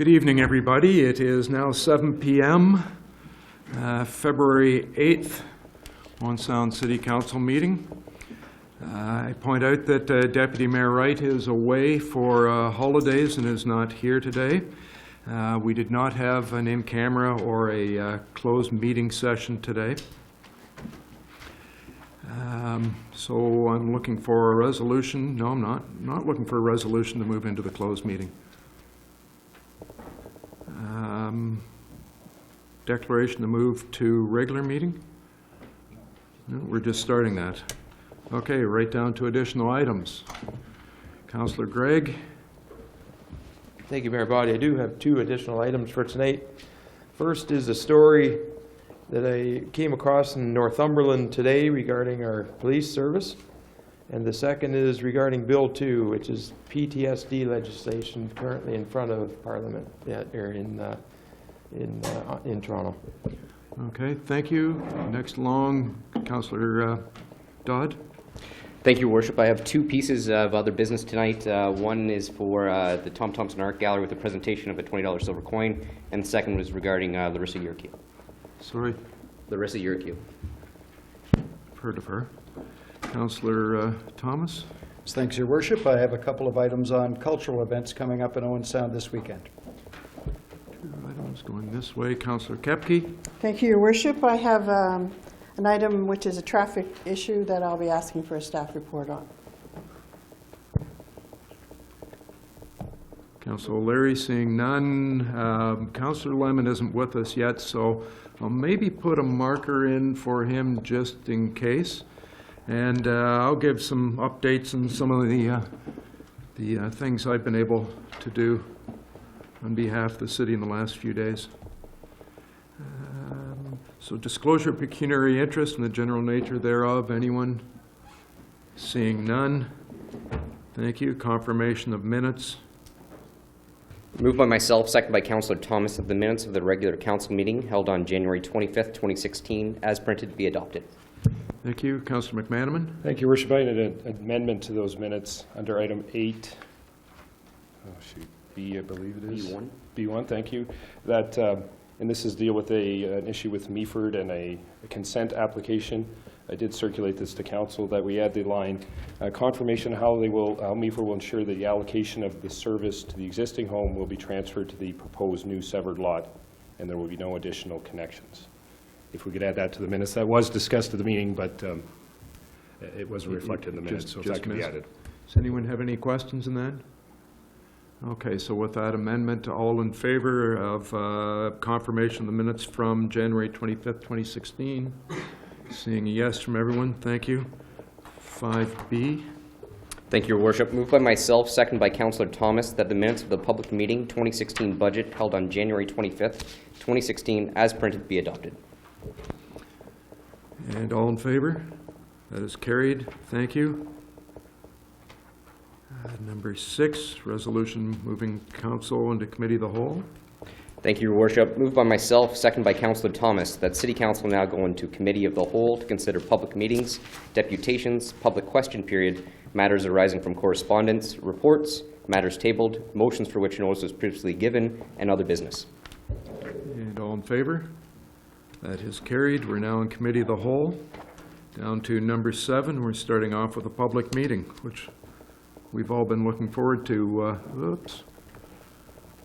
Good evening, everybody. It is now 7 p.m., February 8th, Owen Sound City Council meeting. I point out that Deputy Mayor Wright is away for holidays and is not here today. We did not have an in-camera or a closed meeting session today. So I'm looking for a resolution. No, I'm not. I'm not looking for a resolution to move into the closed meeting. Declaration to move to regular meeting? No, we're just starting that. Okay, right down to additional items. Councillor Gregg. Thank you, Mayor Body. I do have two additional items for tonight. First is a story that I came across in Northumberland today regarding our police service. And the second is regarding Bill 2, which is PTSD legislation currently in front of Parliament here in Toronto. Okay, thank you. Next along, Councillor Dodd. Thank you, Your Worship. I have two pieces of other business tonight. One is for the Tom Thompson Art Gallery with a presentation of a $20 silver coin, and the second was regarding Larissa Yerkew. Sorry? Larissa Yerkew. I've heard of her. Councillor Thomas. Thanks, Your Worship. I have a couple of items on cultural events coming up in Owen Sound this weekend. Two items going this way. Councillor Kepke. Thank you, Your Worship. I have an item which is a traffic issue that I'll be asking for a staff report on. Councillor O'Leary, seeing none. Councillor Lemon isn't with us yet, so I'll maybe put a marker in for him just in case. And I'll give some updates on some of the things I've been able to do on behalf of the city in the last few days. So disclosure of pecuniary interest and the general nature thereof. Anyone? Seeing none. Thank you. Confirmation of minutes. Moved by myself, second by Councillor Thomas, that the minutes of the regular council meeting held on January 25th, 2016, as printed, be adopted. Thank you. Councillor McManaman. Thank you, Your Worship. I need an amendment to those minutes under item 8. Oh, shoot. B, I believe it is. B1. B1, thank you. That, and this is deal with an issue with Meaford and a consent application. I did circulate this to council that we add the line, confirmation how Meaford will ensure that the allocation of the service to the existing home will be transferred to the proposed new severed lot, and there will be no additional connections. If we could add that to the minutes. That was discussed at the meeting, but it wasn't reflected in the minutes, so if that could be added. Does anyone have any questions in that? Okay, so with that amendment, all in favor of confirmation of the minutes from January 25th, 2016? Seeing a yes from everyone, thank you. 5B. Thank you, Your Worship. Moved by myself, second by Councillor Thomas, that the minutes of the public meeting 2016 budget held on January 25th, 2016, as printed, be adopted. And all in favor? That is carried. Thank you. Number 6, resolution moving council into committee of the whole. Thank you, Your Worship. Moved by myself, second by Councillor Thomas, that City Council now go into committee of the whole to consider public meetings, deputations, public question period, matters arising from correspondence, reports, matters tabled, motions for which notice was previously given, and other business. And all in favor? That is carried. We're now in committee of the whole. Down to number 7, we're starting off with a public meeting, which we've all been looking forward to. Oops.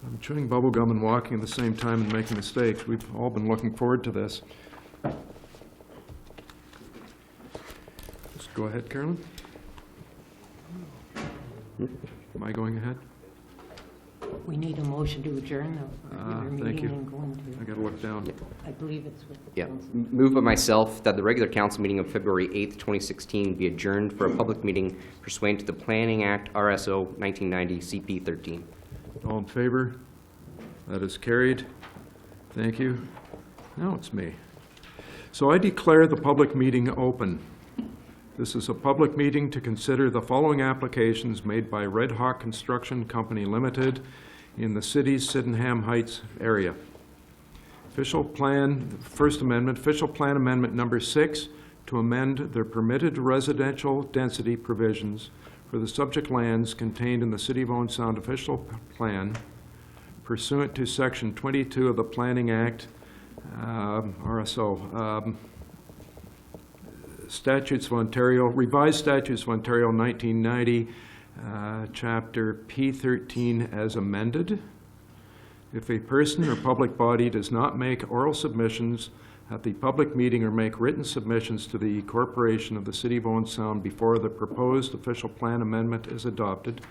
I'm chewing bubble gum and walking at the same time and making mistakes. We've all been looking forward to this. Just go ahead, Carolyn. Am I going ahead? We need a motion to adjourn the regular thank meeting you. and go into, I got to look down. I believe it's with the Yeah. council. Moved by myself that the regular council meeting of February 8th, 2016 be adjourned for a public meeting pursuant to the Planning Act, RSO 1990, CP 13. All in favor? That is carried. Thank you. Now it's me. So I declare the public meeting open. This is a public meeting to consider the following applications made by Red Hawk Construction Company Limited in the city's Sydenham Heights area. Official plan, First Amendment, Official Plan Amendment number 6 to amend the permitted residential density provisions for the subject lands contained in the City of Owen Sound Official Plan pursuant to Section 22 of the Planning Act, RSO, Statutes of Ontario, Revised Statutes of Ontario 1990, Chapter P13 as amended. If a person or public body does not make oral submissions at the public meeting or make written submissions to the Corporation of the City of Owen Sound before the proposed official plan amendment is adopted,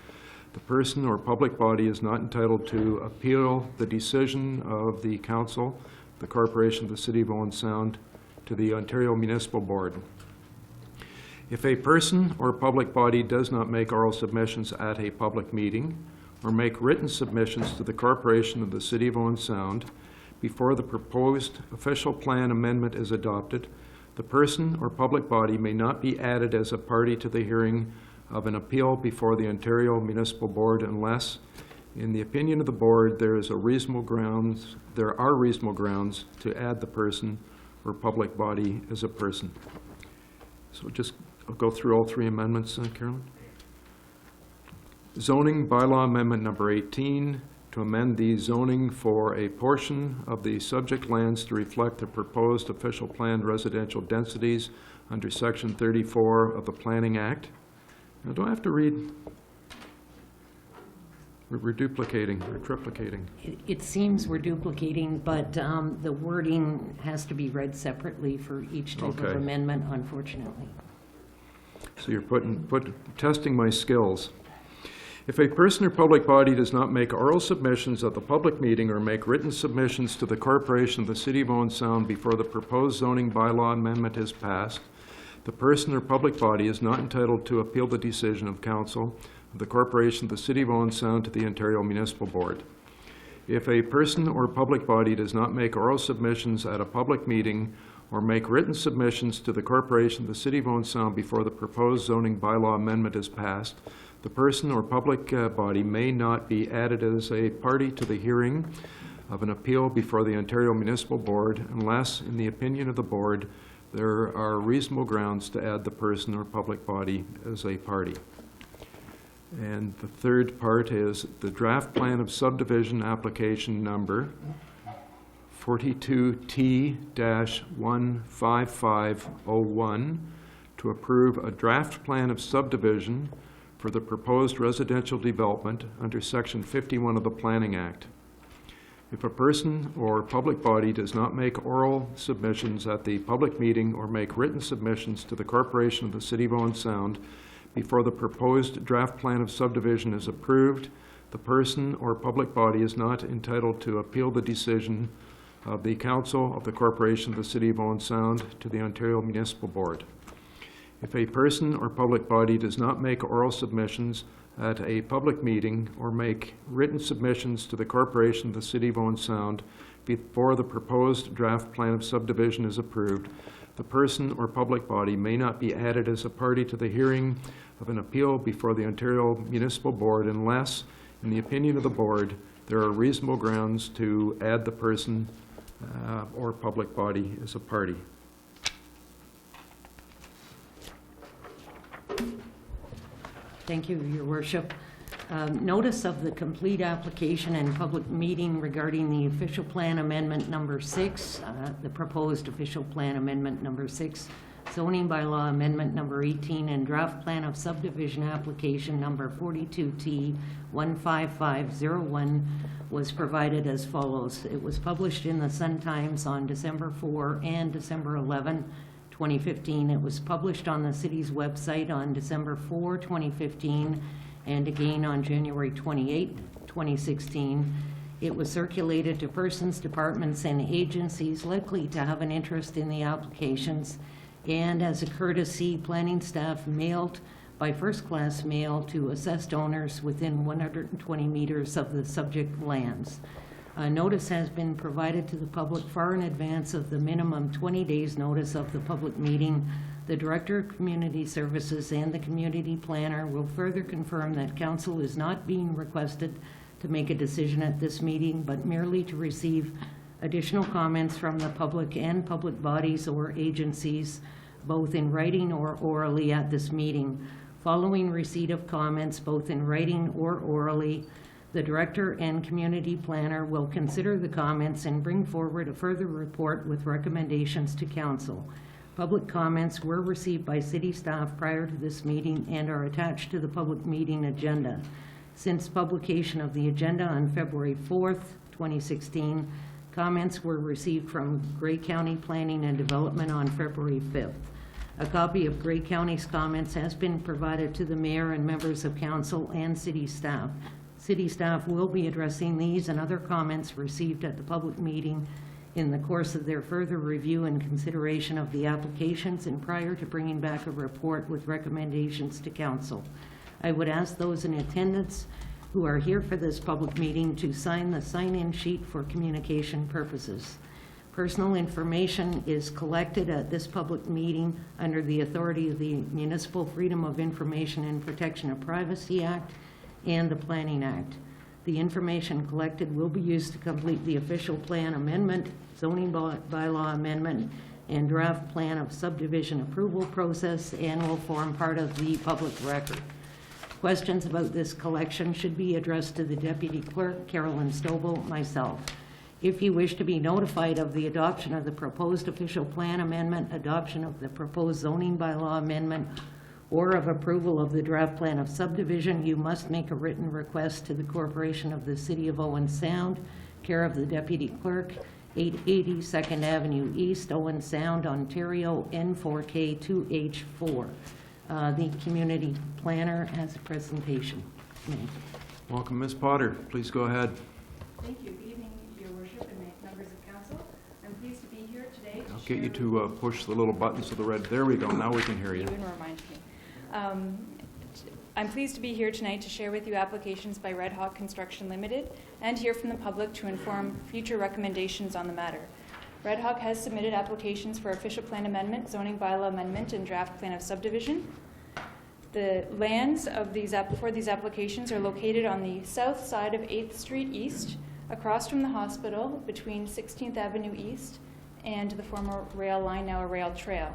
the person or public body is not entitled to appeal the decision of the Council, the Corporation of the City of Owen Sound, to the Ontario Municipal Board. If a person or public body does not make oral submissions at a public meeting or make written submissions to the Corporation of the City of Owen Sound before the proposed official plan amendment is adopted, the person or public body may not be added as a party to the hearing of an appeal before the Ontario Municipal Board unless, in the opinion of the board, there are reasonable grounds to add the person or public body as a person. So I'll go through all three amendments, Carolyn. Zoning bylaw amendment number 18, to amend the zoning for a portion of the subject lands to reflect the proposed official planned residential densities under Section 34 of the Planning Act. Now, do I have to read? We're duplicating, we're triplicating. It seems we're duplicating, but the wording has to be read separately for each type Okay. of amendment, unfortunately. So you're testing my skills. If a person or public body does not make oral submissions at the public meeting or make written submissions to the Corporation of the City of Owen Sound before the proposed zoning bylaw amendment is passed, the person or public body is not entitled to appeal the decision of Council of the Corporation of the City of Owen Sound to the Ontario Municipal Board. If a person or public body does not make oral submissions at a public meeting or make written submissions to the Corporation of the City of Owen Sound before the proposed zoning bylaw amendment is passed, the person or public body may not be added as a party to the hearing of an appeal before the Ontario Municipal Board unless, in the opinion of the board, there are reasonable grounds to add the person or public body as a party. And the third part is the draft plan of subdivision application number 42T-15501 to approve a draft plan of subdivision for the proposed residential development under Section 51 of the Planning Act. If a person or public body does not make oral submissions at the public meeting or make written submissions to the Corporation of the City of Owen Sound before the proposed draft plan of subdivision is approved, the person or public body is not entitled to appeal the decision of the Council of the Corporation of the City of Owen Sound to the Ontario Municipal Board. If a person or public body does not make oral submissions at a public meeting or make written submissions to the Corporation of the City of Owen Sound before the proposed draft plan of subdivision is approved, the person or public body may not be added as a party to the hearing of an appeal before the Ontario Municipal Board unless, in the opinion of the board, there are reasonable grounds to add the person or public body as a party. Thank you, Your Worship. Notice of the complete application and public meeting regarding the official plan amendment number 6, the proposed official plan amendment number 6, zoning bylaw amendment number 18, and draft plan of subdivision application number 42T-15501 was provided as follows. It was published in the Sun-Times on December 4 and December 11, 2015. It was published on the city's website on December 4, 2015, and again on January 28, 2016. It was circulated to persons, departments, and agencies likely to have an interest in the applications, and as a courtesy, planning staff mailed by first-class mail to assessed owners within 120 meters of the subject lands. A notice has been provided to the public far in advance of the minimum 20 days notice of the public meeting. The Director of Community Services and the Community Planner will further confirm that Council is not being requested to make a decision at this meeting, but merely to receive additional comments from the public and public bodies or agencies, both in writing or orally at this meeting. Following receipt of comments, both in writing or orally, The director and community planner will consider the comments and bring forward a further report with recommendations to council. Public comments were received by city staff prior to this meeting and are attached to the public meeting agenda. Since publication of the agenda on February 4th, 2016, comments were received from Grey County Planning and Development on February 5th. A copy of Grey County's comments has been provided to the mayor and members of council and city staff. City staff will be addressing these and other comments received at the public meeting in the course of their further review and consideration of the applications and prior to bringing back a report with recommendations to council. I would ask those in attendance who are here for this public meeting to sign the sign-in sheet for communication purposes. Personal information is collected at this public meeting under the authority of the Municipal Freedom of Information and Protection of Privacy Act and the Planning Act. The information collected will be used to complete the official plan amendment, zoning bylaw amendment, and draft plan of subdivision approval process and will form part of the public record. Questions about this collection should be addressed to the Deputy Clerk, Carolyn Stovall, myself. If you wish to be notified of the adoption of the proposed official plan amendment, adoption of the proposed zoning bylaw amendment, or of approval of the draft plan of subdivision, you must make a written request to the Corporation of the City of Owen Sound, care of the Deputy Clerk, 880 2nd Avenue East, Owen Sound, Ontario, N4K2H4. The community planner has a presentation. Welcome, Ms. Potter. Please go ahead. Thank you. Good evening, Your Worship and members of council. I'm pleased to be here today to I'll get you to push the little buttons to the red. There we go. Now we can hear you. even remind me. I'm pleased to be here tonight to share with you applications by Red Hawk Construction Limited and hear from the public to inform future recommendations on the matter. Red Hawk has submitted applications for official plan amendment, zoning bylaw amendment, and draft plan of subdivision. The lands of for these applications are located on the south side of 8th Street East, across from the hospital, between 16th Avenue East and the former rail line, now a rail trail.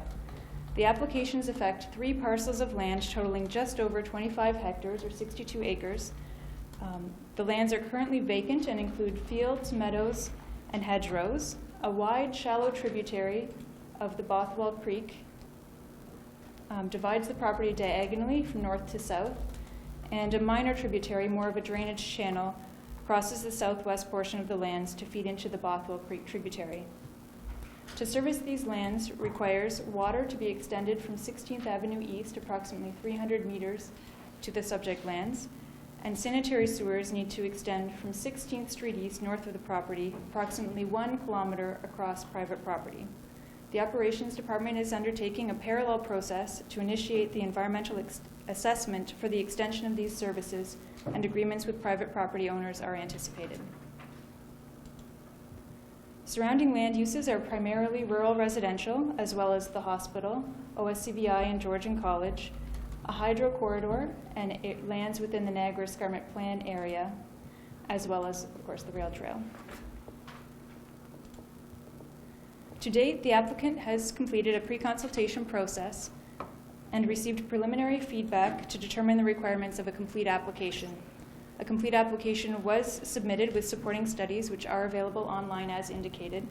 The applications affect 3 parcels of land totaling just over 25 hectares or 62 acres. The lands are currently vacant and include fields, meadows, and hedgerows. A wide, shallow tributary of the Bothwell Creek divides the property diagonally from north to south, and a minor tributary, more of a drainage channel, crosses the southwest portion of the lands to feed into the Bothwell Creek tributary. To service these lands requires water to be extended from 16th Avenue East approximately 300 meters to the subject lands, and sanitary sewers need to extend from 16th Street East north of the property approximately 1 kilometer across private property. The Operations Department is undertaking a parallel process to initiate the environmental assessment for the extension of these services, and agreements with private property owners are anticipated. Surrounding land uses are primarily rural residential, as well as the hospital, OSCBI and Georgian College, a hydro corridor, and lands within the Niagara Escarpment Plan area, as well as, of course, the rail trail. To date, the applicant has completed a pre-consultation process and received preliminary feedback to determine the requirements of a complete application. A complete application was submitted with supporting studies, which are available online as indicated.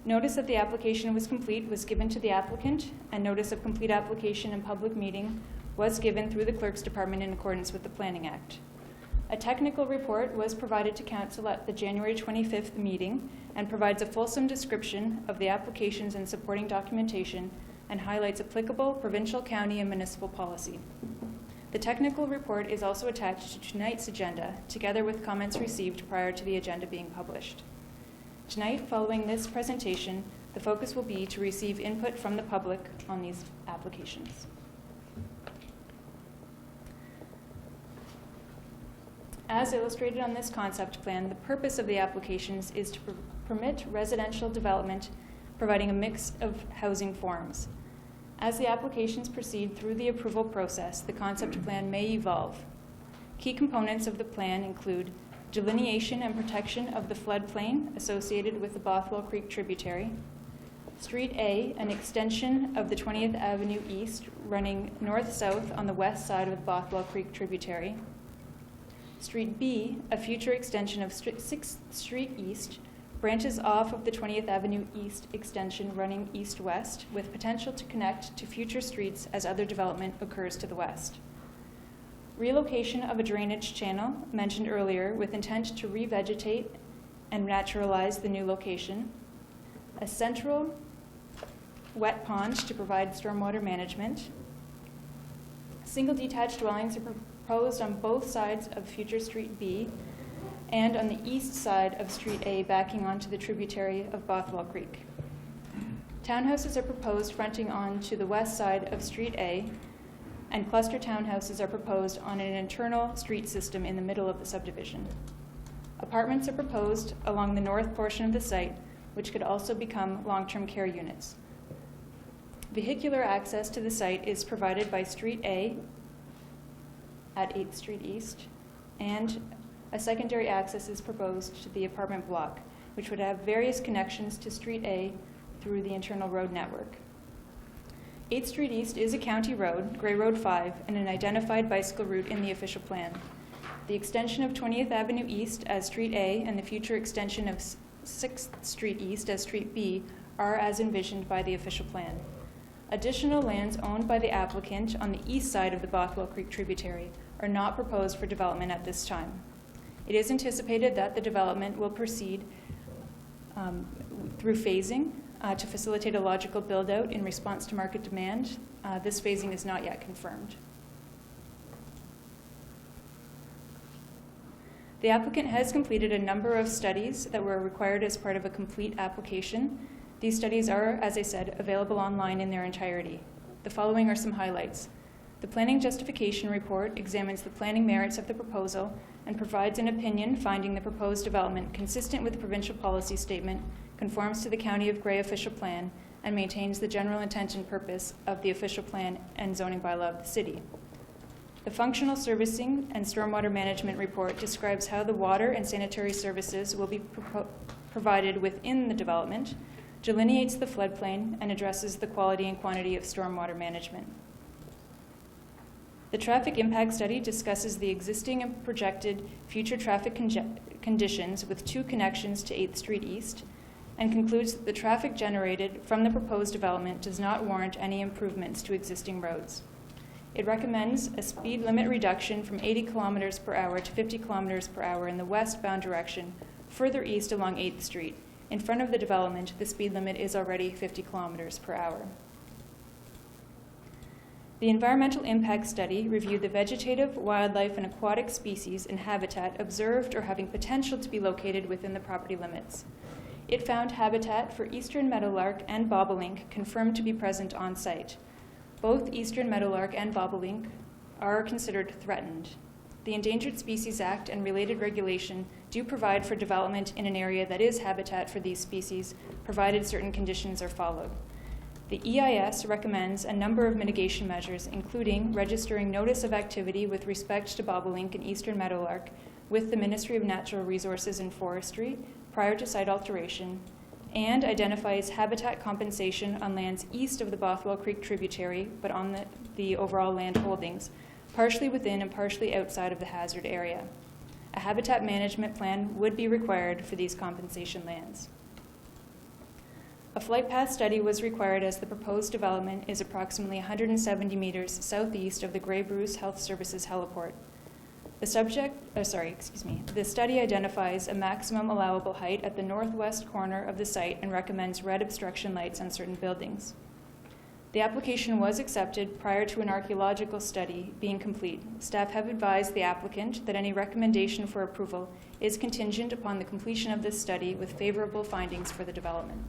Notice that the application was complete was given to the applicant, and notice of complete application and public meeting was given through the Clerk's Department in accordance with the Planning Act. A technical report was provided to Council at the January 25th meeting and provides a fulsome description of the applications and supporting documentation and highlights applicable provincial, county, and municipal policy. The technical report is also attached to tonight's agenda, together with comments received prior to the agenda being published. Tonight, following this presentation, the focus will be to receive input from the public on these applications. As illustrated on this concept plan, the purpose of the applications is to permit residential development, providing a mix of housing forms. As the applications proceed through the approval process, the concept plan may evolve. Key components of the plan include delineation and protection of the floodplain associated with the Bothwell Creek tributary, Street A, an extension of the 20th Avenue East running north-south on the west side of the Bothwell Creek tributary, Street B, a future extension of 6th Street East, branches off of the 20th Avenue East extension running east-west with potential to connect to future streets as other development occurs to the west. Relocation of a drainage channel mentioned earlier with intent to revegetate and naturalize the new location. A central wet pond to provide stormwater management. Single detached dwellings are proposed on both sides of future Street B and on the east side of Street A backing onto the tributary of Bothwell Creek. Townhouses are proposed fronting on to the west side of Street A, and cluster townhouses are proposed on an internal street system in the middle of the subdivision. Apartments are proposed along the north portion of the site, which could also become long-term care units. Vehicular access to the site is provided by Street A at 8th Street East, and a secondary access is proposed to the apartment block, which would have various connections to Street A through the internal road network. 8th Street East is a county road, Gray Road 5, and an identified bicycle route in the official plan. The extension of 20th Avenue East as Street A and the future extension of 6th Street East as Street B are as envisioned by the official plan. Additional lands owned by the applicant on the east side of the Bothwell Creek tributary are not proposed for development at this time. It is anticipated that the development will proceed through phasing to facilitate a logical build-out in response to market demand. This phasing is not yet confirmed. The applicant has completed a number of studies that were required as part of a complete application. These studies are, as I said, available online in their entirety. The following are some highlights. The Planning Justification Report examines the planning merits of the proposal and provides an opinion finding the proposed development consistent with the provincial policy statement, conforms to the County of Grey official plan, and maintains the general intent and purpose of the official plan and zoning bylaw of the city. The Functional Servicing and Stormwater Management Report describes how the water and sanitary services will be provided within the development, delineates the floodplain, and addresses the quality and quantity of stormwater management. The Traffic Impact Study discusses the existing and projected future traffic conditions with 2 connections to 8th Street East, and concludes that the traffic generated from the proposed development does not warrant any improvements to existing roads. It recommends a speed limit reduction from 80 kilometers per hour to 50 kilometers per hour in the westbound direction, further east along 8th Street. In front of the development, the speed limit is already 50 kilometers per hour. The Environmental Impact Study reviewed the vegetative, wildlife, and aquatic species and habitat observed or having potential to be located within the property limits. It found habitat for eastern meadowlark and bobolink confirmed to be present on site. Both eastern meadowlark and bobolink are considered threatened. The Endangered Species Act and related regulation do provide for development in an area that is habitat for these species, provided certain conditions are followed. The EIS recommends a number of mitigation measures, including registering notice of activity with respect to bobolink and eastern meadowlark with the Ministry of Natural Resources and Forestry prior to site alteration, and identifies habitat compensation on lands east of the Bothwell Creek tributary, but on the overall land holdings, partially within and partially outside of the hazard area. A habitat management plan would be required for these compensation lands. A flight path study was required as the proposed development is approximately 170 meters southeast of the Grey Bruce Health Services heliport. The study identifies a maximum allowable height at the northwest corner of the site and recommends red obstruction lights on certain buildings. The application was accepted prior to an archaeological study being complete. Staff have advised the applicant that any recommendation for approval is contingent upon the completion of this study with favorable findings for the development.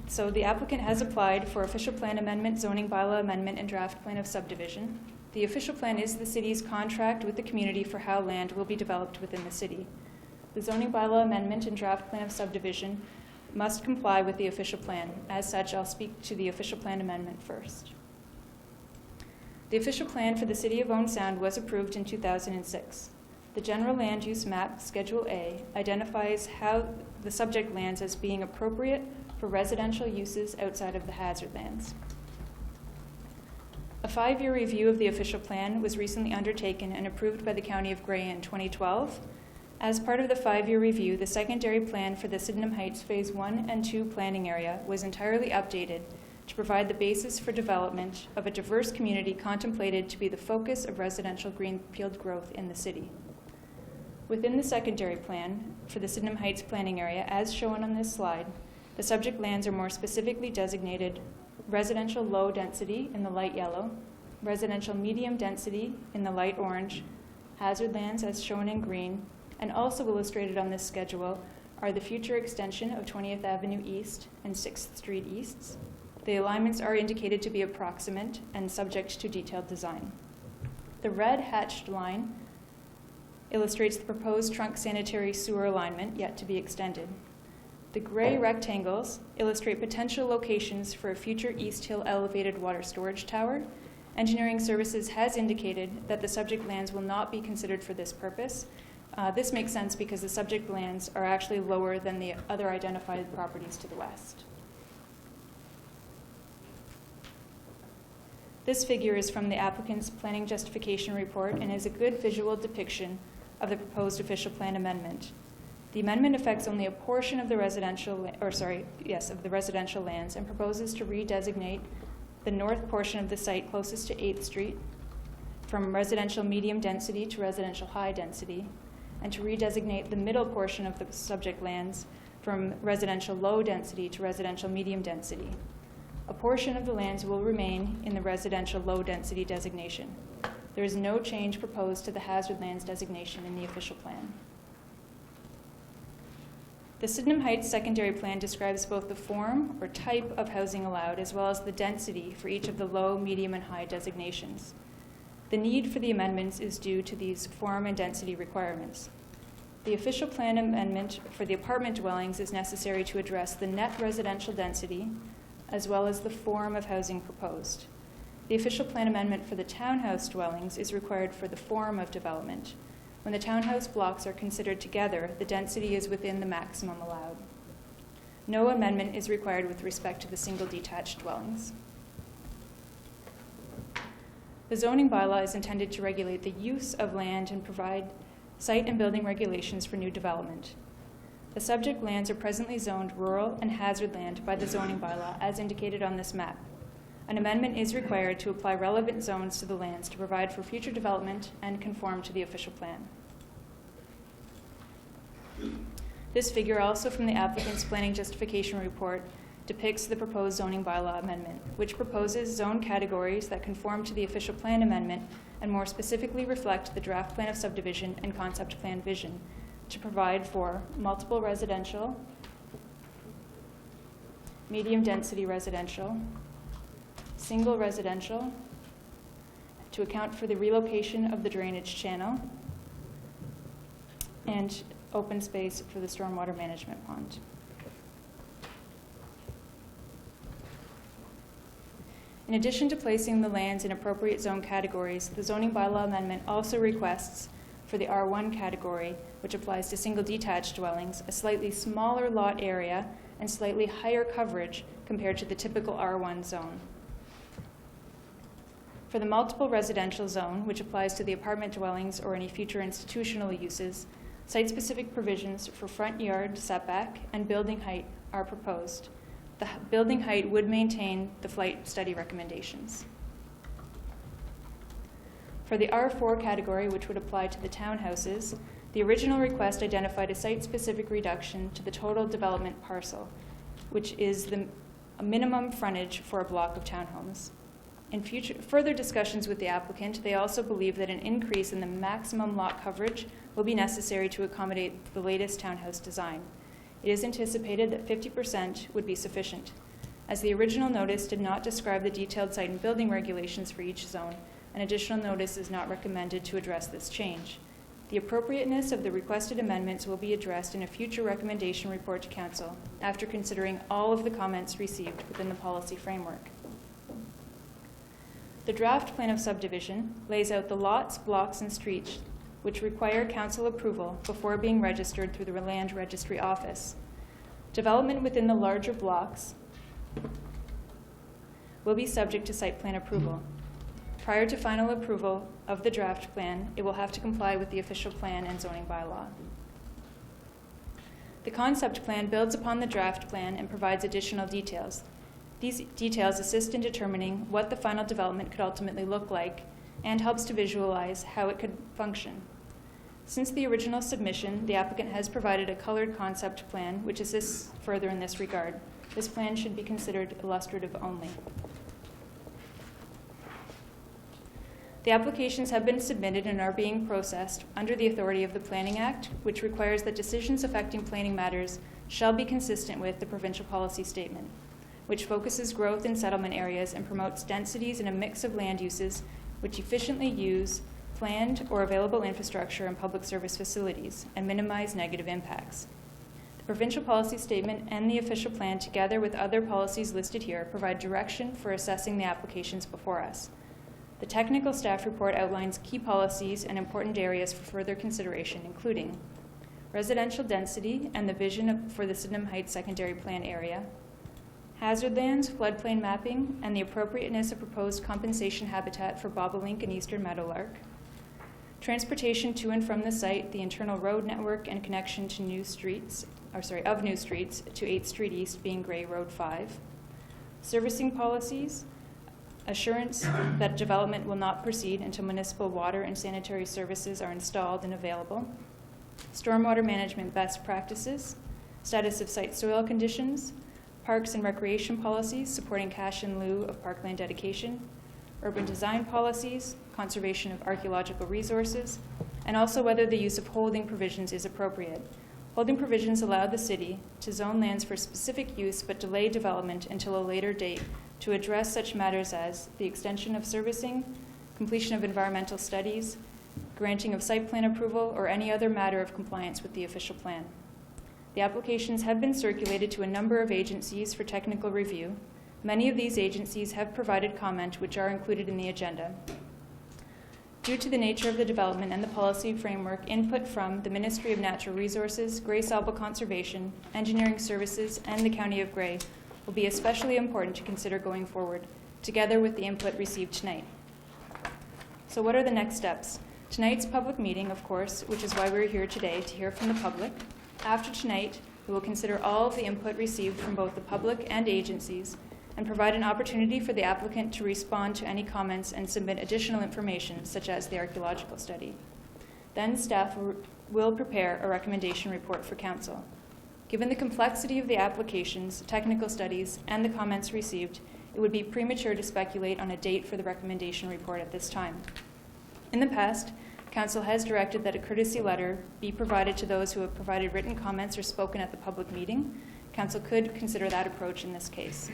So the applicant has applied for official plan amendment, zoning bylaw amendment, and draft plan of subdivision. The official plan is the city's contract with the community for how land will be developed within the city. The zoning bylaw amendment and draft plan of subdivision must comply with the official plan. As such, I'll speak to the official plan amendment first. The official plan for the City of Owen Sound was approved in 2006. The general land use map, Schedule A, identifies how the subject lands as being appropriate for residential uses outside of the hazard lands. A 5-year review of the official plan was recently undertaken and approved by the County of Grey in 2012. As part of the 5-year review, the secondary plan for the Sydenham Heights Phase 1 and 2 planning area was entirely updated to provide the basis for development of a diverse community contemplated to be the focus of residential greenfield growth in the city. Within the secondary plan for the Sydenham Heights planning area, as shown on this slide, the subject lands are more specifically designated residential low density in the light yellow, residential medium density in the light orange, hazard lands as shown in green, and also illustrated on this schedule are the future extension of 20th Avenue East and 6th Street Easts. The alignments are indicated to be approximate and subject to detailed design. The red hatched line illustrates the proposed trunk sanitary sewer alignment yet to be extended. The gray rectangles illustrate potential locations for a future East Hill elevated water storage tower. Engineering Services has indicated that the subject lands will not be considered for this purpose. This makes sense because the subject lands are actually lower than the other identified properties to the west. This figure is from the applicant's planning justification report and is a good visual depiction of the proposed official plan amendment. The amendment affects only a portion of the residential lands and proposes to redesignate the north portion of the site closest to 8th Street from residential medium density to residential high density, and to redesignate the middle portion of the subject lands from residential low density to residential medium density. A portion of the lands will remain in the residential low density designation. There is no change proposed to the hazard lands designation in the official plan. The Sydenham Heights secondary plan describes both the form or type of housing allowed as well as the density for each of the low, medium, and high designations. The need for the amendments is due to these form and density requirements. The official plan amendment for the apartment dwellings is necessary to address the net residential density as well as the form of housing proposed. The official plan amendment for the townhouse dwellings is required for the form of development. When the townhouse blocks are considered together, the density is within the maximum allowed. No amendment is required with respect to the single detached dwellings. The zoning bylaw is intended to regulate the use of land and provide site and building regulations for new development. The subject lands are presently zoned rural and hazard land by the zoning bylaw as indicated on this map. An amendment is required to apply relevant zones to the lands to provide for future development and conform to the official plan. This figure, also from the applicant's planning justification report, depicts the proposed zoning bylaw amendment, which proposes zone categories that conform to the official plan amendment and more specifically reflect the draft plan of subdivision and concept plan vision to provide for multiple residential, medium density residential, single residential, to account for the relocation of the drainage channel, and open space for the stormwater management pond. In addition to placing the lands in appropriate zone categories, the zoning bylaw amendment also requests for the R1 category, which applies to single detached dwellings, a slightly smaller lot area and slightly higher coverage compared to the typical R1 zone. For the multiple residential zone, which applies to the apartment dwellings or any future institutional uses, site-specific provisions for front yard setback and building height are proposed. The building height would maintain the flight study recommendations. For the R4 category, which would apply to the townhouses, the original request identified a site-specific reduction to the total development parcel, which is the minimum frontage for a block of townhomes. In further discussions with the applicant, they also believe that an increase in the maximum lot coverage will be necessary to accommodate the latest townhouse design. It is anticipated that 50% would be sufficient. As the original notice did not describe the detailed site and building regulations for each zone, an additional notice is not recommended to address this change. The appropriateness of the requested amendments will be addressed in a future recommendation report to Council after considering all of the comments received within the policy framework. The draft plan of subdivision lays out the lots, blocks, and streets which require Council approval before being registered through the Land Registry Office. Development within the larger blocks will be subject to site plan approval. Prior to final approval of the draft plan, it will have to comply with the official plan and zoning bylaw. The concept plan builds upon the draft plan and provides additional details. These details assist in determining what the final development could ultimately look like and helps to visualize how it could function. Since the original submission, the applicant has provided a colored concept plan, which assists further in this regard. This plan should be considered illustrative only. The applications have been submitted and are being processed under the authority of the Planning Act, which requires that decisions affecting planning matters shall be consistent with the provincial policy statement, which focuses growth in settlement areas and promotes densities in a mix of land uses which efficiently use planned or available infrastructure and public service facilities and minimize negative impacts. The provincial policy statement and the official plan, together with other policies listed here, provide direction for assessing the applications before us. The technical staff report outlines key policies and important areas for further consideration, including residential density and the vision for the Sydenham Heights secondary plan area, hazard lands, floodplain mapping, and the appropriateness of proposed compensation habitat for bobolink and eastern meadowlark, transportation to and from the site, the internal road network and connection to new streets to 8th Street East being Gray Road 5, servicing policies, assurance that development will not proceed until municipal water and sanitary services are installed and available, stormwater management best practices, status of site soil conditions, parks and recreation policies supporting cash in lieu of parkland dedication, urban design policies, conservation of archaeological resources, and also whether the use of holding provisions is appropriate. Holding provisions allow the city to zone lands for specific use but delay development until a later date to address such matters as the extension of servicing, completion of environmental studies, granting of site plan approval, or any other matter of compliance with the official plan. The applications have been circulated to a number of agencies for technical review. Many of these agencies have provided comment, which are included in the agenda. Due to the nature of the development and the policy framework, input from the Ministry of Natural Resources, Grace Alba Conservation, Engineering Services, and the County of Grey will be especially important to consider going forward, together with the input received tonight. So what are the next steps? Tonight's public meeting, of course, which is why we're here today, to hear from the public. After tonight, we will consider all of the input received from both the public and agencies and provide an opportunity for the applicant to respond to any comments and submit additional information, such as the archaeological study. Then staff will prepare a recommendation report for council. Given the complexity of the applications, technical studies, and the comments received, it would be premature to speculate on a date for the recommendation report at this time. In the past, council has directed that a courtesy letter be provided to those who have provided written comments or spoken at the public meeting. Council could consider that approach in this case.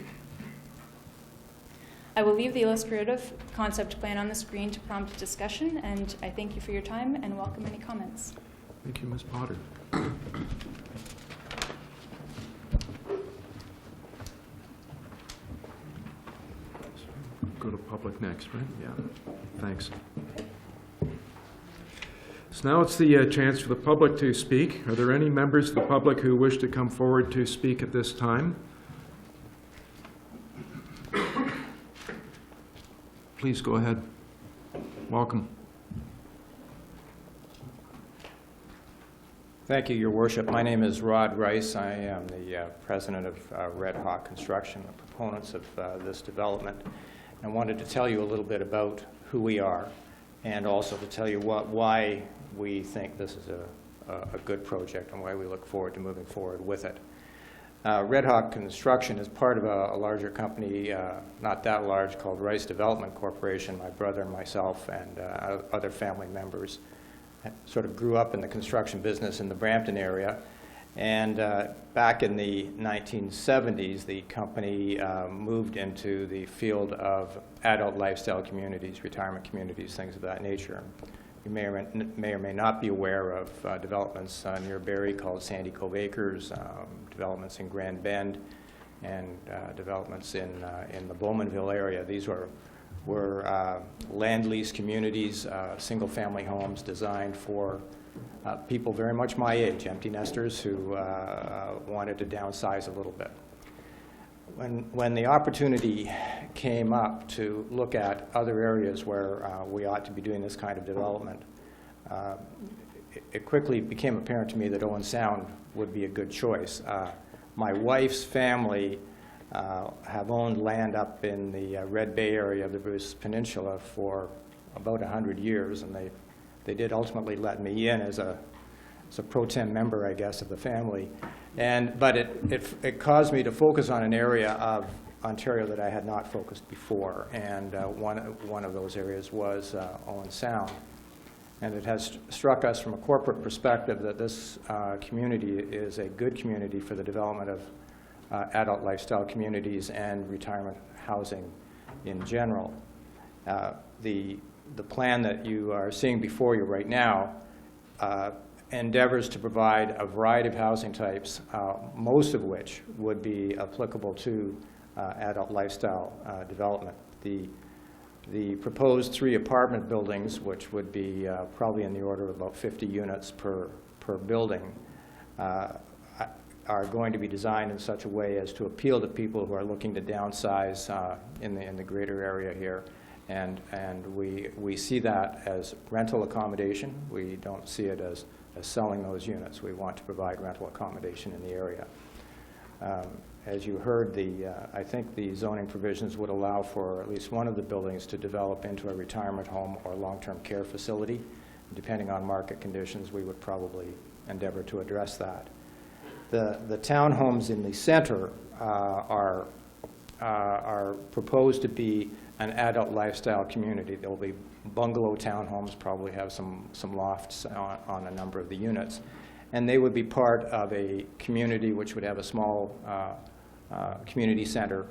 I will leave the illustrative concept plan on the screen to prompt discussion, and I thank you for your time and welcome any comments. Thank you, Ms. Potter. Go to public next, right? Yeah, thanks. So now it's the chance for the public to speak. Are there any members of the public who wish to come forward to speak at this time? Please go ahead. Welcome. Thank you, Your Worship. My name is Rod Rice. I am the president of Red Hawk Construction, the proponents of this development. I wanted to tell you a little bit about who we are and also to tell you why we think this is a good project and why we look forward to moving forward with it. Red Hawk Construction is part of a larger company, not that large, called Rice Development Corporation. My brother and myself and other family members sort of grew up in the construction business in the Brampton area. And back in the 1970s, the company moved into the field of adult lifestyle communities, retirement communities, things of that nature. You may or may not be aware of developments near Barrie called Sandy Cove Acres, developments in Grand Bend, and developments in the Bowmanville area. These were land lease communities, single-family homes designed for people very much my age, empty nesters who wanted to downsize a little bit. when the opportunity came up to look at other areas where we ought to be doing this kind of development, it quickly became apparent to me that Owen Sound would be a good choice. My wife's family have owned land up in the Red Bay area of the Bruce Peninsula for about 100 years, and they did ultimately let me in as a pro tem member, I guess, of the family. But it caused me to focus on an area of Ontario that I had not focused before, and one of those areas was Owen Sound. And it has struck us from a corporate perspective that this community is a good community for the development of adult lifestyle communities and retirement housing in general. The plan that you are seeing before you right now endeavors to provide a variety of housing types, most of which would be applicable to adult lifestyle development. The proposed 3 apartment buildings, which would be probably in the order of about 50 units per building, are going to be designed in such a way as to appeal to people who are looking to downsize in the greater area here. And we see that as rental accommodation. We don't see it as selling those units. We want to provide rental accommodation in the area. As you heard, I think the zoning provisions would allow for at least one of the buildings to develop into a retirement home or long-term care facility. Depending on market conditions, we would probably endeavor to address that. The townhomes in the center are proposed to be an adult lifestyle community. There will be bungalow townhomes, probably have some lofts on a number of the units. And they would be part of a community which would have a small community center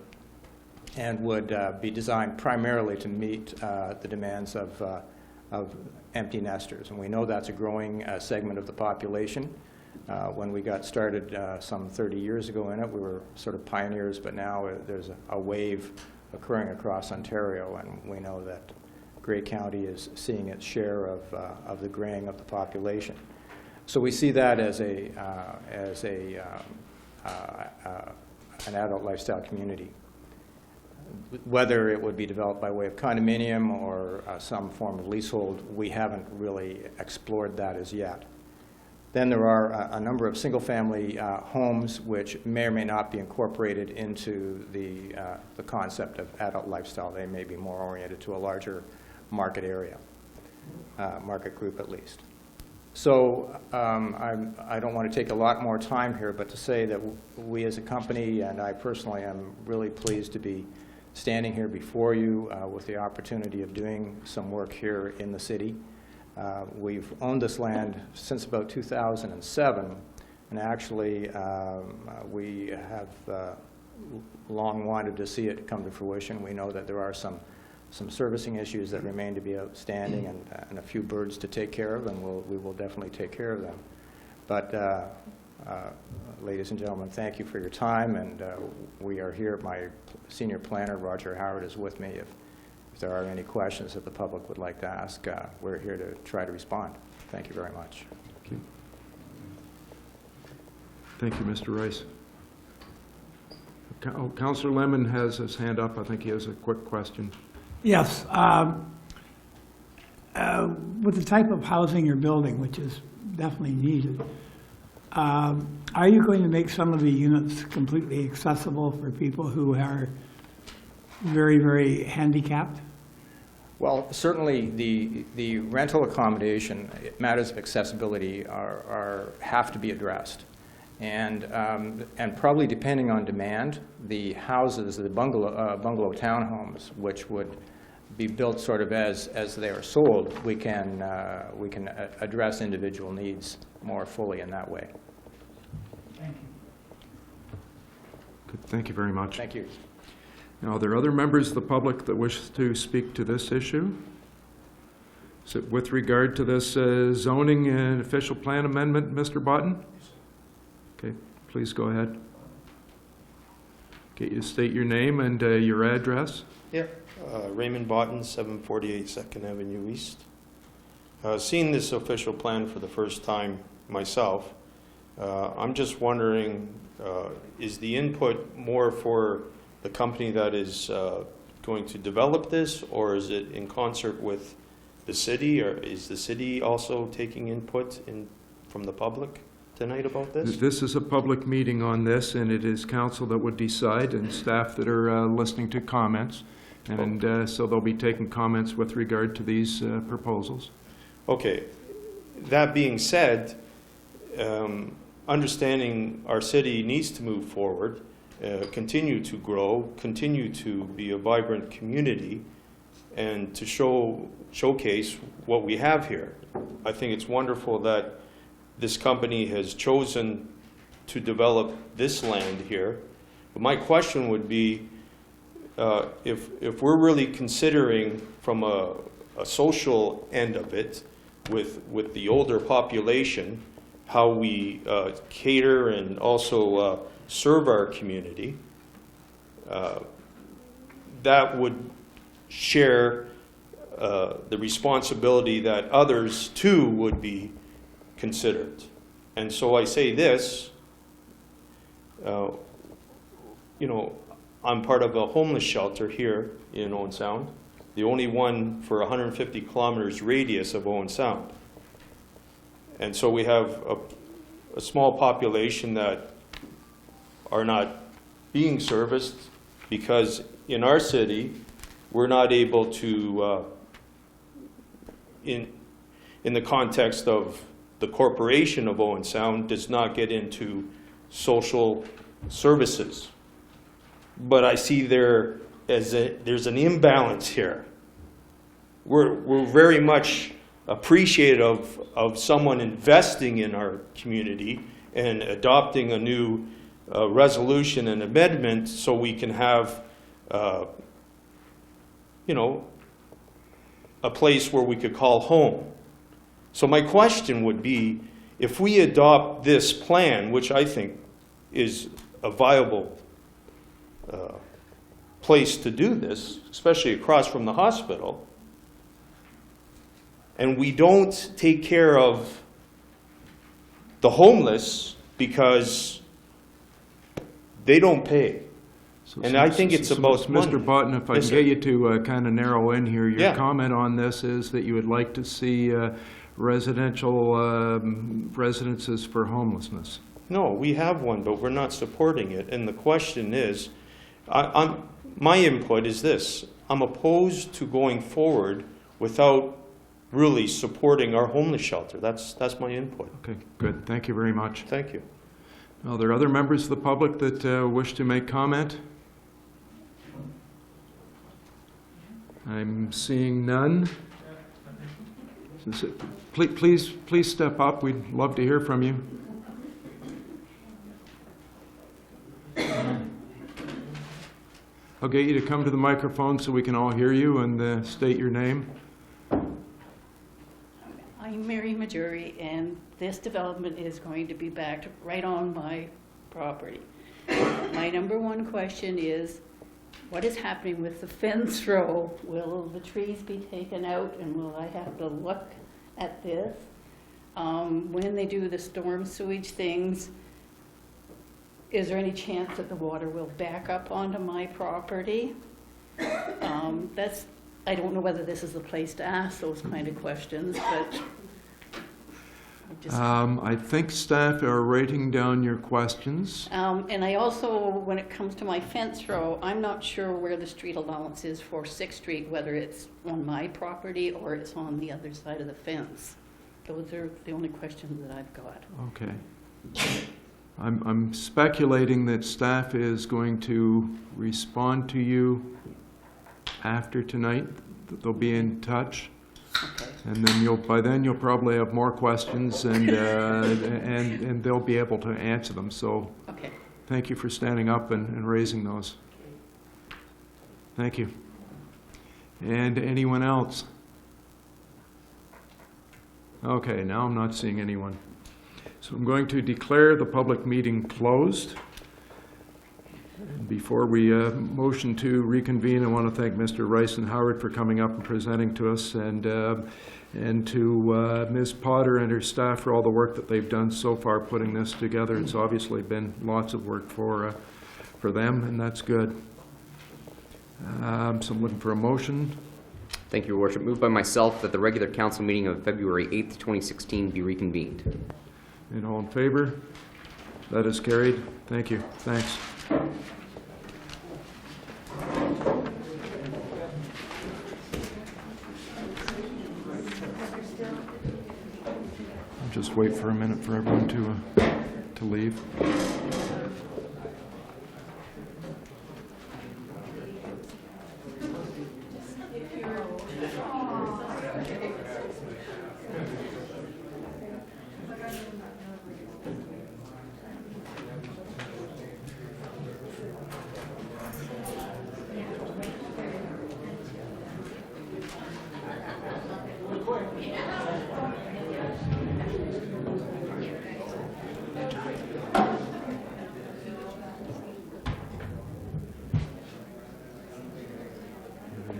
and would be designed primarily to meet the demands of empty nesters. And we know that's a growing segment of the population. When we got started some 30 years ago in it, we were sort of pioneers, but now there's a wave occurring across Ontario, and we know that Grey County is seeing its share of the graying of the population. So we see that as an adult lifestyle community. Whether it would be developed by way of condominium or some form of leasehold, we haven't really explored that as yet. Then there are a number of single-family homes which may or may not be incorporated into the concept of adult lifestyle. They may be more oriented to a larger market area, market group at least. So I don't want to take a lot more time here, but to say that we as a company, and I personally am really pleased to be standing here before you with the opportunity of doing some work here in the city. We've owned this land since about 2007, and actually we have long wanted to see it come to fruition. We know that there are some servicing issues that remain to be outstanding and a few birds to take care of, and we will definitely take care of them. But ladies and gentlemen, thank you for your time, and we are here. My senior planner, Roger Howard, is with me. If there are any questions that the public would like to ask, we're here to try to respond. Thank you very much. Thank you, Mr. Rice. Councillor Lemon has his hand up. I think he has a quick question. Yes. With the type of housing you're building, which is definitely needed, are you going to make some of the units completely accessible for people who are very, very handicapped? Well, certainly the rental accommodation, matters of accessibility have to be addressed. And probably depending on demand, the houses, the bungalow townhomes, which would be built sort of as they are sold, we can address individual needs more fully in that way. Thank you. Good. Thank you very much. Thank you. Now, are there other members of the public that wish to speak to this issue? So with regard to this zoning and official plan amendment, Mr. Botten? Okay, please go ahead. Okay, you state your name and your address. Yeah, Raymond Botten, 748 2nd Avenue East. Seeing this official plan for the first time myself, I'm just wondering, is the input more for the company that is going to develop this, or is it in concert with the city, or is the city also taking input from the public tonight about this? This is a public meeting on this, and it is council that would decide, and staff that are listening to comments. And so they'll be taking comments with regard to these proposals. Okay. That being said, understanding our city needs to move forward, continue to grow, continue to be a vibrant community, and to showcase what we have here. I think it's wonderful that this company has chosen to develop this land here. But my question would be, if we're really considering from a social end of it, with the older population, how we cater and also serve our community, that would share the responsibility that others too would be considered. And so I say this, you know, I'm part of a homeless shelter here in Owen Sound, the only one for 150 kilometers radius of Owen Sound. And so we have a small population that are not being serviced because in our city, we're not able to, in the context of the corporation of Owen Sound, does not get into social services. But I see there's an imbalance here. We're very much appreciative of someone investing in our community and adopting a new resolution and amendment so we can have, you know, a place where we could call home. So my question would be, if we adopt this plan, which I think is a viable place to do this, especially across from the hospital, and we don't take care of the homeless because they don't pay. And I think it's about money. Mr. Boughton, if I can get you to kind of narrow in here, your comment on this is that you would like to see residential residences for homelessness. No, we have one, but we're not supporting it. And the question is, my input is this. I'm opposed to going forward without really supporting our homeless shelter. That's my input. Okay, good. Thank you very much. Thank you. Are there other members of the public that wish to make comment? I'm seeing none. Please step up. We'd love to hear from you. I'll get you to come to the microphone so we can all hear you and state your name. I'm Mary Majuri, and this development is going to be backed right on my property. My number one question is, what is happening with the fence row? Will the trees be taken out, and will I have to look at this? When they do the storm sewage things, is there any chance that the water will back up onto my property? I don't know whether this is the place to ask those kind of questions, but I think staff are writing down your questions. and I also, when it comes to my fence row, I'm not sure where the street allowance is for 6th Street, whether it's on my property or it's on the other side of the fence. Those are the only questions that I've got. Okay. I'm speculating that staff is going to respond to you after tonight, that they'll be in touch. Okay. And then by then you'll probably have more questions and they'll be able to answer them. So Okay. thank you for standing up and raising those. Thank you. And anyone else? Okay, now I'm not seeing anyone. So I'm going to declare the public meeting closed. Before we motion to reconvene, I want to thank Mr. Rice and Howard for coming up and presenting to us, and to Ms. Potter and her staff for all the work that they've done so far putting this together. It's obviously been lots of work for them, and that's good. So I'm looking for a motion. Thank you, Your Worship. Moved by myself that the regular council meeting of February 8th, 2016 be reconvened. And all in favor? That is carried. Thank you. Thanks. I'll just wait for a minute for everyone to leave.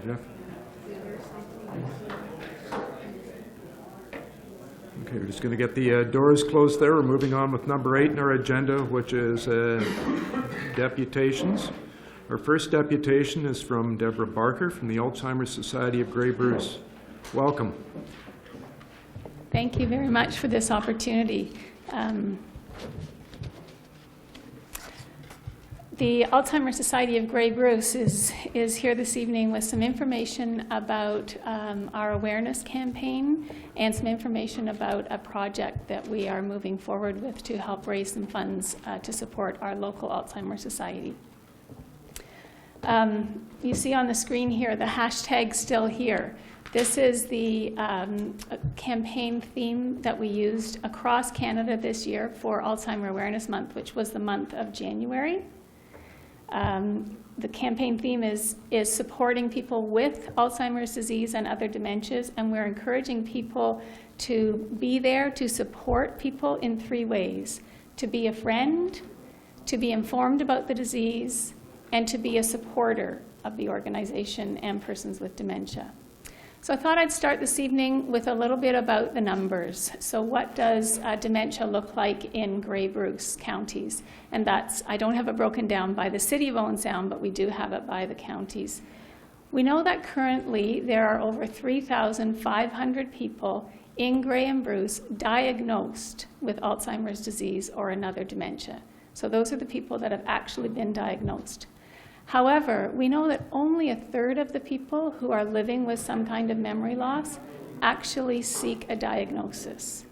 Jeff? Okay, we're just going to get the doors closed there. We're moving on with number 8 in our agenda, which is deputations. Our first deputation is from Deborah Barker from the Alzheimer's Society of Grey Bruce. Welcome. Thank you very much for this opportunity. The Alzheimer's Society of Grey Bruce is here this evening with some information about our awareness campaign and some information about a project that we are moving forward with to help raise some funds to support our local Alzheimer's Society. You see on the screen here the hashtag Still Here. This is the campaign theme that we used across Canada this year for Alzheimer Awareness Month, which was the month of January. The campaign theme is supporting people with Alzheimer's disease and other dementias, and we're encouraging people to be there to support people in 3 ways: to be a friend, to be informed about the disease, and to be a supporter of the organization and persons with dementia. So I thought I'd start this evening with a little bit about the numbers. So what does dementia look like in Grey Bruce counties? And that's, I don't have it broken down by the city of Owen Sound, but we do have it by the counties. We know that currently there are over 3,500 people in Grey and Bruce diagnosed with Alzheimer's disease or another dementia. So those are the people that have actually been diagnosed. However, we know that only 1/3 of the people who are living with some kind of memory loss actually seek a diagnosis.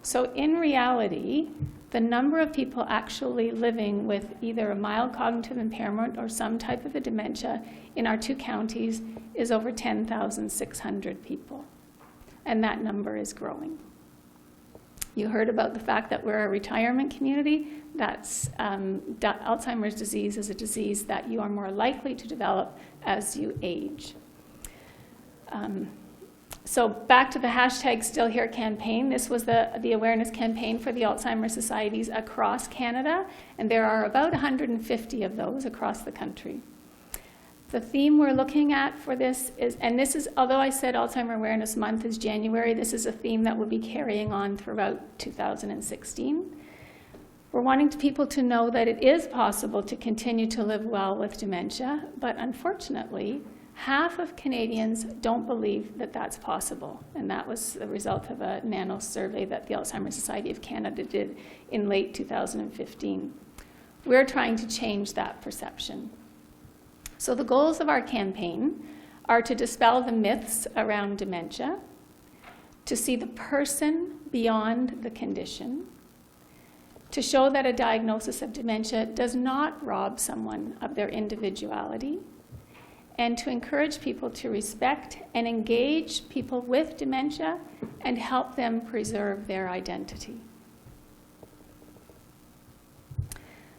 So in reality, the number of people actually living with either a mild cognitive impairment or some type of a dementia in our 2 counties is over 10,600 people. And that number is growing. You heard about the fact that we're a retirement community. That's Alzheimer's disease is a disease that you are more likely to develop as you age. So back to the hashtag Still Here campaign. This was the awareness campaign for the Alzheimer's Societies across Canada, and there are about 150 of those across the country. The theme we're looking at for this is, and this is, although I said Alzheimer Awareness Month is January, this is a theme that will be carrying on throughout 2016. We're wanting people to know that it is possible to continue to live well with dementia, but unfortunately, half of Canadians don't believe that that's possible. And that was the result of a nano survey that the Alzheimer's Society of Canada did in late 2015. We're trying to change that perception. So the goals of our campaign are to dispel the myths around dementia, to see the person beyond the condition, to show that a diagnosis of dementia does not rob someone of their individuality, and to encourage people to respect and engage people with dementia and help them preserve their identity.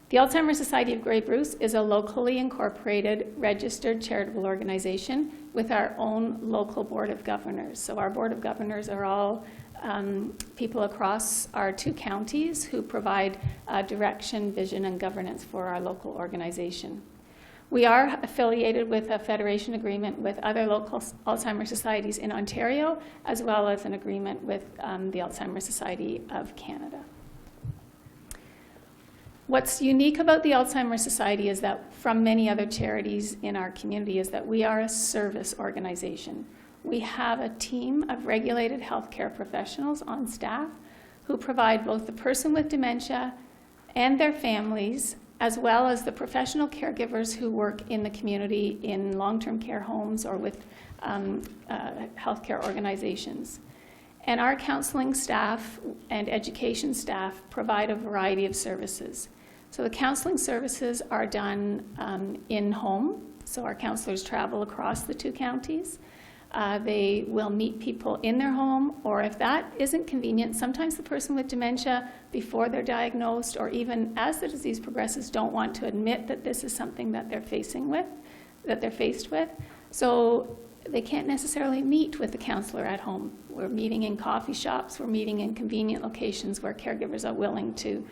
The Alzheimer's Society of Grey Bruce is a locally incorporated, registered charitable organization with our own local board of governors. So our board of governors are all people across our 2 counties who provide direction, vision, and governance for our local organization. We are affiliated with a federation agreement with other local Alzheimer's societies in Ontario, as well as an agreement with the Alzheimer's Society of Canada. What's unique about the Alzheimer's Society is that, from many other charities in our community, is that we are a service organization. We have a team of regulated healthcare professionals on staff who provide both the person with dementia and their families, as well as the professional caregivers who work in the community in long-term care homes or with healthcare organizations. And our counseling staff and education staff provide a variety of services. So the counseling services are done in-home, so our counselors travel across the 2 counties. They will meet people in their home, or if that isn't convenient, sometimes the person with dementia, before they're diagnosed or even as the disease progresses, don't want to admit that this is something that they're faced with. So they can't necessarily meet with the counselor at home. We're meeting in coffee shops, we're meeting in convenient locations where caregivers are willing to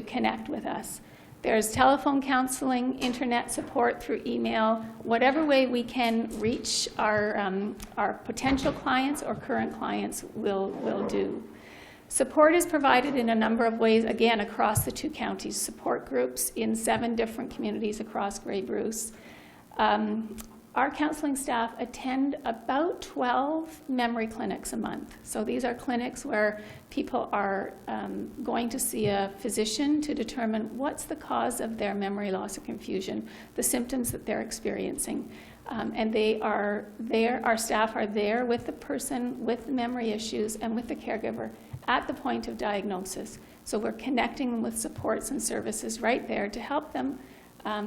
connect with us. There's telephone counseling, internet support through email, whatever way we can reach our potential clients or current clients will do. Support is provided in a number of ways, again, across the 2 counties. Support groups in 7 different communities across Grey Bruce. Our counseling staff attend about 12 memory clinics a month. So these are clinics where people are going to see a physician to determine what's the cause of their memory loss or confusion, the symptoms that they're experiencing. And they are there, our staff are there with the person with the memory issues and with the caregiver at the point of diagnosis. So we're connecting them with supports and services right there to help them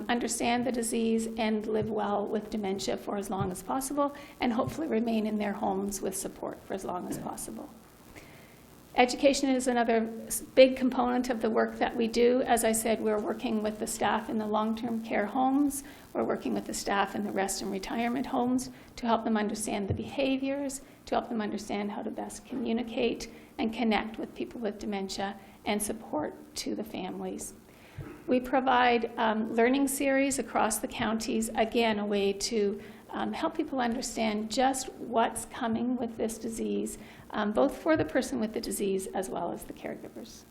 understand the disease and live well with dementia for as long as possible, and hopefully remain in their homes with support for as long as possible. Education is another big component of the work that we do. As I said, we're working with the staff in the long-term care homes. We're working with the staff in the rest and retirement homes to help them understand the behaviors, to help them understand how to best communicate and connect with people with dementia, and support to the families. We provide learning series across the counties, again, a way to help people understand just what's coming with this disease, both for the person with the disease as well as the caregivers.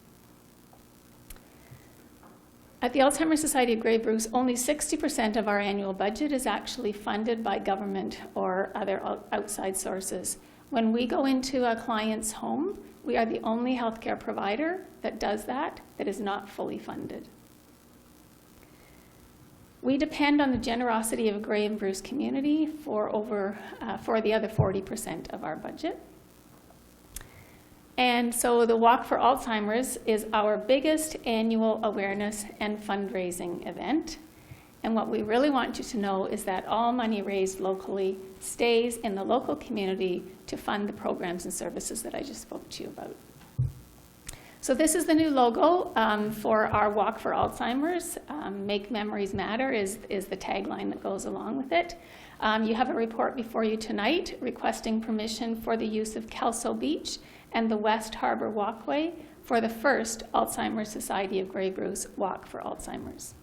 At the Alzheimer's Society of Grey Bruce, only 60% of our annual budget is actually funded by government or other outside sources. When we go into a client's home, we are the only healthcare provider that does that is not fully funded. We depend on the generosity of a Grey and Bruce community for the other 40% of our budget. And so the Walk for Alzheimer's is our biggest annual awareness and fundraising event. And what we really want you to know is that all money raised locally stays in the local community to fund the programs and services that I just spoke to you about. So this is the new logo for our Walk for Alzheimer's. Make Memories Matter is the tagline that goes along with it. You have a report before you tonight requesting permission for the use of Kelso Beach and the West Harbor Walkway for the first Alzheimer's Society of Grey Bruce Walk for Alzheimer's.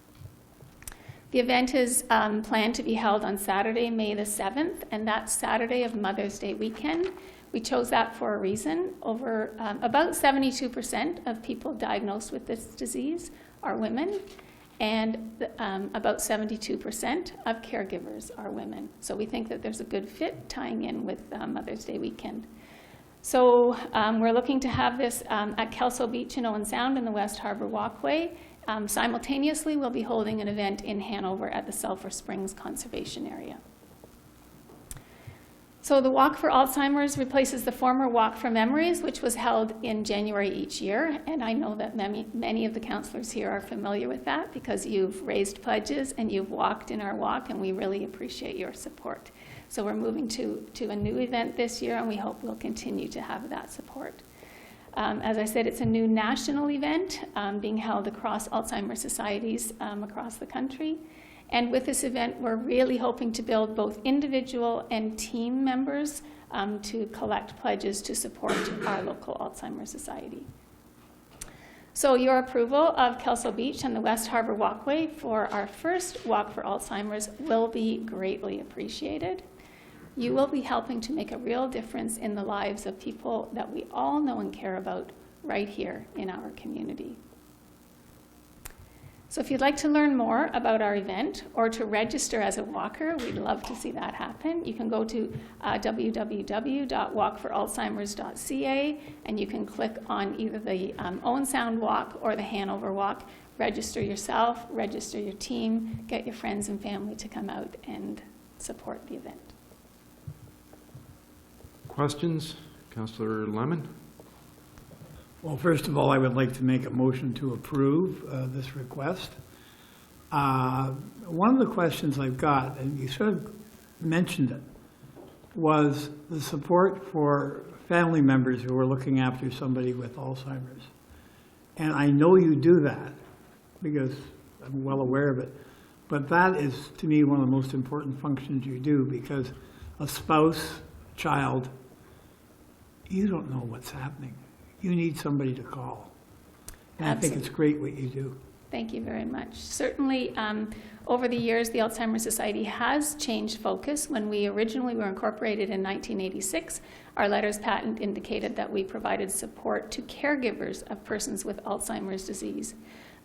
The event is planned to be held on Saturday, May the 7th, and that's Saturday of Mother's Day weekend. We chose that for a reason. About 72% of people diagnosed with this disease are women, and about 72% of caregivers are women. So we think that there's a good fit tying in with Mother's Day weekend. So we're looking to have this at Kelso Beach in Owen Sound in the West Harbor Walkway. Simultaneously, we'll be holding an event in Hanover at the Sulphur Springs Conservation Area. So the Walk for Alzheimer's replaces the former Walk for Memories, which was held in January each year. And I know that many of the counselors here are familiar with that because you've raised pledges and you've walked in our walk, and we really appreciate your support. So we're moving to a new event this year, and we hope we'll continue to have that support. As I said, it's a new national event being held across Alzheimer's societies across the country. And with this event, we're really hoping to build both individual and team members to collect pledges to support our local Alzheimer's Society. So your approval of Kelso Beach and the West Harbor Walkway for our first Walk for Alzheimer's will be greatly appreciated. You will be helping to make a real difference in the lives of people that we all know and care about right here in our community. So if you'd like to learn more about our event or to register as a walker, we'd love to see that happen. You can go to www.walkforalzheimers.ca and you can click on either the Owen Sound Walk or the Hanover Walk. Register yourself, register your team, get your friends and family to come out and support the event. Questions? Councillor Lemon? Well, first of all, I would like to make a motion to approve this request. One of the questions I've got, and you sort of mentioned it, was the support for family members who are looking after somebody with Alzheimer's. And I know you do that because I'm well aware of it. But that is, to me, one of the most important functions you do, because a spouse, child, you don't know what's happening. You need somebody to call. And I think it's great what you do. Thank you very much. Certainly, over the years, the Alzheimer's Society has changed focus. When we originally were incorporated in 1986, our letters patent indicated that we provided support to caregivers of persons with Alzheimer's disease.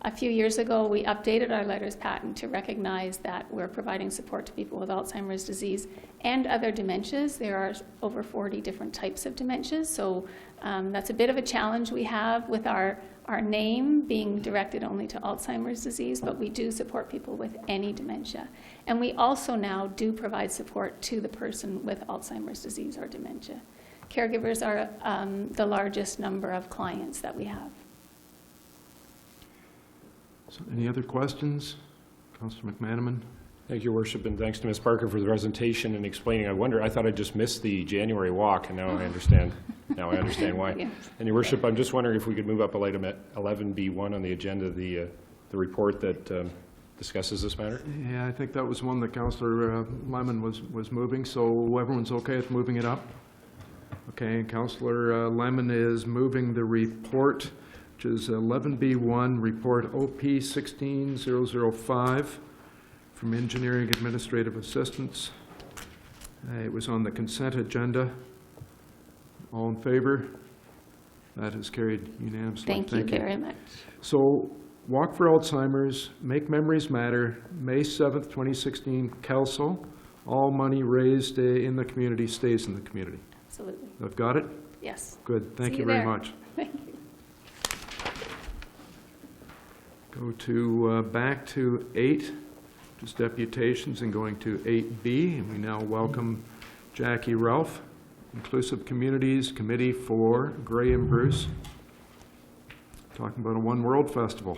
A few years ago, we updated our letters patent to recognize that we're providing support to people with Alzheimer's disease and other dementias. There are over 40 different types of dementias, so that's a bit of a challenge we have with our name being directed only to Alzheimer's disease, but we do support people with any dementia. And we also now do provide support to the person with Alzheimer's disease or dementia. Caregivers are the largest number of clients that we have. So any other questions? Councillor McManaman? Thank you, Your Worship, and thanks to Ms. Parker for the presentation and explaining. I thought I just missed the January walk, and now I understand. Now I understand why. Yeah. And Your Worship, I'm just wondering if we could move up a item at 11B1 on the agenda, the report that discusses this matter. Yeah, I think that was one that Councillor Lemon was moving, so everyone's okay with moving it up? Okay, Councillor Lemon is moving the report, which is 11B1, report OP 16005 from Engineering Administrative Assistance. It was on the consent agenda. All in favor? That is carried unanimously. Thank you very much. So, Walk for Alzheimer's, Make Memories Matter, May 7th, 2016, Kelso. All money raised in the community stays in the community. Absolutely. I've got it? Yes. Good. Thank See you you very there. much. Thank you. Go to back to 8, just deputations, and going to 8B. And we now welcome Jackie Ralph, Inclusive Communities Committee for Graham Bruce, talking about a One World Festival.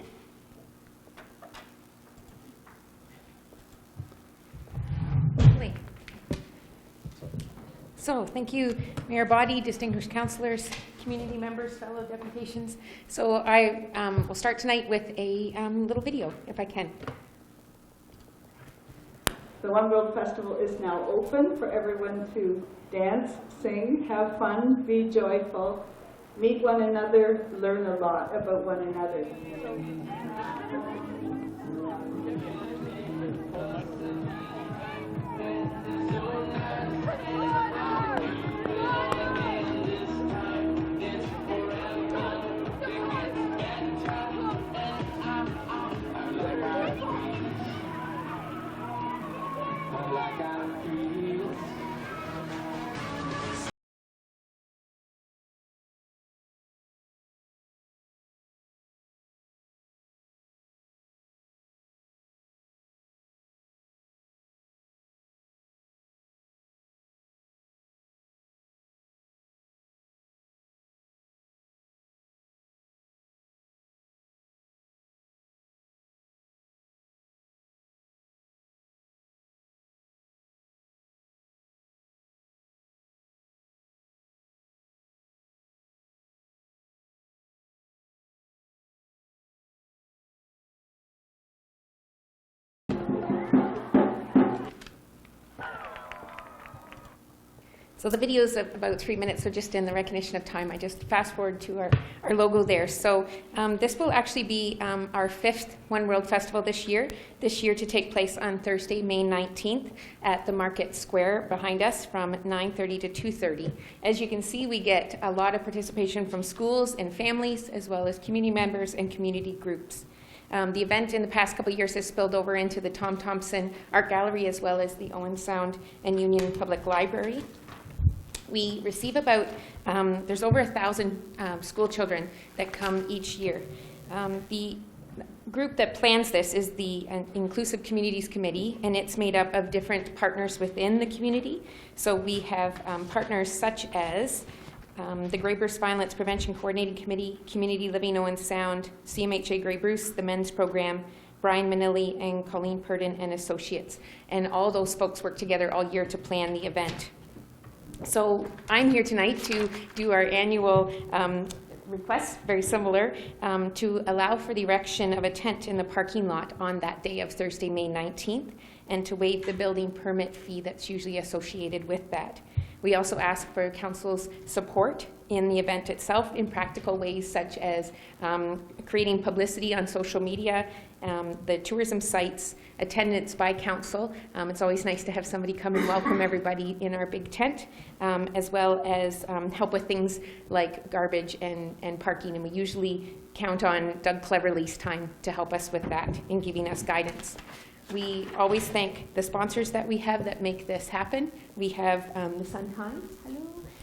So, thank you, Mayor Boddy, distinguished councillors, community members, fellow deputations. So I will start tonight with a little video, if I can. The One World Festival is now open for everyone to dance, sing, have fun, be joyful, meet one another, learn a lot about one another. So the video is about 3 minutes, so just in the recognition of time, I just fast forward to our logo there. So this will actually be our 5th One World Festival this year to take place on Thursday, May 19th at the Market Square behind us from 9:30 to 2:30. As you can see, we get a lot of participation from schools and families, as well as community members and community groups. The event in the past couple of years has spilled over into the Tom Thompson Art Gallery, as well as the Owen Sound and Union Public Library. We receive about, there's over 1,000 school children that come each year. The group that plans this is the Inclusive Communities Committee, and it's made up of different partners within the community. So we have partners such as the Grey Bruce Violence Prevention Coordinating Committee, Community Living Owen Sound, CMHA Grey Bruce, the Men's Program, Brian Manilli and Colleen Purdon and Associates. And all those folks work together all year to plan the event. So I'm here tonight to do our annual request, very similar, to allow for the erection of a tent in the parking lot on that day of Thursday, May 19th, and to waive the building permit fee that's usually associated with that. We also ask for Council's support in the event itself in practical ways such as creating publicity on social media, the tourism sites, attendance by Council. It's always nice to have somebody come and welcome everybody in our big tent, as well as help with things like garbage and parking. And we usually count on Doug Cleverly's time to help us with that in giving us guidance. We always thank the sponsors that we have that make this happen. We have the Sun Times, hello.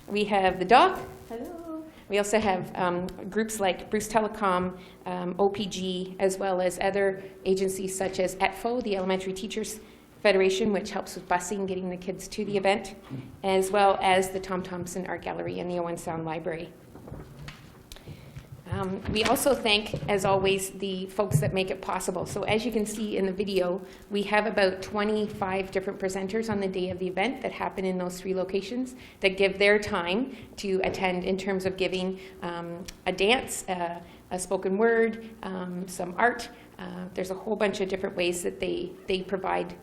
We have the Dock, hello. We also have groups like Bruce Telecom, OPG, as well as other agencies such as ETFO, the Elementary Teachers Federation, which helps with busing, getting the kids to the event, as well as the Tom Thompson Art Gallery and the Owen Sound Library. We also thank, as always, the folks that make it possible. So as you can see in the video, we have about 25 different presenters on the day of the event that happen in those 3 locations that give their time to attend in terms of giving a dance, a spoken word, some art. There's a whole bunch of different ways that they provide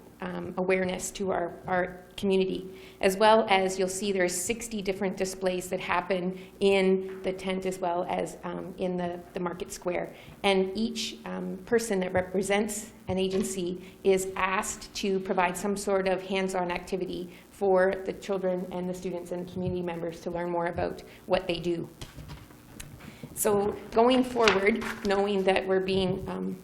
awareness to our community. As well as you'll see there's 60 different displays that happen in the tent as well as in the market square. And each person that represents an agency is asked to provide some sort of hands-on activity for the children and the students and community members to learn more about what they do. So going forward, knowing that we're being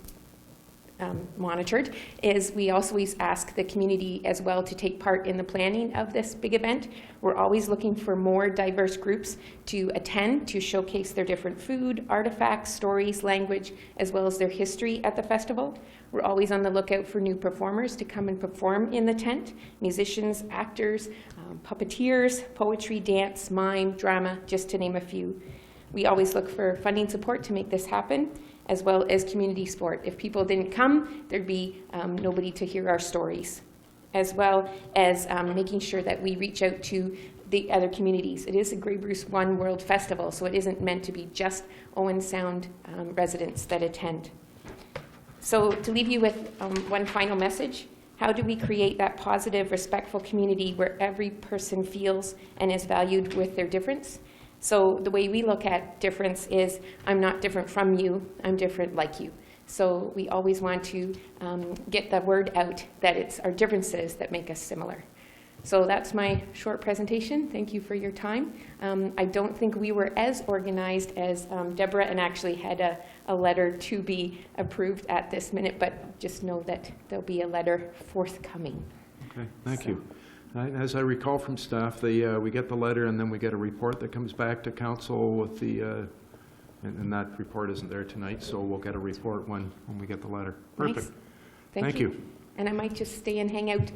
monitored, is we also always ask the community as well to take part in the planning of this big event. We're always looking for more diverse groups to attend, to showcase their different food, artifacts, stories, language, as well as their history at the festival. We're always on the lookout for new performers to come and perform in the tent, musicians, actors, puppeteers, poetry, dance, mime, drama, just to name a few. We always look for funding support to make this happen, as well as community support. If people didn't come, there'd be nobody to hear our stories, as well as making sure that we reach out to the other communities. It is a Grey Bruce One World Festival, so it isn't meant to be just Owen Sound residents that attend. So to leave you with one final message, how do we create that positive, respectful community where every person feels and is valued with their difference? So the way we look at difference is, I'm not different from you, I'm different like you. So we always want to get the word out that it's our differences that make us similar. So that's my short presentation. Thank you for your time. I don't think we were as organized as Deborah, and actually had a letter to be approved at this minute, but just know that there'll be a letter forthcoming. Okay, thank you. As I recall from staff, we get the letter and then we get a report that comes back to council with the, and that report isn't there tonight, so we'll get a report when we get the letter. Perfect. Nice. Thank you. And I might just stay and hang out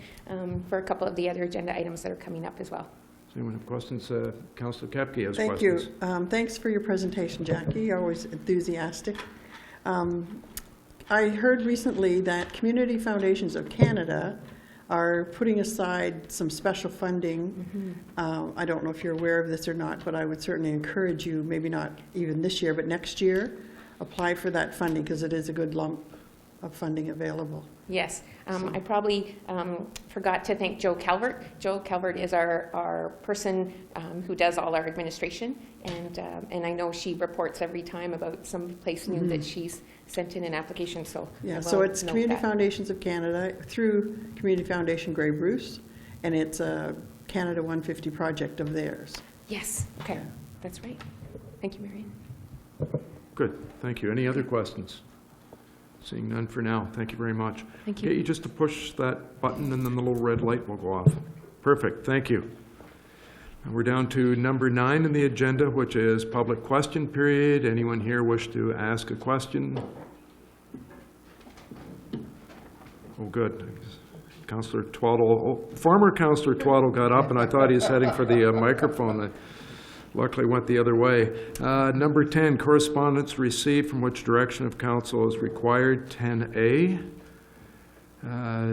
for a couple of the other agenda items that are coming up as well. Does anyone have questions? Councillor Kepke has Thank questions. you. Thanks for your presentation, Jackie. You're always enthusiastic. I heard recently that Community Foundations of Canada are putting aside some special funding. I don't know if you're aware of this or not, but I would certainly encourage you, maybe not even this year, but next year, apply for that funding, because it is a good lump of funding available. Yes. I probably forgot to thank Joe Calvert. Joe Calvert is our person who does all our administration, and I know she reports every time about some place new that she's sent in an application, so Yeah, I so will it's note Community that. Foundations of Canada through Community Foundation Grey Bruce, and it's a Canada 150 project of theirs. Yes, okay, that's right. Thank you, Marion. Good, thank you. Any other questions? Seeing none for now. Thank you very much. Thank you. Get you just to push that button and then the little red light will go off. Perfect, thank you. And we're down to number 9 in the agenda, which is public question period. Anyone here wish to ask a question? Oh, good. Councillor Twaddle, former Councillor Twaddle got up and I thought he was heading for the microphone. I luckily went the other way. Number 10, correspondence received from which direction of council is required. 10A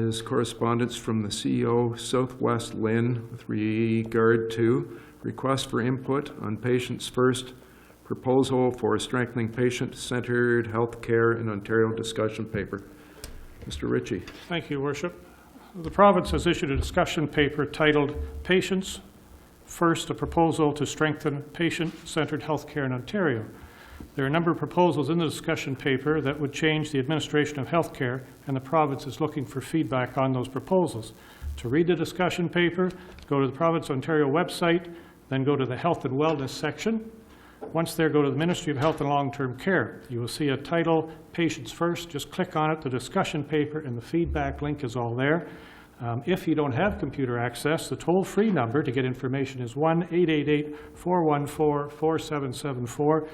is correspondence from the CEO, Southwest Lynn, with regard to request for input on Patients First proposal for strengthening patient-centered healthcare in Ontario discussion paper. Mr. Ritchie. Thank you, Worship. The province has issued a discussion paper titled Patients First, a proposal to strengthen patient-centered healthcare in Ontario. There are a number of proposals in the discussion paper that would change the administration of healthcare, and the province is looking for feedback on those proposals. To read the discussion paper, go to the Province of Ontario website, then go to the Health and Wellness section. Once there, go to the Ministry of Health and Long-Term Care. You will see a title, Patients First. Just click on it, the discussion paper, and the feedback link is all there. If you don't have computer access, the toll-free number to get information is 1-888-414-4774.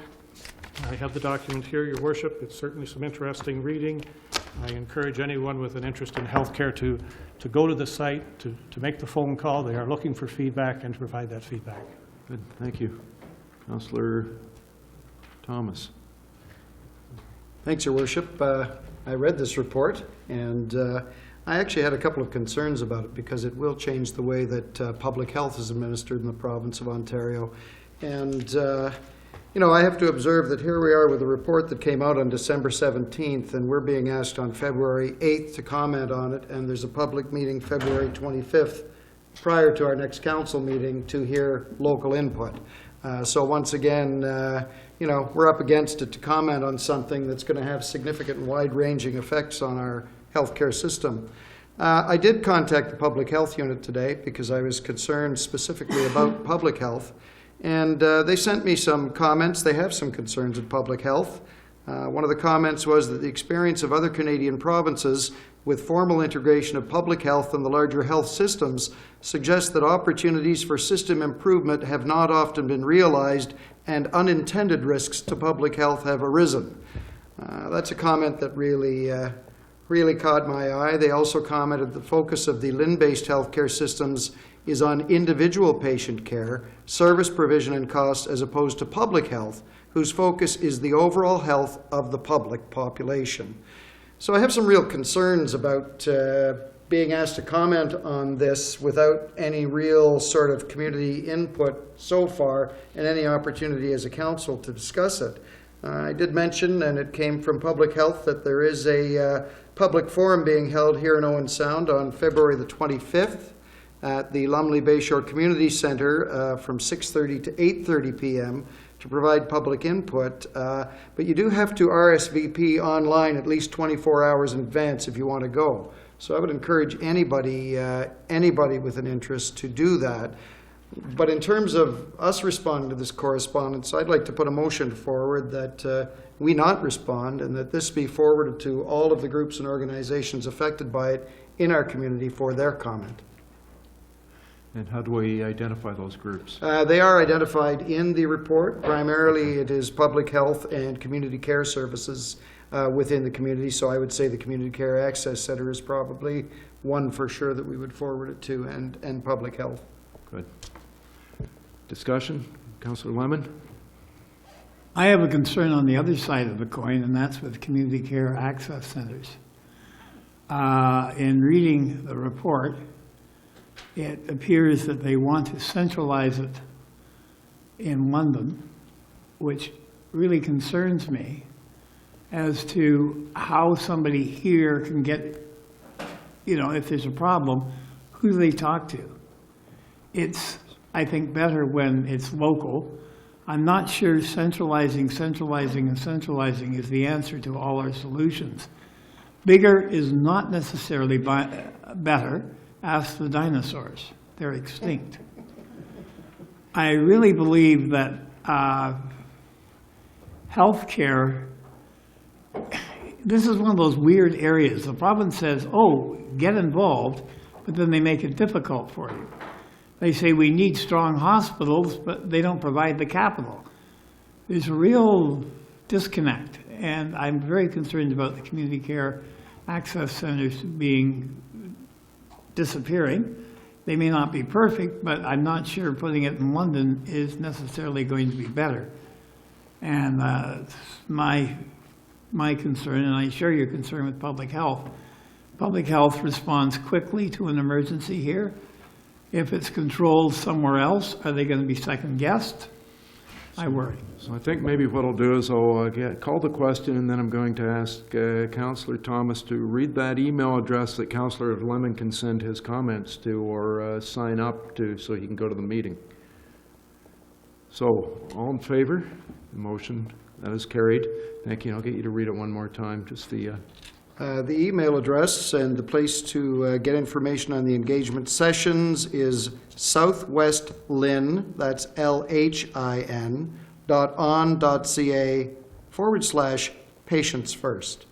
I have the document here, Your Worship. It's certainly some interesting reading. I encourage anyone with an interest in healthcare to go to the site, to make the phone call. They are looking for feedback and to provide that feedback. Good, thank you. Councillor Thomas. Thanks, Your Worship. I read this report, and I actually had a couple of concerns about it because it will change the way that public health is administered in the province of Ontario. And, you know, I have to observe that here we are with a report that came out on December 17th, and we're being asked on February 8th to comment on it, and there's a public meeting February 25th prior to our next council meeting to hear local input. So once again, you know, we're up against it to comment on something that's going to have significant and wide-ranging effects on our healthcare system. I did contact the public health unit today because I was concerned specifically about public health, and they sent me some comments. They have some concerns in public health. One of the comments was that the experience of other Canadian provinces with formal integration of public health and the larger health systems suggests that opportunities for system improvement have not often been realized and unintended risks to public health have arisen. That's a comment that really caught my eye. They also commented the focus of the LHIN-based healthcare systems is on individual patient care, service provision and costs, as opposed to public health, whose focus is the overall health of the public population. So I have some real concerns about being asked to comment on this without any real sort of community input so far and any opportunity as a council to discuss it. I did mention, and it came from Public Health, that there is a public forum being held here in Owen Sound on February the 25th at the Lumley Bayshore Community Centre from 6:30 to 8:30 p.m. to provide public input, but you do have to RSVP online at least 24 hours in advance if you want to go. So I would encourage anybody with an interest to do that. But in terms of us responding to this correspondence, I'd like to put a motion forward that we not respond and that this be forwarded to all of the groups and organizations affected by it in our community for their comment. And how do we identify those groups? They are identified in the report. Primarily, it is public health and community care services within the community. So I would say the Community Care Access Center is probably one for sure that we would forward it to, and public health. Good. Discussion? Councillor Lemon? I have a concern on the other side of the coin, and that's with community care access centers. In reading the report, it appears that they want to centralize it in London, which really concerns me as to how somebody here can get, if there's a problem, who do they talk to? It's, I think, better when it's local. I'm not sure centralizing is the answer to all our solutions. Bigger is not necessarily better. Ask the dinosaurs. They're extinct. I really believe that healthcare, this is one of those weird areas. The province says, oh, get involved, but then they make it difficult for you. They say we need strong hospitals, but they don't provide the capital. There's a real disconnect, and I'm very concerned about the community care access centers disappearing. They may not be perfect, but I'm not sure putting it in London is necessarily going to be better. And my concern, and I share your concern with public health. Public health responds quickly to an emergency here. If it's controlled somewhere else, are they going to be second-guessed? I worry. So I think maybe what I'll do is I'll call the question, and then I'm going to ask Councillor Thomas to read that email address that Councillor Lemon can send his comments to or sign up to so he can go to the meeting. So, all in favor? The motion, that is carried. Thank you. I'll get you to read it one more time, just the email address and the place to get information on the engagement sessions is southwestlin, that's LHIN, .on.ca/patients first.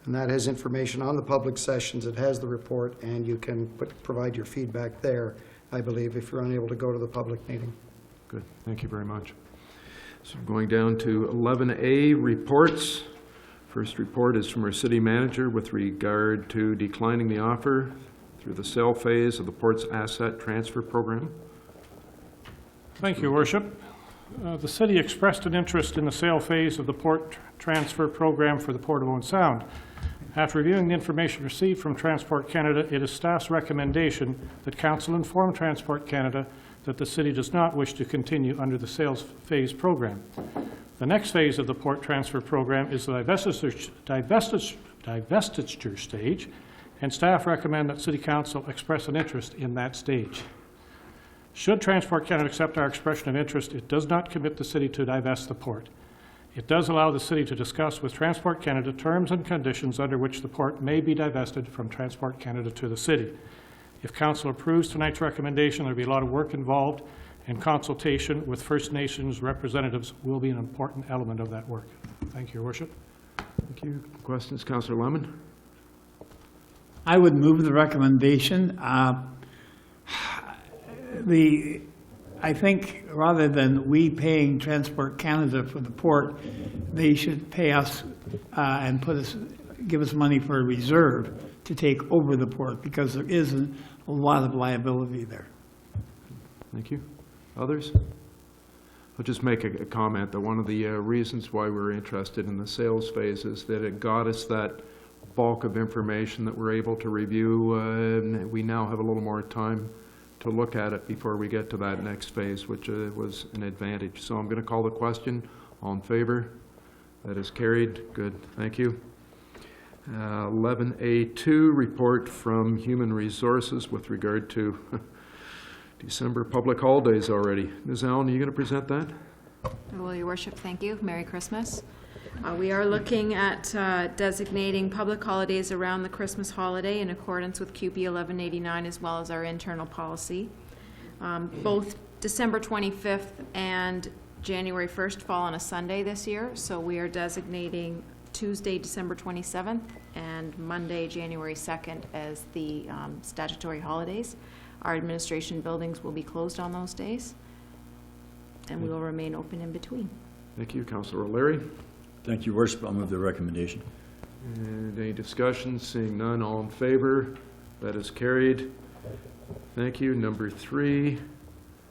And that has information on the public sessions. It has the report, and you can provide your feedback there, I believe, if you're unable to go to the public meeting. Good. Thank you very much. So going down to 11A, reports. First report is from our city manager with regard to declining the offer through the sale phase of the Port's asset transfer program. Thank you, Worship. The city expressed an interest in the sale phase of the Port Transfer Program for the Port of Owen Sound. After reviewing the information received from Transport Canada, it is staff's recommendation that Council inform Transport Canada that the city does not wish to continue under the sales phase program. The next phase of the Port Transfer Program is the divestiture stage, and staff recommend that City Council express an interest in that stage. Should Transport Canada accept our expression of interest, it does not commit the city to divest the port. It does allow the city to discuss with Transport Canada terms and conditions under which the port may be divested from Transport Canada to the city. If Council approves tonight's recommendation, there will be a lot of work involved, and consultation with First Nations representatives will be an important element of that work. Thank you, Your Worship. Thank you. Questions, Councillor Lemon? I would move the recommendation. I think rather than we paying Transport Canada for the port, they should pay us and give us money for a reserve to take over the port, because there isn't a lot of liability there. Thank you. Others? I'll just make a comment that one of the reasons why we're interested in the sales phase is that it got us that bulk of information that we're able to review, and we now have a little more time to look at it before we get to that next phase, which was an advantage. So I'm going to call the question. All in favor? That is carried. Good. Thank you. 11A2, report from Human Resources with regard to December public holidays already. Ms. Allen, are you going to present that? Well, Your Worship, thank you. Merry Christmas. We are looking at designating public holidays around the Christmas holiday in accordance with QP 1189 as well as our internal policy. Both December 25th and January 1st fall on a Sunday this year, so we are designating Tuesday, December 27th and Monday, January 2nd as the statutory holidays. Our administration buildings will be closed on those days, and we will remain open in between. Thank you. Councillor O'Leary. Thank you, Worship. I'll move the recommendation. And any discussion? Seeing none, all in favor? That is carried. Thank you. Number 3,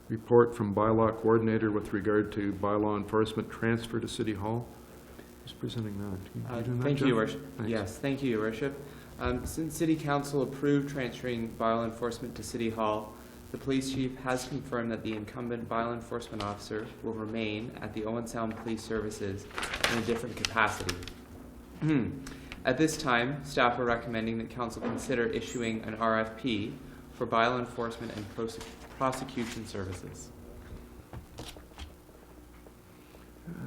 report from bylaw coordinator with regard to bylaw enforcement transfer to City Hall. Who's presenting that? Thank you, Your Worship. Yes, thank you, Your Worship. Since City Council approved transferring bylaw enforcement to City Hall, the police chief has confirmed that the incumbent bylaw enforcement officer will remain at the Owen Sound Police Services in a different capacity. At this time, staff are recommending that council consider issuing an RFP for bylaw enforcement and prosecution services.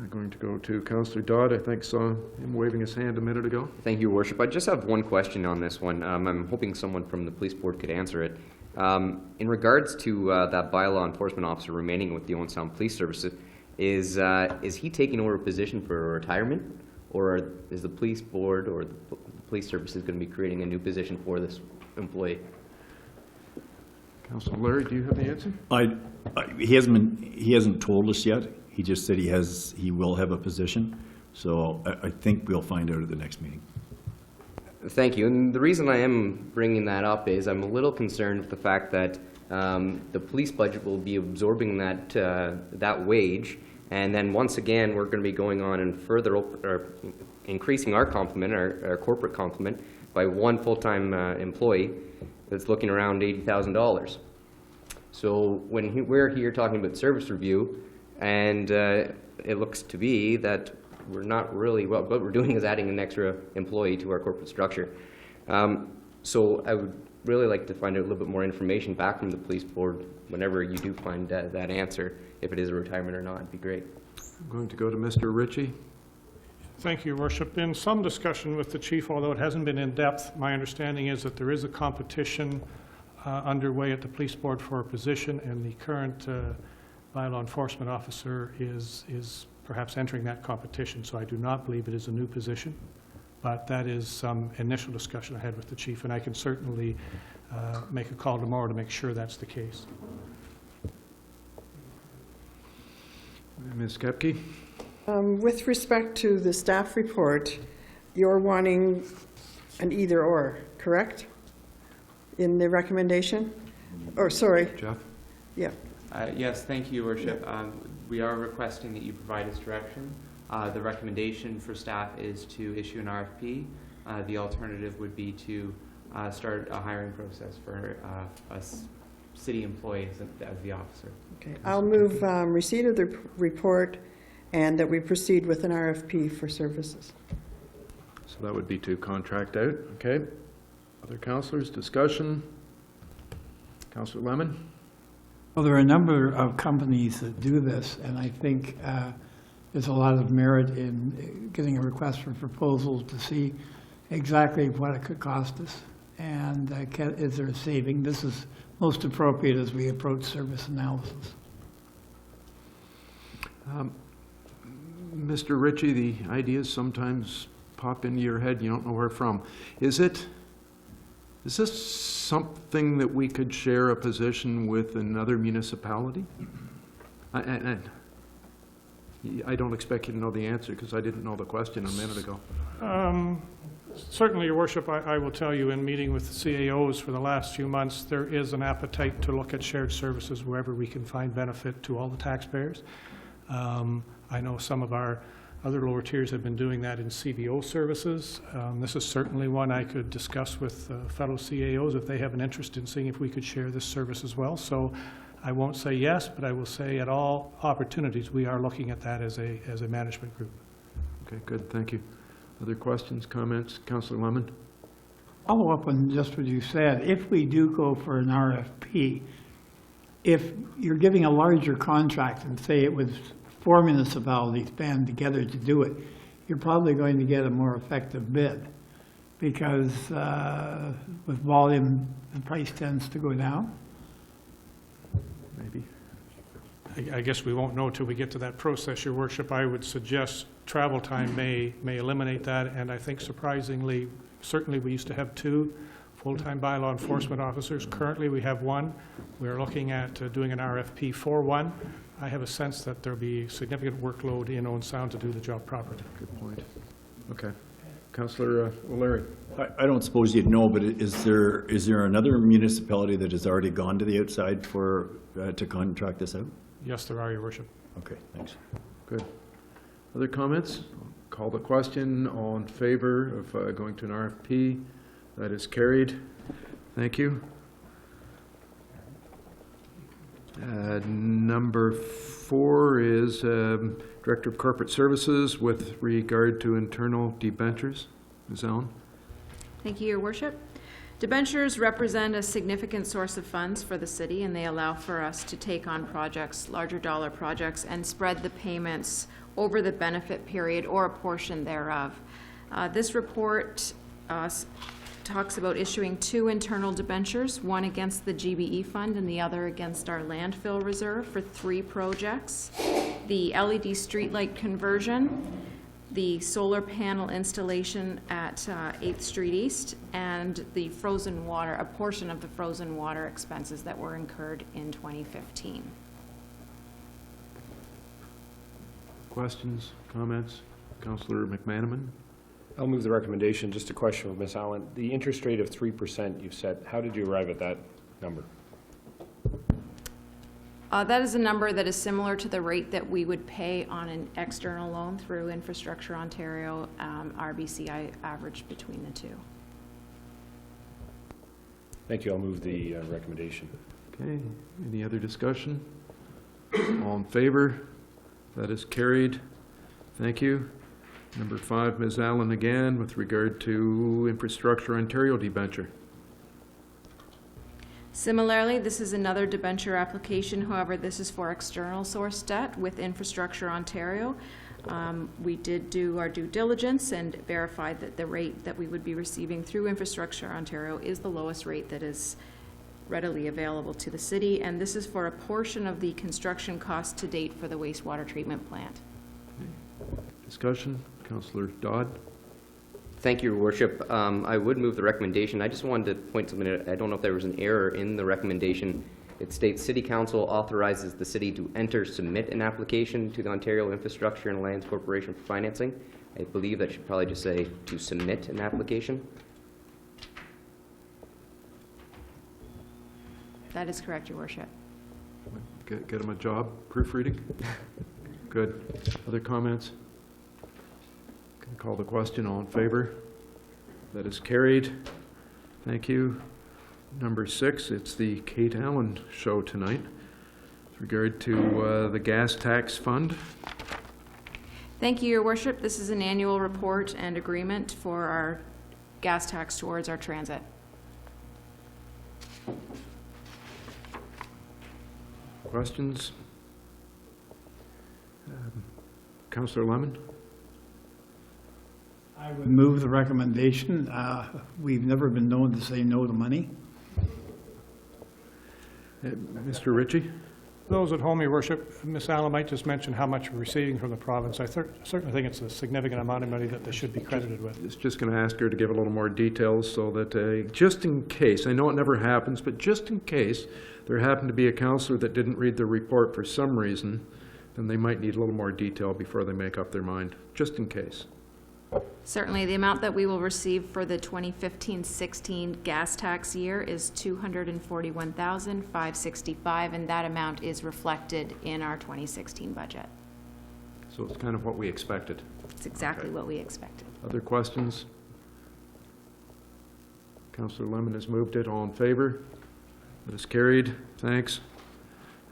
Going to go to Councillor Dodd. I think saw him waving his hand a minute ago. Thank you, Your Worship. I just have one question on this one. I'm hoping someone from the police board could answer it. In regards to that bylaw enforcement officer remaining with the Owen Sound Police Services, is he taking over a position for retirement, or is the police board or the police services going to be creating a new position for this employee? Councillor Larry, do you have the answer? He hasn't told us yet. He just said he will have a position. So I think we'll find out at the next meeting. Thank you. And the reason I am bringing that up is I'm a little concerned with the fact that the police budget will be absorbing that wage, and then once again we're going to be going on and further increasing our complement, our corporate complement, by one full-time employee that's looking around $80,000. So when we're here talking about service review, and it looks to be that we're not really, well, what we're doing is adding an extra employee to our corporate structure. So I would really like to find out a little bit more information back from the police board whenever you do find that answer, if it is a retirement or not. It'd be great. I'm going to go to Mr. Ritchie. Thank you, Your Worship. In some discussion with the chief, although it hasn't been in depth, my understanding is that there is a competition underway at the police board for a position, and the current bylaw enforcement officer is perhaps entering that competition. So I do not believe it is a new position, but that is some initial discussion I had with the chief, and I can certainly make a call tomorrow to make sure that's the case. Ms. Kepke? With respect to the staff report, you're wanting an either or, correct? In the recommendation? Or, sorry. Jeff? Yeah. Yes, thank you, Your Worship. We are requesting that you provide us direction. The recommendation for staff is to issue an RFP. The alternative would be to start a hiring process for us city employees as the officer. Okay. I'll move receipt of the report and that we proceed with an RFP for services. So that would be to contract out. Okay. Other councillors, discussion? Councillor Lemon? Well, there are a number of companies that do this, and I think there's a lot of merit in getting a request for proposals to see exactly what it could cost us, and is there a saving? This is most appropriate as we approach service analysis. Mr. Ritchie, the ideas sometimes pop into your head, you don't know where from. Is this something that we could share a position with another municipality? I don't expect you to know the answer because I didn't know the question a minute ago. Certainly, Your Worship, I will tell you in meeting with the CAOs for the last few months, there is an appetite to look at shared services wherever we can find benefit to all the taxpayers. I know some of our other lower tiers have been doing that in CBO services. This is certainly one I could discuss with fellow CAOs if they have an interest in seeing if we could share this service as well. So I won't say yes, but I will say at all opportunities we are looking at that as a management group. Okay, good, thank you. Other questions, comments? Councillor Lemon? Follow up on just what you said. If we do go for an RFP, if you're giving a larger contract and say it was 4 municipalities band together to do it, you're probably going to get a more effective bid because with volume, the price tends to go down. Maybe. I guess we won't know till we get to that process, Your Worship. I would suggest travel time may eliminate that, and I think surprisingly, certainly we used to have 2 full-time bylaw enforcement officers. Currently we have 1. We're looking at doing an RFP for 1. I have a sense that there'll be significant workload in Owen Sound to do the job properly. Good point. Okay. Councillor O'Leary. I don't suppose you'd know, but is there another municipality that has already gone to the outside for to contract this out? Yes, there are, Your Worship. Okay, thanks. Good. Other comments? Call the question. All in favor of going to an RFP? That is carried. Thank you. Number 4 is Director of Corporate Services with regard to internal debentures. Ms. Allen? Thank you, Your Worship. Debentures represent a significant source of funds for the city, and they allow for us to take on projects, larger dollar projects, and spread the payments over the benefit period or a portion thereof. This report talks about issuing 2 internal debentures, one against the GBE fund and the other against our landfill reserve for 3 projects. The LED streetlight conversion, the solar panel installation at 8th Street East, and the frozen water, a portion of the frozen water expenses that were incurred in 2015. Questions, comments? Councillor McManaman? I'll move the recommendation. Just a question for Ms. Allen. The interest rate of 3% you've set, how did you arrive at that number? That is a number that is similar to the rate that we would pay on an external loan through Infrastructure Ontario. RBC, I averaged between the 2. Thank you. I'll move the recommendation. Okay, any other discussion? All in favor? That is carried. Thank you. Number 5, Ms. Allen again, with regard to Infrastructure Ontario debenture. Similarly, this is another debenture application. However, this is for external source debt with Infrastructure Ontario. We did do our due diligence and verified that the rate that we would be receiving through Infrastructure Ontario is the lowest rate that is readily available to the city, and this is for a portion of the construction cost to date for the wastewater treatment plant. Okay. Discussion? Councillor Dodd? Thank you, Your Worship. I would move the recommendation. I just wanted to point something out. I don't know if there was an error in the recommendation. It states City Council authorizes the city to submit an application to the Ontario Infrastructure and Lands Corporation for financing. I believe that should probably just say to submit an application. That is correct, Your Worship. Get him a job proofreading? Good. Other comments? Can I call the question? All in favor? That is carried. Thank you. Number 6, it's the Kate Allen show tonight with regard to the gas tax fund. Thank you, Your Worship. This is an annual report and agreement for our gas tax towards our transit. Questions? Councillor Lemon? I would move the recommendation. We've never been known to say no to money. Mr. Ritchie? Those at home, Your Worship, Ms. Allen might just mention how much we're receiving from the province. I certainly think it's a significant amount of money that they should be credited with. It's just going to ask her to give a little more details so that just in case, I know it never happens, but just in case there happened to be a councillor that didn't read the report for some reason, then they might need a little more detail before they make up their mind, just in case. Certainly, the amount that we will receive for the 2015-16 gas tax year is $241,565, and that amount is reflected in our 2016 budget. So it's kind of what we expected. It's exactly what we expected. Other questions? Councillor Lemon has moved it. All in favor? That is carried. Thanks.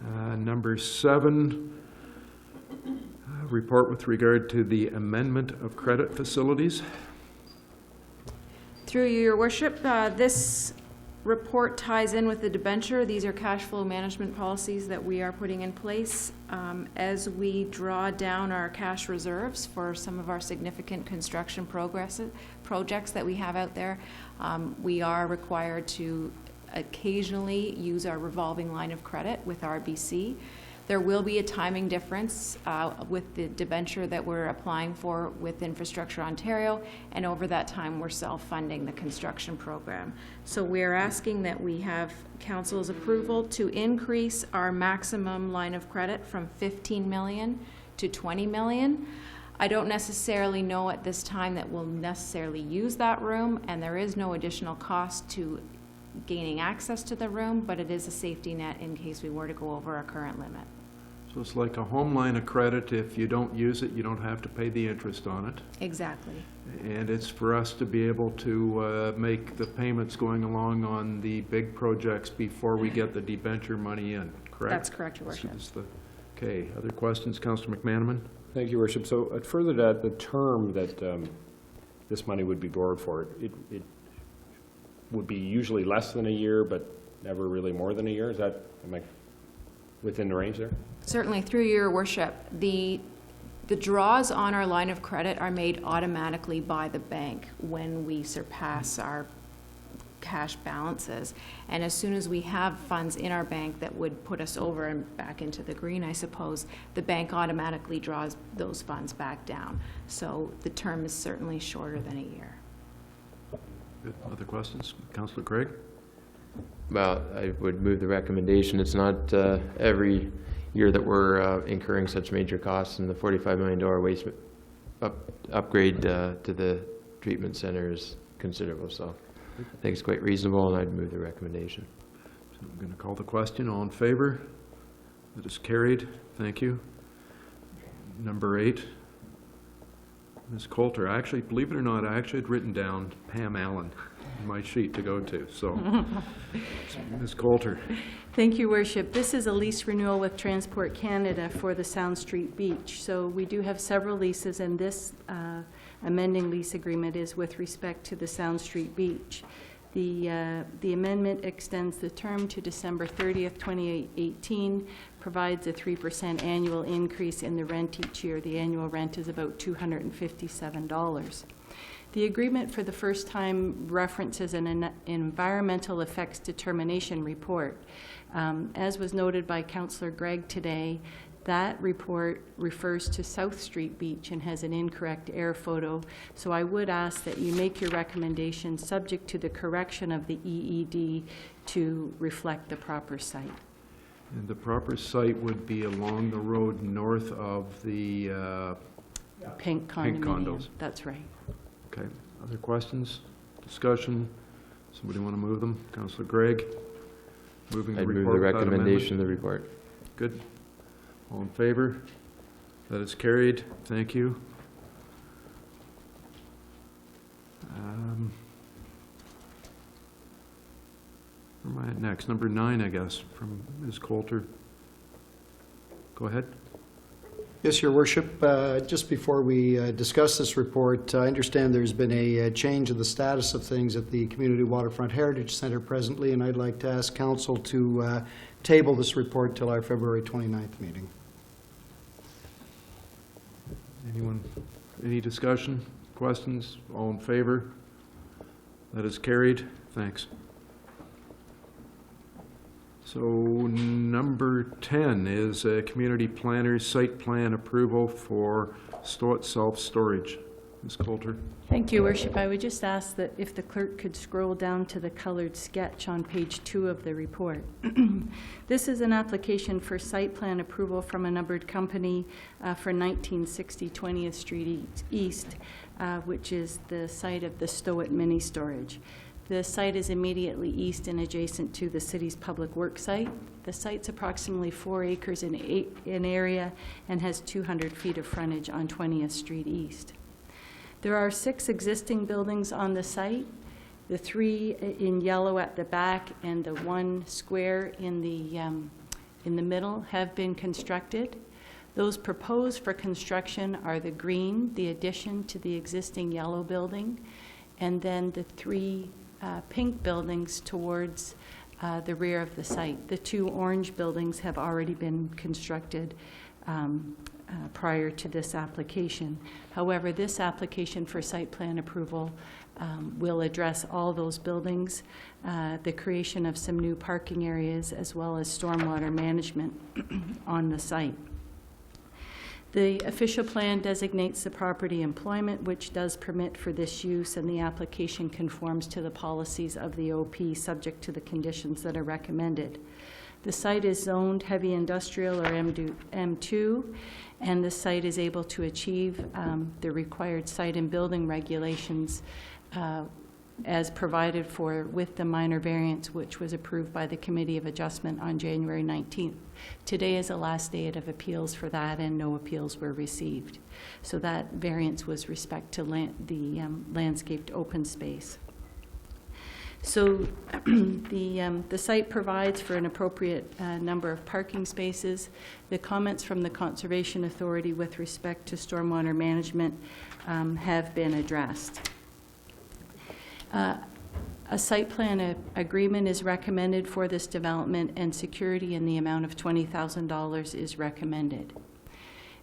Number 7. Report with regard to the amendment of credit facilities. Through you, Your Worship, this report ties in with the debenture. These are cash flow management policies that we are putting in place as we draw down our cash reserves for some of our significant construction projects that we have out there. We are required to occasionally use our revolving line of credit with RBC. There will be a timing difference with the debenture that we're applying for with Infrastructure Ontario, and over that time we're self-funding the construction program. So we're asking that we have Council's approval to increase our maximum line of credit from $15 million to $20 million. I don't necessarily know at this time that we'll necessarily use that room, and there is no additional cost to gaining access to the room, but it is a safety net in case we were to go over our current limit. So it's like a home line of credit. If you don't use it, you don't have to pay the interest on it. Exactly. And it's for us to be able to make the payments going along on the big projects before we get the debenture money in, correct? That's correct, Your Worship. Okay, other questions? Councillor McManaman? Thank you, Worship. So further to that, the term that this money would be borrowed for, it would be usually less than a year, but never really more than a year? Is that, am I within the range there? Certainly, through Your Worship, the draws on our line of credit are made automatically by the bank when we surpass our cash balances. And as soon as we have funds in our bank that would put us over and back into the green, I suppose, the bank automatically draws those funds back down. So the term is certainly shorter than a year. Good. Other questions? Councillor Craig? Well, I would move the recommendation. It's not every year that we're incurring such major costs, and the $45 million waste upgrade to the treatment center is considerable. So I think it's quite reasonable, and I'd move the recommendation. So I'm going to call the question. All in favor? That is carried. Thank you. Number 8. Ms. Coulter. Actually, believe it or not, I actually had written down Pam Allen on my sheet to go to. So, Ms. Coulter. Thank you, Worship. This is a lease renewal with Transport Canada for the Sound Street Beach. So we do have several leases, and this amending lease agreement is with respect to the Sound Street Beach. The amendment extends the term to December 30th, 2018, provides a 3% annual increase in the rent each year. The annual rent is about $257. The agreement for the first time references an environmental effects determination report. As was noted by Councillor Gregg today, that report refers to South Street Beach and has an incorrect air photo. So I would ask that you make your recommendation subject to the correction of the EED to reflect the proper site. And the proper site would be along the road north of the Pink condos. That's right. Okay. Other questions? Discussion? Somebody want to move them? Councillor Gregg? Moving the I'd report move the without recommendation of amendment? the report. Good. All in favor? That is carried. Thank you. Where am I at next? Number 9, I guess, from Ms. Coulter. Go ahead. Yes, Your Worship. Just before we discuss this report, I understand there's been a change in the status of things at the Community Waterfront Heritage Center presently, and I'd like to ask Council to table this report till our February 29th meeting. Anyone? Any discussion? Questions? All in favor? That is carried. Thanks. So number 10 is community planner's site plan approval for Stowett self-storage. Ms. Coulter. Thank you, Worship. I would just ask that if the clerk could scroll down to the colored sketch on page 2 of the report. This is an application for site plan approval from a numbered company for 1960 20th Street East, which is the site of the Stowett mini storage. The site is immediately east and adjacent to the city's public works site. The site's approximately 4 acres in area and has 200 feet of frontage on 20th Street East. There are 6 existing buildings on the site, the 3 in yellow at the back and the 1 square in the middle have been constructed. Those proposed for construction are the green, the addition to the existing yellow building, and then the 3 pink buildings towards the rear of the site. The 2 orange buildings have already been constructed prior to this application. However, this application for site plan approval will address all those buildings, the creation of some new parking areas, as well as stormwater management on the site. The official plan designates the property employment, which does permit for this use, and the application conforms to the policies of the OP, subject to the conditions that are recommended. The site is zoned heavy industrial or M2, and the site is able to achieve the required site and building regulations as provided for with the minor variance, which was approved by the Committee of Adjustment on January 19th. Today is the last date of appeals for that, and no appeals were received. So that variance was respect to the landscaped open space. So the site provides for an appropriate number of parking spaces. The comments from the Conservation Authority with respect to stormwater management have been addressed. A site plan agreement is recommended for this development, and security in the amount of $20,000 is recommended.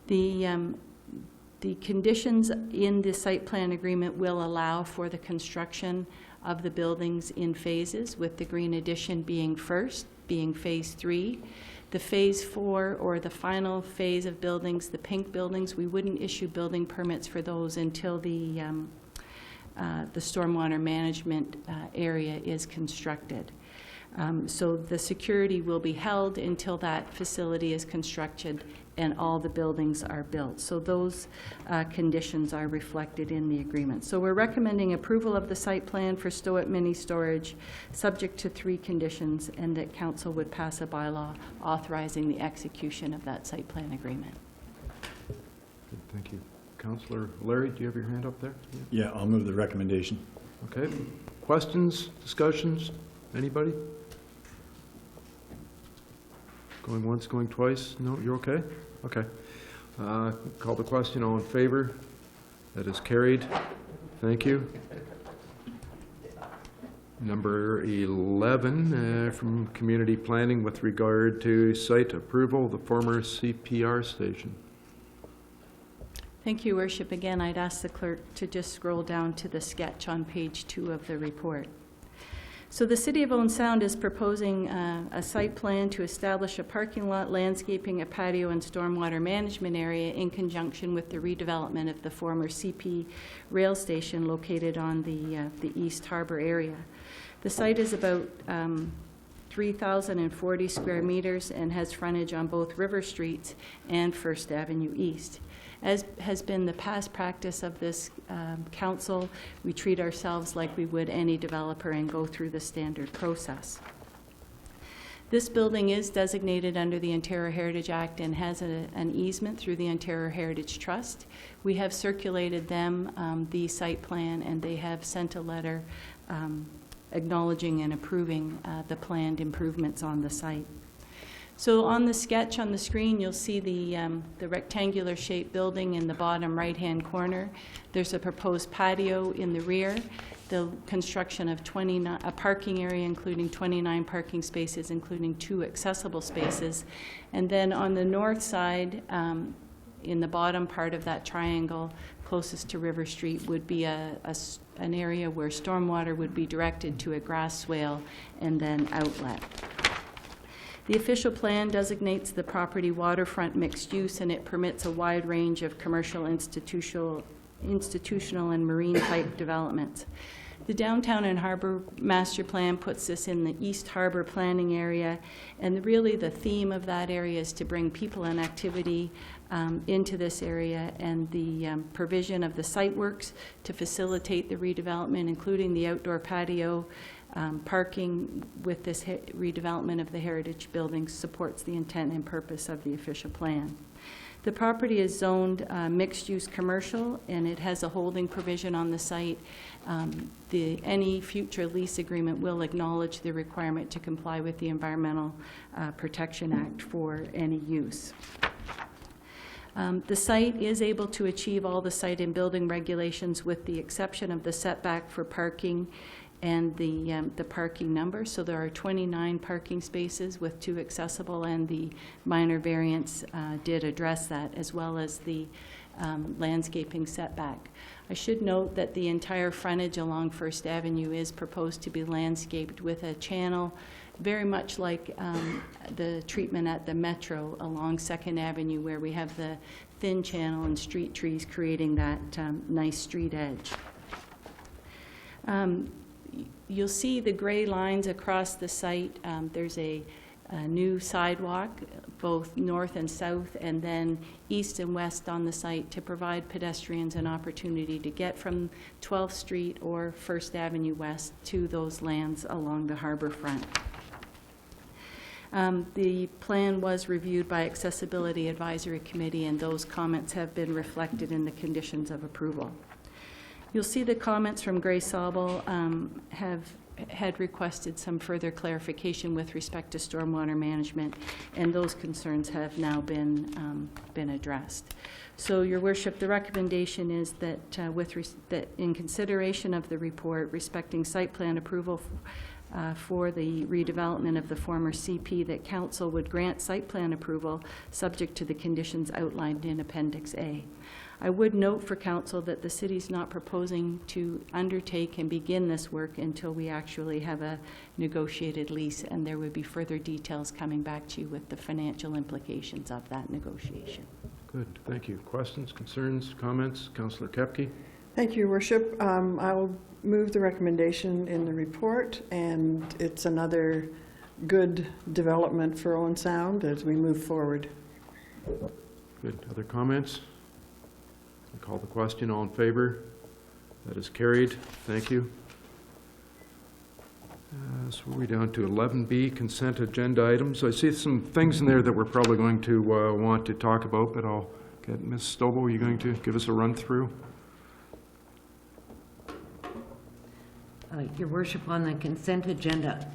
The conditions in the site plan agreement will allow for the construction of the buildings in phases, with the green addition being first, being phase 3. The phase 4, or the final phase of buildings, the pink buildings, we wouldn't issue building permits for those until the stormwater management area is constructed. So the security will be held until that facility is constructed and all the buildings are built. So those conditions are reflected in the agreement. So we're recommending approval of the site plan for Stoet Mini Storage, subject to 3 conditions, and that council would pass a bylaw authorizing the execution of that site plan agreement. Thank you. Councillor Larry, do you have your hand up there? Yeah, I'll move the recommendation. Okay. Questions, discussions? Anybody? Going once, going twice? No, you're okay? Okay. Call the question. All in favor? That is carried. Thank you. Number 11, from Community Planning with regard to site approval of the former CPR station. Thank you, Worship. Again, I'd ask the clerk to just scroll down to the sketch on page 2 of the report. So the City of Owen Sound is proposing a site plan to establish a parking lot, landscaping, a patio, and stormwater management area in conjunction with the redevelopment of the former CP rail station located on the East Harbor area. The site is about 3,040 square meters and has frontage on both River Streets and First Avenue East. As has been the past practice of this council, we treat ourselves like we would any developer and go through the standard process. This building is designated under the Ontario Heritage Act and has an easement through the Ontario Heritage Trust. We have circulated them the site plan, and they have sent a letter acknowledging and approving the planned improvements on the site. So on the sketch on the screen, you'll see the rectangular shaped building in the bottom right-hand corner. There's a proposed patio in the rear, the construction of a parking area including 29 parking spaces, including 2 accessible spaces. And then on the north side, in the bottom part of that triangle, closest to River Street, would be an area where stormwater would be directed to a grass swale and then outlet. The official plan designates the property waterfront mixed use, and it permits a wide range of commercial, institutional, and marine type developments. The Downtown and Harbor Master Plan puts this in the East Harbor planning area, and really the theme of that area is to bring people and activity into this area, and the provision of the site works to facilitate the redevelopment, including the outdoor patio. Parking with this redevelopment of the heritage buildings supports the intent and purpose of the official plan. The property is zoned mixed-use commercial, and it has a holding provision on the site. Any future lease agreement will acknowledge the requirement to comply with the Environmental Protection Act for any use. The site is able to achieve all the site and building regulations with the exception of the setback for parking and the parking number. So there are 29 parking spaces with 2 accessible, and the minor variance did address that, as well as the landscaping setback. I should note that the entire frontage along First Avenue is proposed to be landscaped with a channel very much like the treatment at the Metro along 2nd Avenue, where we have the thin channel and street trees creating that nice street edge. You'll see the gray lines across the site. There's a a new sidewalk, both north and south, and then east and west on the site to provide pedestrians an opportunity to get from 12th Street or First Avenue West to those lands along the harbor front. The plan was reviewed by Accessibility Advisory Committee, and those comments have been reflected in the conditions of approval. You'll see the comments from Grace Sobel had requested some further clarification with respect to stormwater management, and those concerns have now been addressed. So, Your Worship, the recommendation is that, that in consideration of the report respecting site plan approval for the redevelopment of the former CP, that Council would grant site plan approval subject to the conditions outlined in Appendix A. I would note for Council that the City's not proposing to undertake and begin this work until we actually have a negotiated lease, and there would be further details coming back to you with the financial implications of that negotiation. Good, thank you. Questions, concerns, comments? Councillor Kepke? Thank you, Your Worship. I will move the recommendation in the report, and it's another good development for Owen Sound as we move forward. Good. Other comments? I call the question. All in favor? That is carried. Thank you. So we're down to 11B, consent agenda items. I see some things in there that we're probably going to want to talk about, but I'll get Ms. Stovall. Are you going to give us a run through? Your Worship, on the consent agenda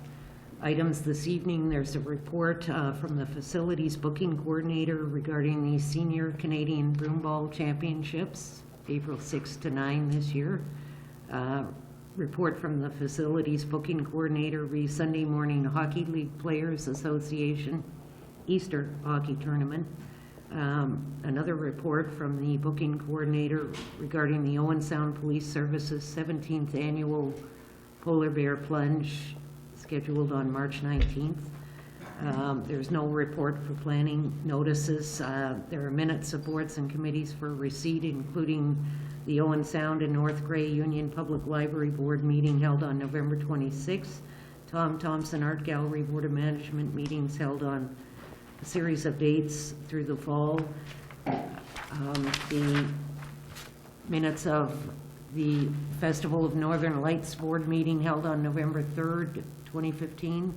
items this evening, there's a report from the Facilities Booking Coordinator regarding the Senior Canadian Broomball Championships, April 6 to 9 this year. Report from the Facilities Booking Coordinator re Sunday Morning Hockey League Players Association Easter Hockey Tournament. Another report from the Booking Coordinator regarding the Owen Sound Police Services 17th Annual Polar Bear Plunge, scheduled on March 19th. There's no report for planning notices. There are minutes of boards and committees for receipt, including the Owen Sound and North Grey Union Public Library Board meeting held on November 26th, Tom Thompson Art Gallery Board of Management meetings held on a series of dates through the fall. The minutes of the Festival of Northern Lights Board meeting held on November 3rd, 2015,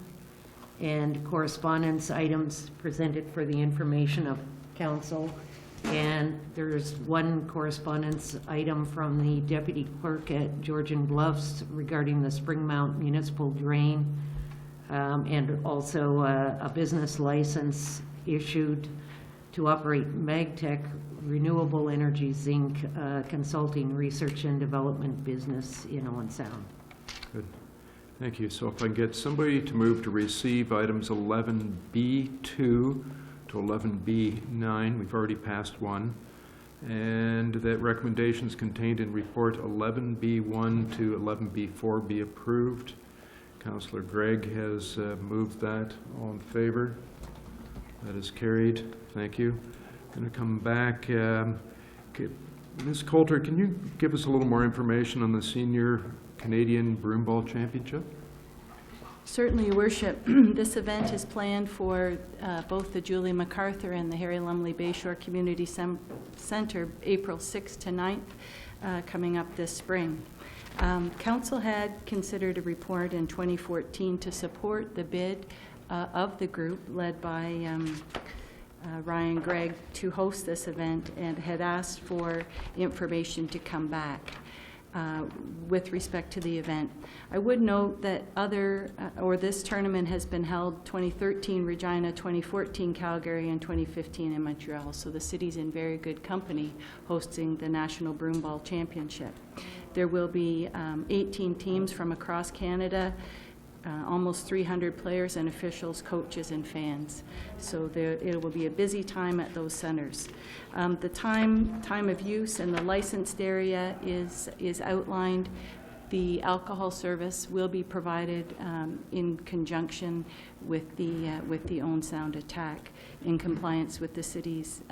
and correspondence items presented for the information of Council. And there's one correspondence item from the Deputy Clerk at Georgian Bluffs regarding the Springmount Municipal Drain, and also a business license issued to operate MagTech Renewable Energies Inc. Consulting, Research and Development business in Owen Sound. Good. Thank you. So if I can get somebody to move to receive items 11B2 to 11B9, we've already passed one, and that recommendations contained in report 11B1 to 11B4 be approved. Councillor Gregg has moved that. All in favor? That is carried. Thank you. Going to come back. Ms. Coulter, can you give us a little more information on the Senior Canadian Broomball Championship? Certainly, Your Worship. This event is planned for both the Julie MacArthur and the Harry Lumley Bayshore Community Center, April 6th to 9th, coming up this spring. Council had considered a report in 2014 to support the bid of the group led by Ryan Gregg to host this event, and had asked for information to come back with respect to the event. I would note that this tournament has been held 2013 Regina, 2014 Calgary, and 2015 in Montreal. So the city's in very good company hosting the National Broomball Championship. There will be 18 teams from across Canada, almost 300 players and officials, coaches, and fans. So it will be a busy time at those centers. The time of use and the licensed area is outlined The alcohol service will be provided in conjunction with the Own Sound attack. In compliance with the city's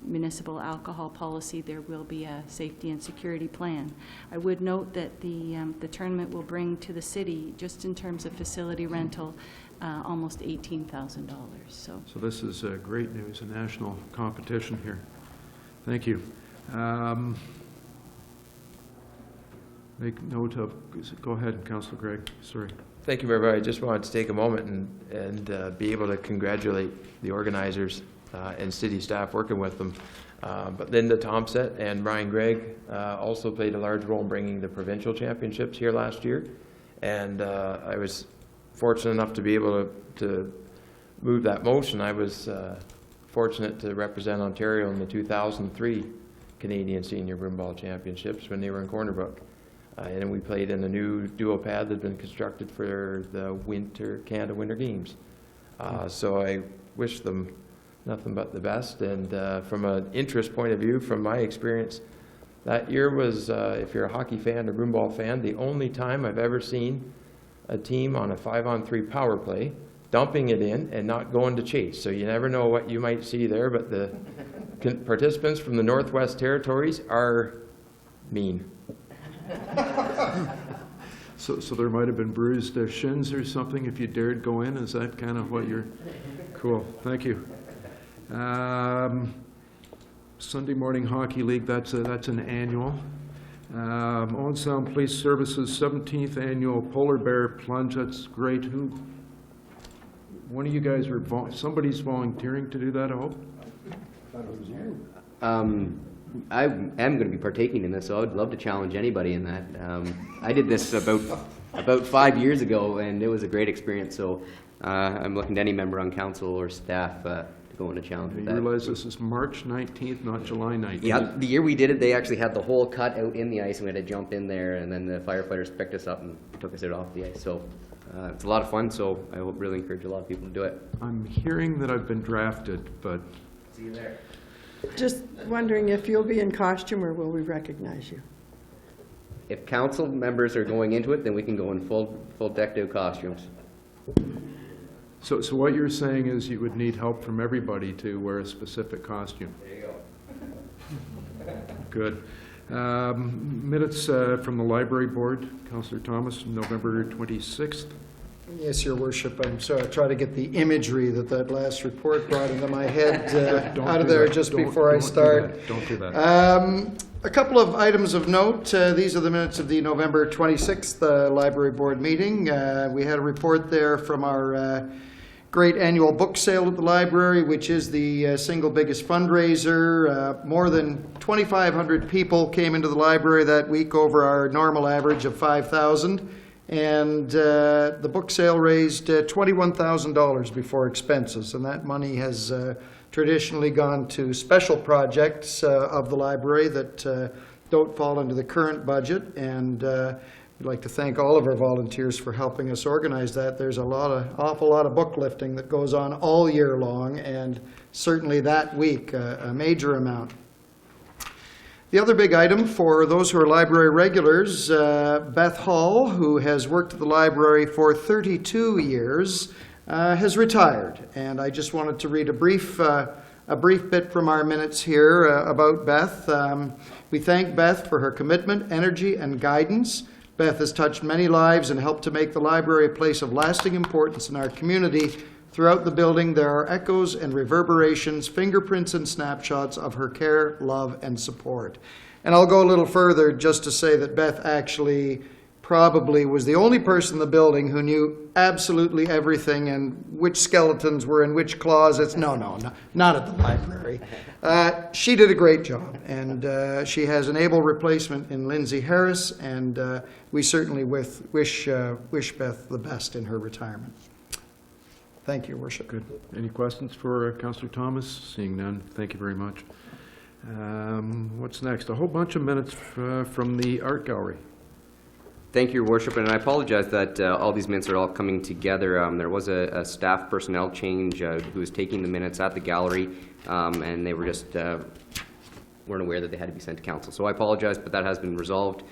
municipal alcohol policy, there will be a safety and security plan. I would note that the tournament will bring to the city, just in terms of facility rental, almost $18,000. So this is great news, a national competition here. Thank you. Make note of, go ahead, Councillor Gregg, sorry. Thank you, everybody. I just wanted to take a moment and be able to congratulate the organizers and city staff working with them. But Linda Thompson and Brian Gregg also played a large role in bringing the provincial championships here last year. And I was fortunate enough to be able to move that motion. I was fortunate to represent Ontario in the 2003 Canadian Senior Broomball Championships when they were in Corner Brook. And we played in a new duo pad that had been constructed for the Canada Winter Games. So I wish them nothing but the best. And from an interest point of view, from my experience, that year was, if you're a hockey fan or broomball fan, the only time I've ever seen a team on a 5-on-3 power play dumping it in and not going to chase. So you never know what you might see there, but the participants from the Northwest Territories are mean. So there might have been bruised shins or something if you dared go in. Is that kind of what you're? Cool. Thank you. Sunday Morning Hockey League. That's an annual. Owen Sound Police Services 17th annual Polar Bear Plunge. That's great. Who? One of you guys were somebody's volunteering to do that. I hope. I thought it was you. I am going to be partaking in this, so I would love to challenge anybody in that. I did this about 5 years ago, and it was a great experience. So I'm looking to any member on council or staff to go on a challenge with that. You realize this is March 19th, not July 19th. Yeah, the year we did it, they actually had the hole cut out in the ice, and we had to jump in there, and then the firefighters picked us up and took us out off the ice. So it's a lot of fun, so I would really encourage a lot of people to do it. I'm hearing that I've been drafted, but... See you there. Just wondering if you'll be in costume or will we recognize you? If council members are going into it, then we can go in full decked out costumes. So what you're saying is you would need help from everybody to wear a specific costume. There you go. Good. Minutes from the library board, Councillor Thomas, November 26th. Yes, Your Worship. I'm sorry. I try to get the imagery that last report brought into my head out of there just before I start. Don't do that. A couple of items of note. These are the minutes of the November 26th library board meeting. We had a report there from our great annual book sale at the library, which is the single biggest fundraiser. More than 2,500 people came into the library that week over our normal average of 5,000. And the book sale raised $21,000 before expenses, and that money has traditionally gone to special projects of the library that don't fall into the current budget. And we'd like to thank all of our volunteers for helping us organize that. There's awful lot of book lifting that goes on all year long, and certainly that week a major amount. The other big item for those who are library regulars, Beth Hall, who has worked at the library for 32 years, has retired. And I just wanted to read a brief bit from our minutes here about Beth. We thank Beth for her commitment, energy, and guidance. Beth has touched many lives and helped to make the library a place of lasting importance in our community. Throughout the building, there are echoes and reverberations, fingerprints and snapshots of her care, love, and support. And I'll go a little further just to say that Beth actually probably was the only person in the building who knew absolutely everything and which skeletons were in which closets. No, not at the library. She did a great job, and she has an able replacement in Lindsay Harris, and we certainly wish Beth the best in her retirement. Thank you, Your Worship. Good. Any questions for Councillor Thomas? Seeing none, thank you very much. What's next? A whole bunch of minutes from the art gallery. Thank you, Your Worship, and I apologize that all these minutes are all coming together. There was a staff personnel change who was taking the minutes at the gallery, and they were just weren't aware that they had to be sent to council. So I apologize, but that has been resolved.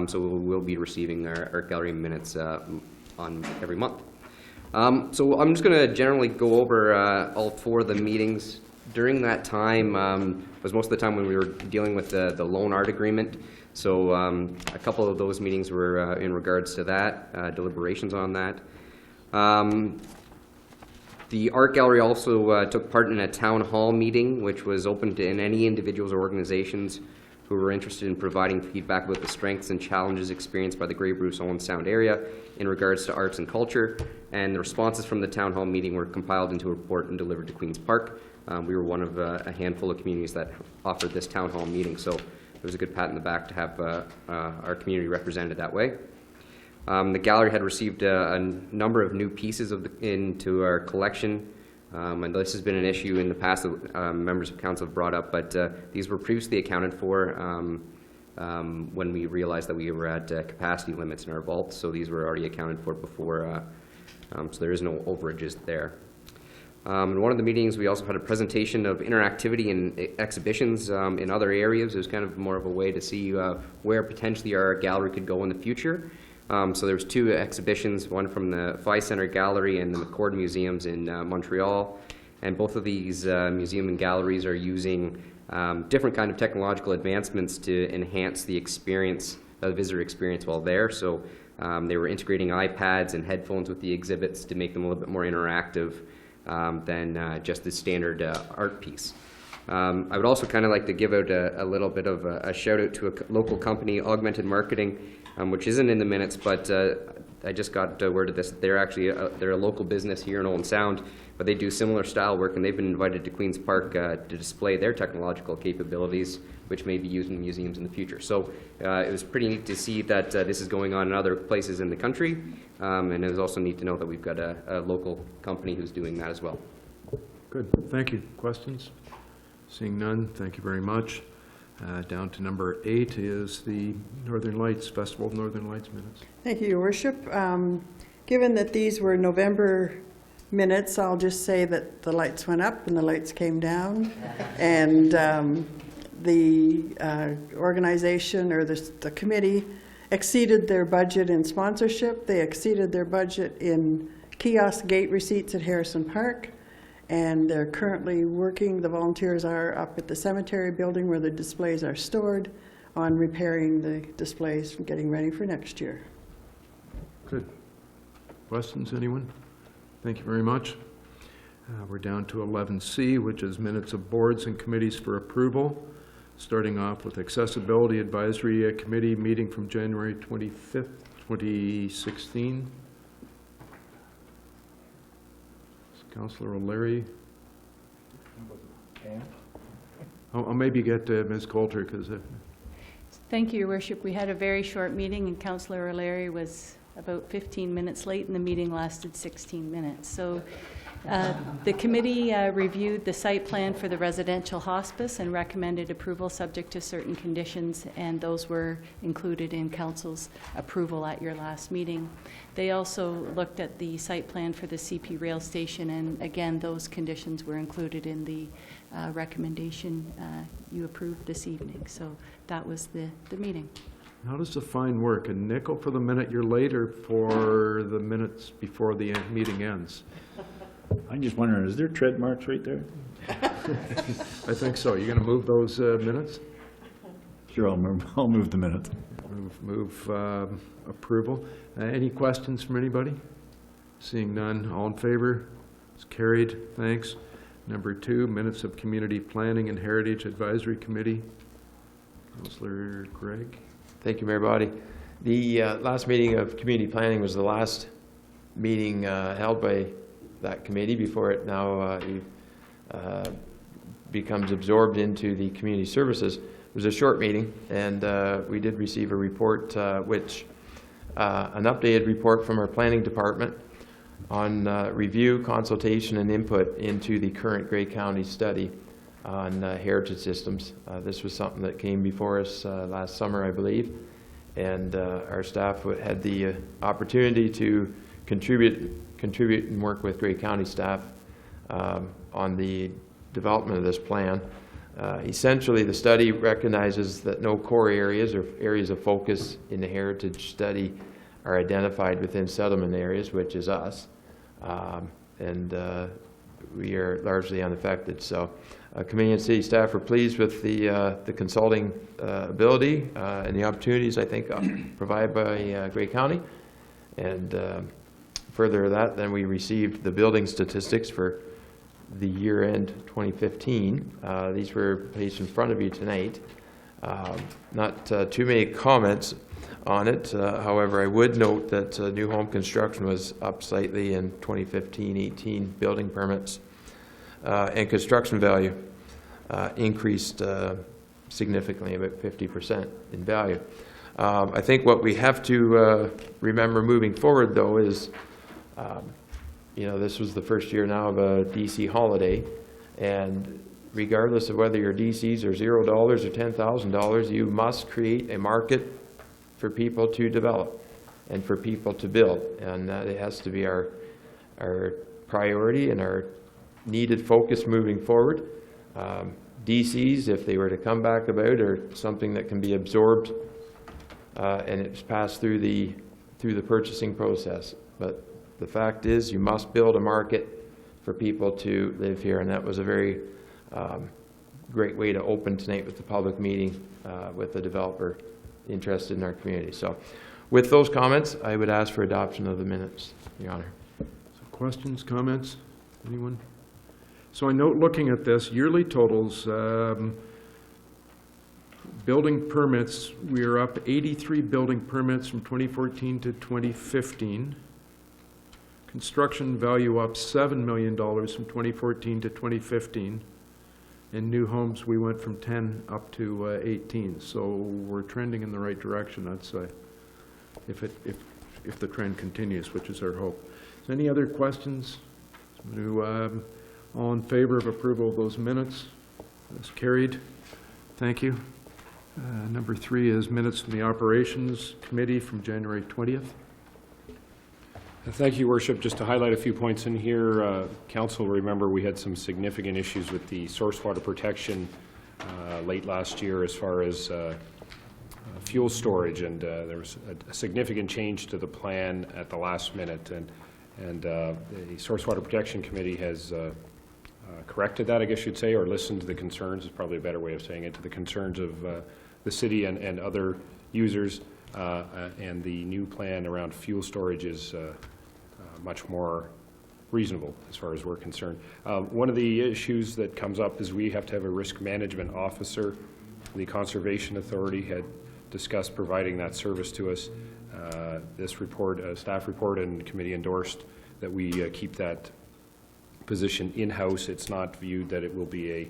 So we'll be receiving our art gallery minutes on every month. So I'm just going to generally go over all 4 of the meetings. During that time was most of the time when we were dealing with the loan art agreement. So a couple of those meetings were in regards to that, deliberations on that. The art gallery also took part in a town hall meeting, which was open to any individuals or organizations who were interested in providing feedback about the strengths and challenges experienced by the Grey Bruce Owen Sound area in regards to arts and culture. And the responses from the town hall meeting were compiled into a report and delivered to Queen's Park. We were one of a handful of communities that offered this town hall meeting, so it was a good pat in the back to have our community represented that way. The gallery had received a number of new pieces into our collection, and this has been an issue in the past that members of council have brought up, but these were previously accounted for when we realized that we were at capacity limits in our vault, so these were already accounted for before, so there is no overages there. In one of the meetings, we also had a presentation of interactivity and exhibitions in other areas. It was kind of more of a way to see where potentially our gallery could go in the future. So there was 2 exhibitions, one from the Phi Center Gallery and the McCord Museums in Montreal. And both of these museum and galleries are using different kind of technological advancements to enhance the experience, the visitor experience while there. So they were integrating iPads and headphones with the exhibits to make them a little bit more interactive than just the standard art piece. I would also kind of like to give out a little bit of a shout out to a local company, Augmented Marketing, which isn't in the minutes, but I just got word of this. They're actually they're a local business here in Owen Sound, but they do similar style work, and they've been invited to Queen's Park to display their technological capabilities, which may be used in museums in the future. So it was pretty neat to see that this is going on in other places in the country, and it was also neat to know that we've got a local company who's doing that as well. Good, thank you. Questions? Seeing none, thank you very much. Down to number 8 is the Northern Lights, Festival of Northern Lights minutes. Thank you, Your Worship. Given that these were November minutes, I'll just say that the lights went up and the lights came down. And the organization or the committee exceeded their budget in sponsorship. They exceeded their budget in kiosk gate receipts at Harrison Park. And they're currently working, the volunteers are up at the cemetery building where the displays are stored on repairing the displays and getting ready for next year. Good. Questions, anyone? Thank you very much. We're down to 11C, which is minutes of boards and committees for approval. Starting off with Accessibility Advisory Committee meeting from January 25th, 2016. Councillor O'Leary. I'll maybe get Ms. Coulter because. Thank you, Your Worship. We had a very short meeting, and Councillor O'Leary was about 15 minutes late, and the meeting lasted 16 minutes. So the committee reviewed the site plan for the residential hospice and recommended approval subject to certain conditions, and those were included in council's approval at your last meeting. They also looked at the site plan for the CP rail station, and again, those conditions were included in the recommendation you approved this evening. So that was the meeting. How does the fine work? A nickel for the minute you're late or for the minutes before the meeting ends? I'm just wondering, is there tread marks right there? I think so. You're going to move those minutes? Sure, I'll move the minutes. Move approval. Any questions from anybody? Seeing none, all in favor? It's carried. Thanks. Number 2, minutes of Community Planning and Heritage Advisory Committee. Councillor Gregg. Thank you, Mayor Body. The last meeting of Community Planning was the last meeting held by that committee before it now becomes absorbed into the Community Services. It was a short meeting, and we did receive a report, an updated report from our planning department on review, consultation, and input into the current Grey County study on heritage systems. This was something that came before us last summer, I believe, and our staff had the opportunity to contribute and work with Grey County staff on the development of this plan. Essentially, the study recognizes that no core areas or areas of focus in the heritage study are identified within settlement areas, which is us, and we are largely unaffected. So, committee and city staff are pleased with the consulting ability and the opportunities, I think, provided by Grey County. And further to that, then we received the building statistics for the year-end 2015. These were placed in front of you tonight. Not too many comments on it. However, I would note that new home construction was up slightly in 2015-18 building permits, and construction value increased significantly, about 50% in value. I think what we have to remember moving forward, though, is this was the first year now of a DC holiday, and regardless of whether your DCs are $0 or $10,000, you must create a market for people to develop and for people to build, and that it has to be our priority and our needed focus moving forward. DCs, if they were to come back about, are something that can be absorbed and it's passed through the purchasing process. But the fact is, you must build a market for people to live here, and that was a very great way to open tonight with the public meeting with the developer interested in our community. So with those comments, I would ask for adoption of the minutes, Your Honor. So questions, comments, anyone? So I note, looking at this, yearly totals, building permits, we are up 83 building permits from 2014 to 2015. Construction value up $7 million from 2014 to 2015. In new homes, we went from 10 up to 18. So we're trending in the right direction, I'd say, if the trend continues, which is our hope. So any other questions? All in favor of approval of those minutes? That's carried. Thank you. Number 3 is minutes from the Operations Committee from January 20th. Thank you, Worship. Just to highlight a few points in here, Council, remember we had some significant issues with the source water protection late last year as far as fuel storage, and there was a significant change to the plan at the last minute, and the Source Water Protection Committee has corrected that, I guess you'd say, or listened to the concerns, is probably a better way of saying it, to the concerns of the city and other users, and the new plan around fuel storage is much more reasonable as far as we're concerned. One of the issues that comes up is we have to have a risk management officer. The Conservation Authority had discussed providing that service to us. This report, staff report and committee endorsed that we keep that position in-house. It's not viewed that it will be a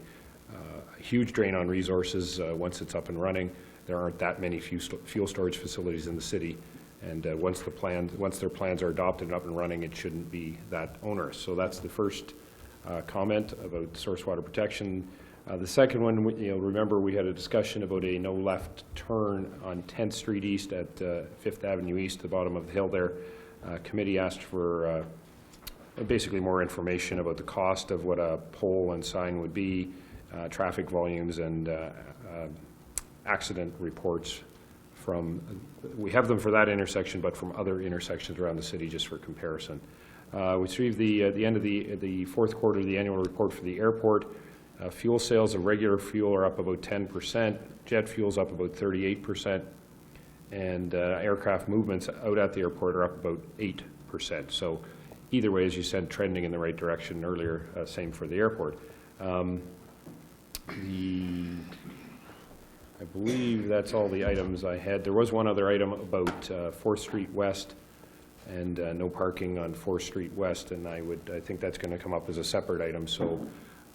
huge drain on resources once it's up and running. There aren't that many fuel storage facilities in the city, and once their plans are adopted and up and running, it shouldn't be that onerous. So that's the first comment about source water protection. The second one, remember we had a discussion about a no left turn on 10th Street East at 5th Avenue East, the bottom of the hill there. Committee asked for basically more information about the cost of what a pole and sign would be, traffic volumes, and accident reports from, we have them for that intersection, but from other intersections around the city just for comparison. We received the end of the fourth quarter, the annual report for the airport. Fuel sales of regular fuel are up about 10%, jet fuel's up about 38%, and aircraft movements out at the airport are up about 8%. So either way, as you said, trending in the right direction earlier, same for the airport. I believe that's all the items I had. There was one other item about 4th Street West and no parking on 4th Street West, and I think that's going to come up as a separate item. So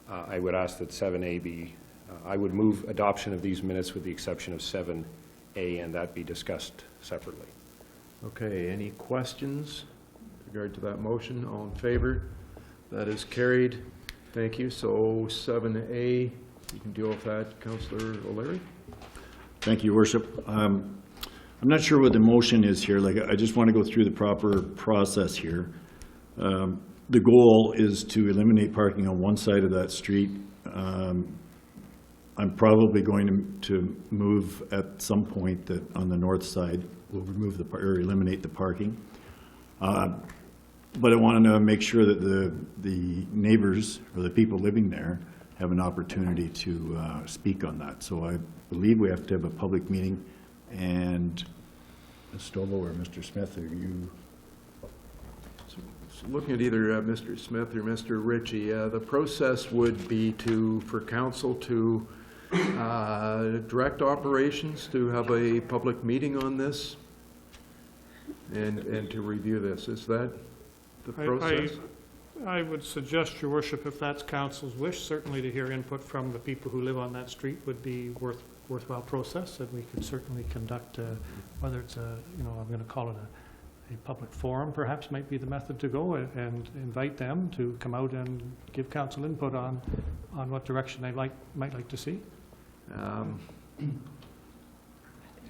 I would ask that 7A be, I would move adoption of these minutes with the exception of 7A, and that be discussed separately. Okay, any questions with regard to that motion? All in favor? That is carried. Thank you. So 7A, you can deal with that, Councillor O'Leary. Thank you, Worship. I'm not sure what the motion is here. I just want to go through the proper process here. The goal is to eliminate parking on one side of that street I'm probably going to move at some point that on the north side, we'll remove or eliminate the parking. But I wanted to make sure that the neighbors or the people living there have an opportunity to speak on that. So I believe we have to have a public meeting. And Ms. Stobo or Mr. Smith, are you? So looking at either Mr. Smith or Mr. Ritchie, the process would be for council to direct operations to have a public meeting on this and to review this. Is that the process? I would suggest, Your Worship, if that's council's wish, certainly to hear input from the people who live on that street would be worthwhile process, and we could certainly conduct, whether it's I'm going to call it a public forum, perhaps might be the method to go, and invite them to come out and give council input on what direction they might like to see.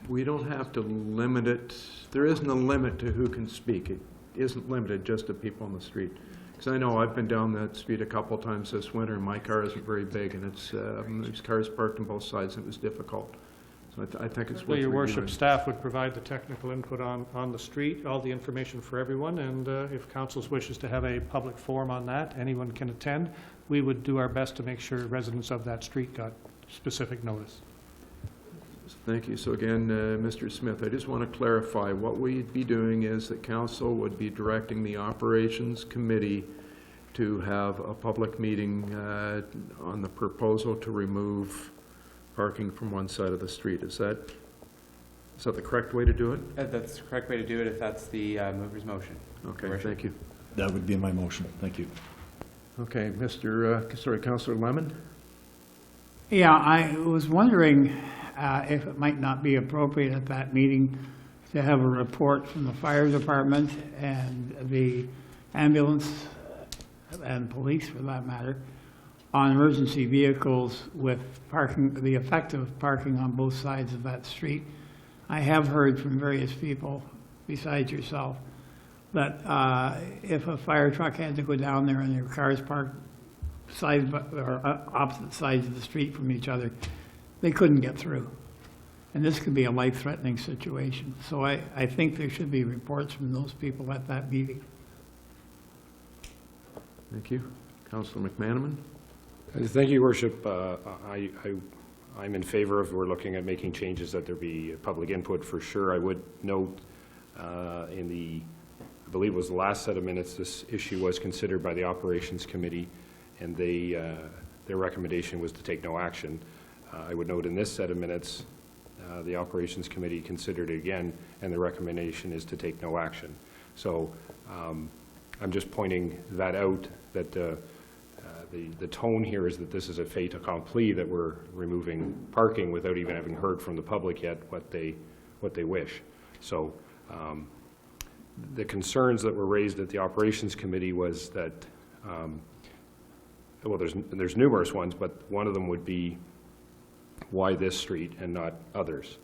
We don't have to limit it. There isn't a limit to who can speak. It isn't limited just to people on the street. Because I know I've been down that street a couple of times this winter, and my car isn't very big, and there's cars parked on both sides, and it was difficult. So I think it's worth Your reviewing. Worship, staff would provide the technical input on the street, all the information for everyone, and if council's wishes to have a public forum on that, anyone can attend. We would do our best to make sure residents of that street got specific notice. Thank you. So again, Mr. Smith, I just want to clarify, what we'd be doing is that council would be directing the operations committee to have a public meeting on the proposal to remove parking from one side of the street. Is that the correct way to do it? That's the correct way to do it if that's the mover's motion. Okay, thank you. That would be my motion. Thank you. Okay, Councillor Lemon? Yeah, I was wondering if it might not be appropriate at that meeting to have a report from the fire department and the ambulance and police, for that matter, on emergency vehicles with parking, the effect of parking on both sides of that street. I have heard from various people, besides yourself, that if a fire truck had to go down there and their cars parked opposite sides of the street from each other, they couldn't get through. And this could be a life-threatening situation. So I think there should be reports from those people at that meeting. Thank you. Councillor McManaman? Thank you, Your Worship. I'm in favor of, we're looking at making changes, that there be public input for sure. I would note in the, I believe it was the last set of minutes, this issue was considered by the Operations Committee, and their recommendation was to take no action. I would note in this set of minutes, the Operations Committee considered it again, and the recommendation is to take no action. So I'm just pointing that out, that the tone here is that this is a fait accompli, that we're removing parking without even having heard from the public yet what they wish. So the concerns that were raised at the Operations Committee was that, well, there's numerous ones, but one of them would be why this street and not others.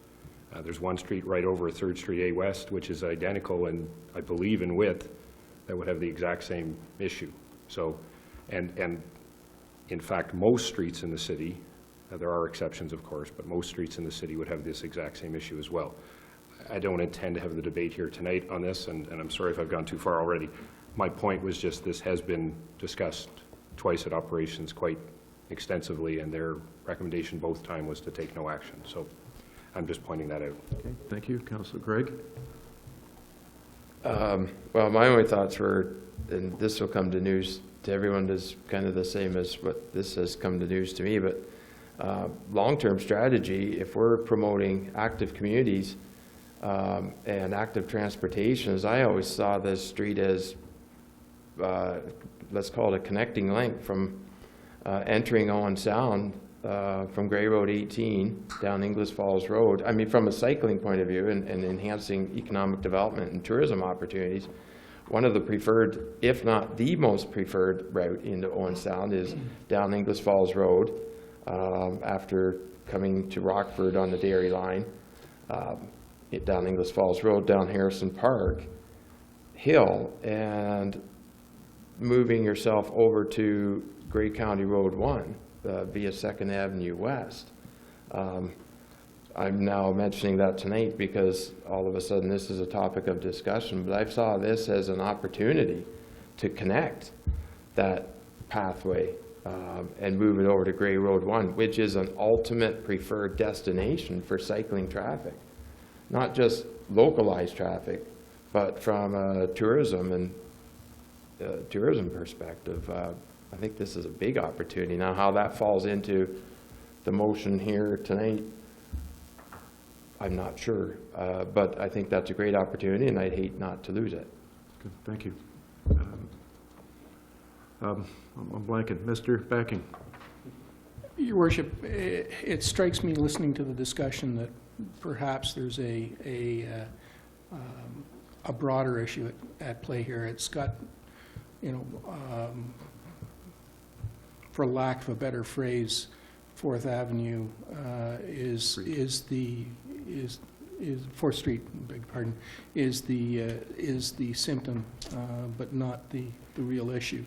There's one street right over 3rd Street A West, which is identical and I believe in width, that would have the exact same issue. So, and in fact, most streets in the city, there are exceptions of course, but most streets in the city would have this exact same issue as well. I don't intend to have the debate here tonight on this, and I'm sorry if I've gone too far already. My point was just this has been discussed twice at operations quite extensively, and their recommendation both times was to take no action. So I'm just pointing that out. Okay, thank you. Councillor Gregg? Well, my only thoughts were, and this will come to news to everyone, is kind of the same as what this has come to news to me, but long-term strategy, if we're promoting active communities and active transportation, as I always saw this street as, let's call it a connecting link from entering Owen Sound from Grey Road 18 down Inglis Falls Road. I mean, from a cycling point of view and enhancing economic development and tourism opportunities, one of the preferred, if not the most preferred route into Owen Sound is down Inglis Falls Road after coming to Rockford on the Dairy Line, down Inglis Falls Road, down Harrison Park Hill, and moving yourself over to Grey County Road 1, via 2nd Avenue West. I'm now mentioning that tonight because all of a sudden this is a topic of discussion, but I saw this as an opportunity to connect that pathway and move it over to Gray Road 1, which is an ultimate preferred destination for cycling traffic. Not just localized traffic, but from a tourism perspective. I think this is a big opportunity. Now, how that falls into the motion here tonight, I'm not sure, but I think that's a great opportunity, and I'd hate not to lose it. Good, thank you. I'm blanking. Mr. Backing. Your Worship, it strikes me listening to the discussion that perhaps there's a broader issue at play here. It's got, you know, for lack of a better phrase, 4th Avenue is 4th Street, beg your pardon, is the symptom, but not the real issue.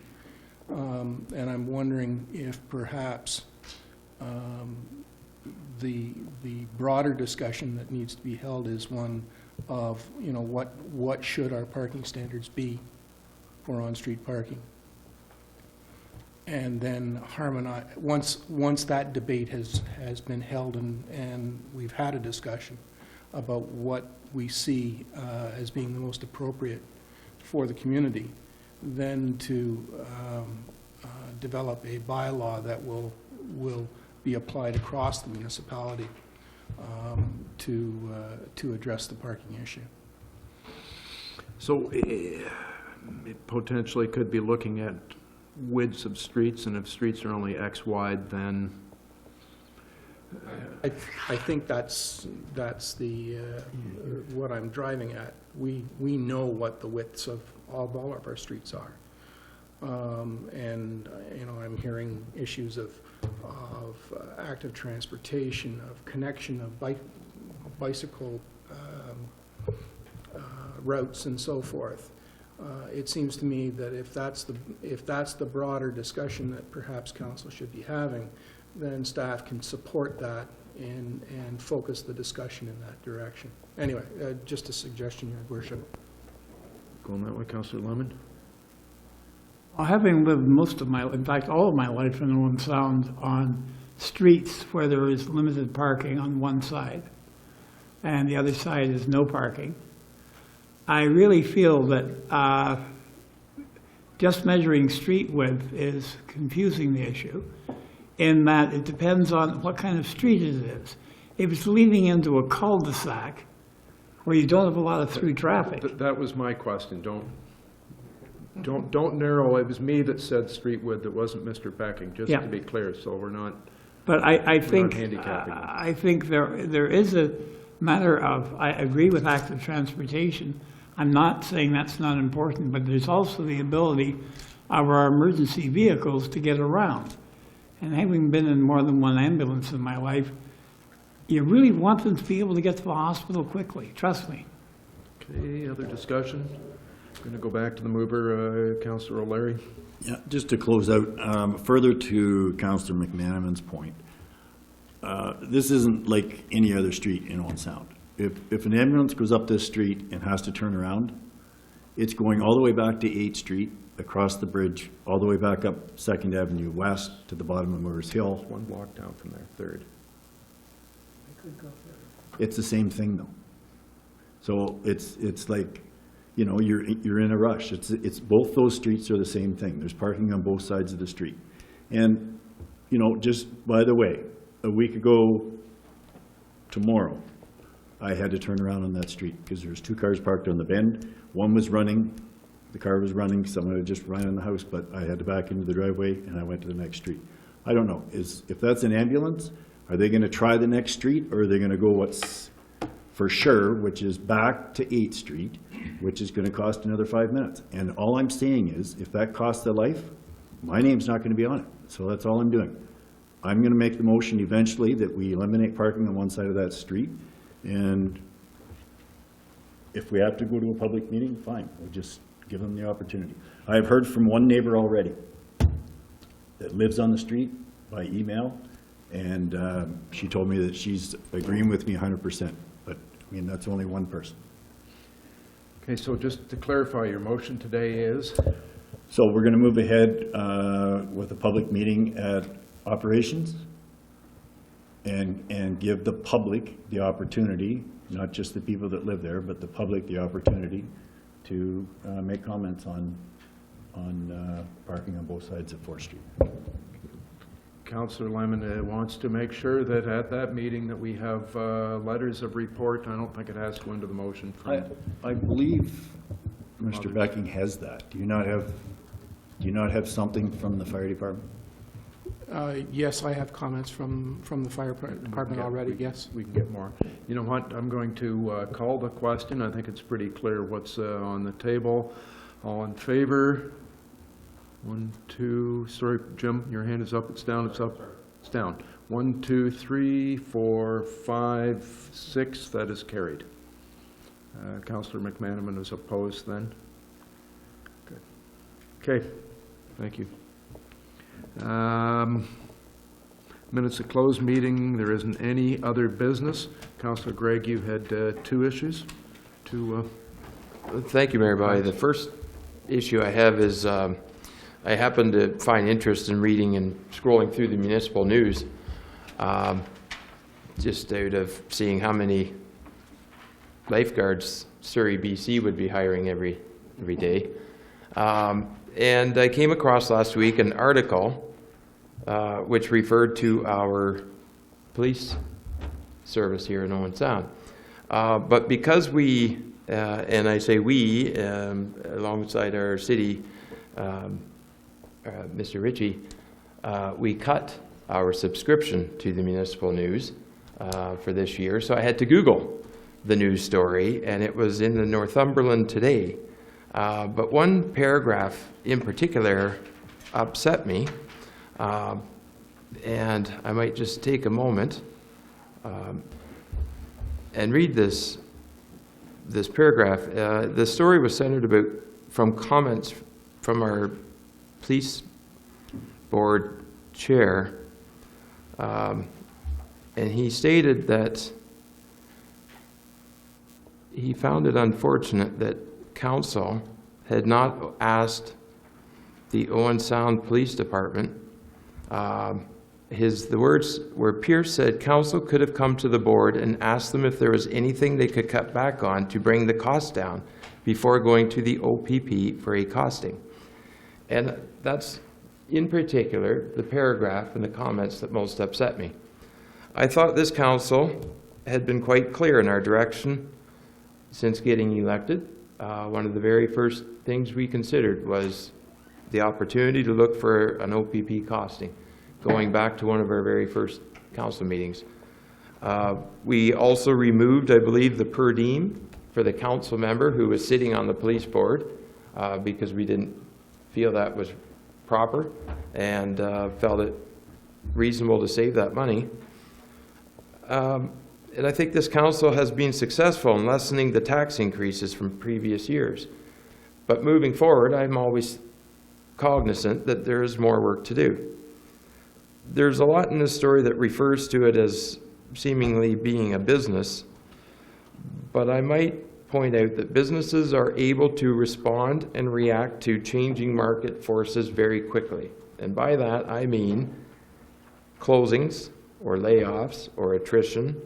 And I'm wondering if perhaps the broader discussion that needs to be held is one of, you know, what should our parking standards be for on-street parking? And then harmonize, once that debate has been held and we've had a discussion about what we see as being the most appropriate for the community, then to develop a bylaw that will be applied across the municipality to address the parking issue. So it potentially could be looking at widths of streets, and if streets are only X wide, then I think that's the what I'm driving at. We know what the widths of all of our streets are, and you know, I'm hearing issues of active transportation, of connection of bicycle routes and so forth. It seems to me that if that's the broader discussion that perhaps council should be having, then staff can support that and focus the discussion in that direction. Anyway, just a suggestion, Your Worship. Going that way, Councillor Lemon? Well, having lived most of my, in fact, all of my life in Owen Sound on streets where there is limited parking on one side and the other side is no parking, I really feel that just measuring street width is confusing the issue, in that it depends on what kind of street it is. If it's leading into a cul-de-sac where you don't have a lot of through traffic. That was my question. Don't narrow. It was me that said street width. It wasn't Mr. Backing, just to be clear. So we're not. But I think handicapping. I think there is a matter of, I agree with active transportation. I'm not saying that's not important, but there's also the ability of our emergency vehicles to get around. And having been in more than one ambulance in my life, you really want them to be able to get to the hospital quickly, trust me. Okay, other discussion? I'm going to go back to the mover, Councillor O'Leary. Yeah, just to close out, further to Councillor McManaman's point, this isn't like any other street in Owen Sound. If an ambulance goes up this street and has to turn around, it's going all the way back to 8th Street, across the bridge, all the way back up 2nd Avenue West to the bottom of Moores Hill. One block down from there, 3rd. It's the same thing though. So it's like, you know, you're in a rush. It's both those streets are the same thing. There's parking on both sides of the street. And, you know, just by the way, a week ago tomorrow, I had to turn around on that street because there was 2 cars parked on the bend. One was running, the car was running, someone had just run in the house, but I had to back into the driveway and I went to the next street. I don't know, if that's an ambulance, are they gonna try the next street, or are they gonna go what's for sure, which is back to 8th Street, which is gonna cost another 5 minutes? And all I'm saying is, if that costs a life, my name's not gonna be on it. So that's all I'm doing. I'm gonna make the motion eventually that we eliminate parking on one side of that street. And if we have to go to a public meeting, fine, we'll just give them the opportunity. I've heard from one neighbor already that lives on the street by email, and she told me that she's agreeing with me 100%. But, I mean, that's only one person. Okay, so just to clarify, your motion today is? So we're going to move ahead with a public meeting at operations and give the public the opportunity, not just the people that live there, but the public the opportunity to make comments on parking on both sides of 4th Street. Councillor Lemon wants to make sure that at that meeting that we have letters of report. I don't think it has to go into the motion. I believe Mr. Becking has that. Do you not have something from the fire department? Yes, I have comments from the fire department already, yes. We can get more. You know what, I'm going to call the question. I think it's pretty clear what's on the table. All in favor? 1, 2, sorry, Jim, your hand is up, it's down, it's up, it's down. 1, 2, 3, 4, 5, 6, that is carried. Councillor McManaman is opposed then. Good. Okay, thank you. Minutes of closed meeting, there isn't any other business. Councillor Gregg, you had 2 issues. Thank you, Mayor Body. The first issue I have is I happen to find interest in reading and scrolling through the municipal news, just out of seeing how many lifeguards Surrey, BC would be hiring every day. And I came across last week an article which referred to our police service here in Owen Sound. But because we, and I say we, alongside our city, Mr. Ritchie, we cut our subscription to the municipal news for this year. So I had to Google the news story, and it was in the Northumberland Today. But one paragraph in particular upset me, and I might just take a moment and read this paragraph. The story was centered about from comments from our police board chair, and he stated that he found it unfortunate that council had not asked the Owen Sound Police Department. The words were, Pierce said council could have come to the board and asked them if there was anything they could cut back on to bring the cost down before going to the OPP for a costing. And that's, in particular, the paragraph and the comments that most upset me. I thought this council had been quite clear in our direction since getting elected. One of the very first things we considered was the opportunity to look for an OPP costing, going back to one of our very first council meetings. We also removed, I believe, the per diem for the council member who was sitting on the police board because we didn't feel that was proper and felt it reasonable to save that money. And I think this council has been successful in lessening the tax increases from previous years. But moving forward, I'm always cognizant that there is more work to do. There's a lot in this story that refers to it as seemingly being a business, but I might point out that businesses are able to respond and react to changing market forces very quickly. And by that, I mean closings or layoffs or attrition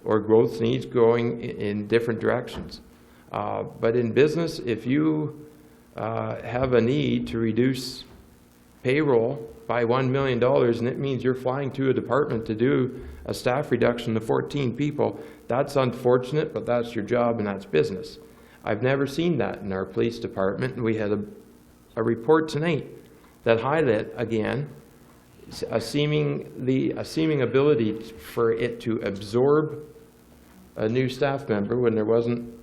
or growth needs going in different directions. But in business, if you have a need to reduce payroll by $1 million, and it means you're flying to a department to do a staff reduction to 14 people, that's unfortunate, but that's your job and that's business. I've never seen that in our police department, and we had a report tonight that highlighted, again, a seeming ability for it to absorb a new staff member when there wasn't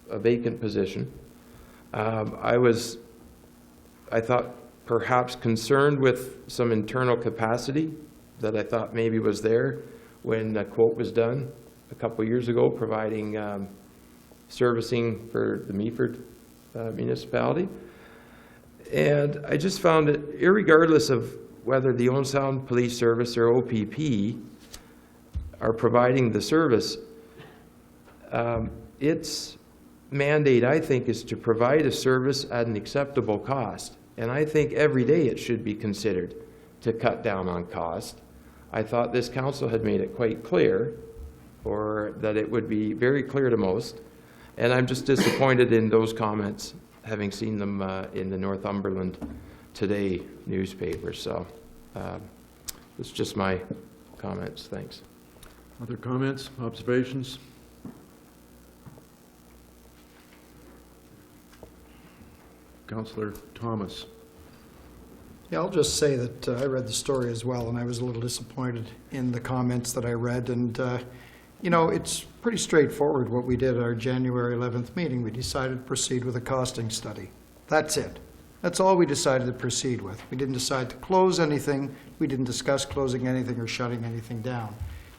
a vacant position. I thought perhaps concerned with some internal capacity that I thought maybe was there when the quote was done a couple years ago, providing servicing for the Meaford municipality. And I just found that irregardless of whether the Owen Sound Police Service or OPP are providing the service, its mandate, I think, is to provide a service at an acceptable cost. And I think every day it should be considered to cut down on cost. I thought this council had made it quite clear, or that it would be very clear to most. And I'm just disappointed in those comments, having seen them in the Northumberland Today newspaper. So it's just my comments. Thanks. Other comments, observations? Councillor Thomas. Yeah, I'll just say that I read the story as well, and I was a little disappointed in the comments that I read. And, you know, it's pretty straightforward what we did at our January 11th meeting. We decided to proceed with a costing study. That's it. That's all we decided to proceed with. We didn't decide to close anything. We didn't discuss closing anything or shutting anything down.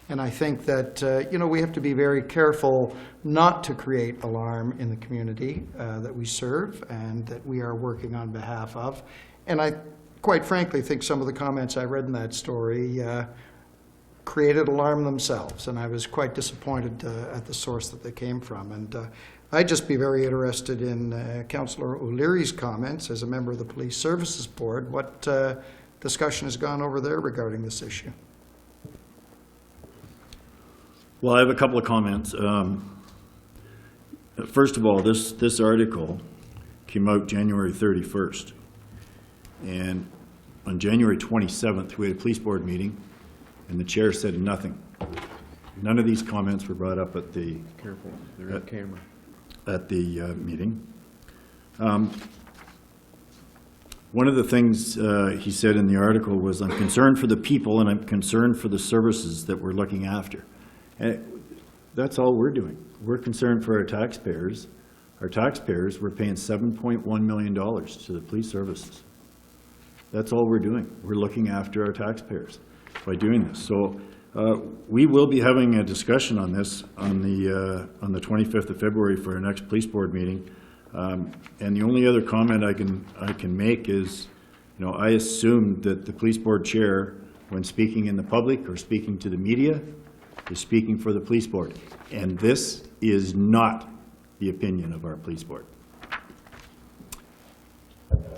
And I think that, you know, we have to be very careful not to create alarm in the community that we serve and that we are working on behalf of. And I, quite frankly, think some of the comments I read in that story created alarm themselves. And I was quite disappointed at the source that they came from. And I'd just be very interested in Councillor O'Leary's comments as a member of the Police Services Board. What discussion has gone over there regarding this issue? Well, I have a couple of comments. First of all, this article came out January 31st. And on January 27th, we had a police board meeting, and the chair said nothing. None of these comments were brought up at the Careful, they're on camera. At the meeting. One of the things he said in the article was, I'm concerned for the people and I'm concerned for the services that we're looking after. And that's all we're doing. We're concerned for our taxpayers. Our taxpayers, we're paying $7.1 million to the police services. That's all we're doing. We're looking after our taxpayers by doing this. So we will be having a discussion on this on the 25th of February for our next police board meeting. And the only other comment I can make is, you know, I assumed that the police board chair, when speaking in the public or speaking to the media, is speaking for the police board. And this is not the opinion of our police board.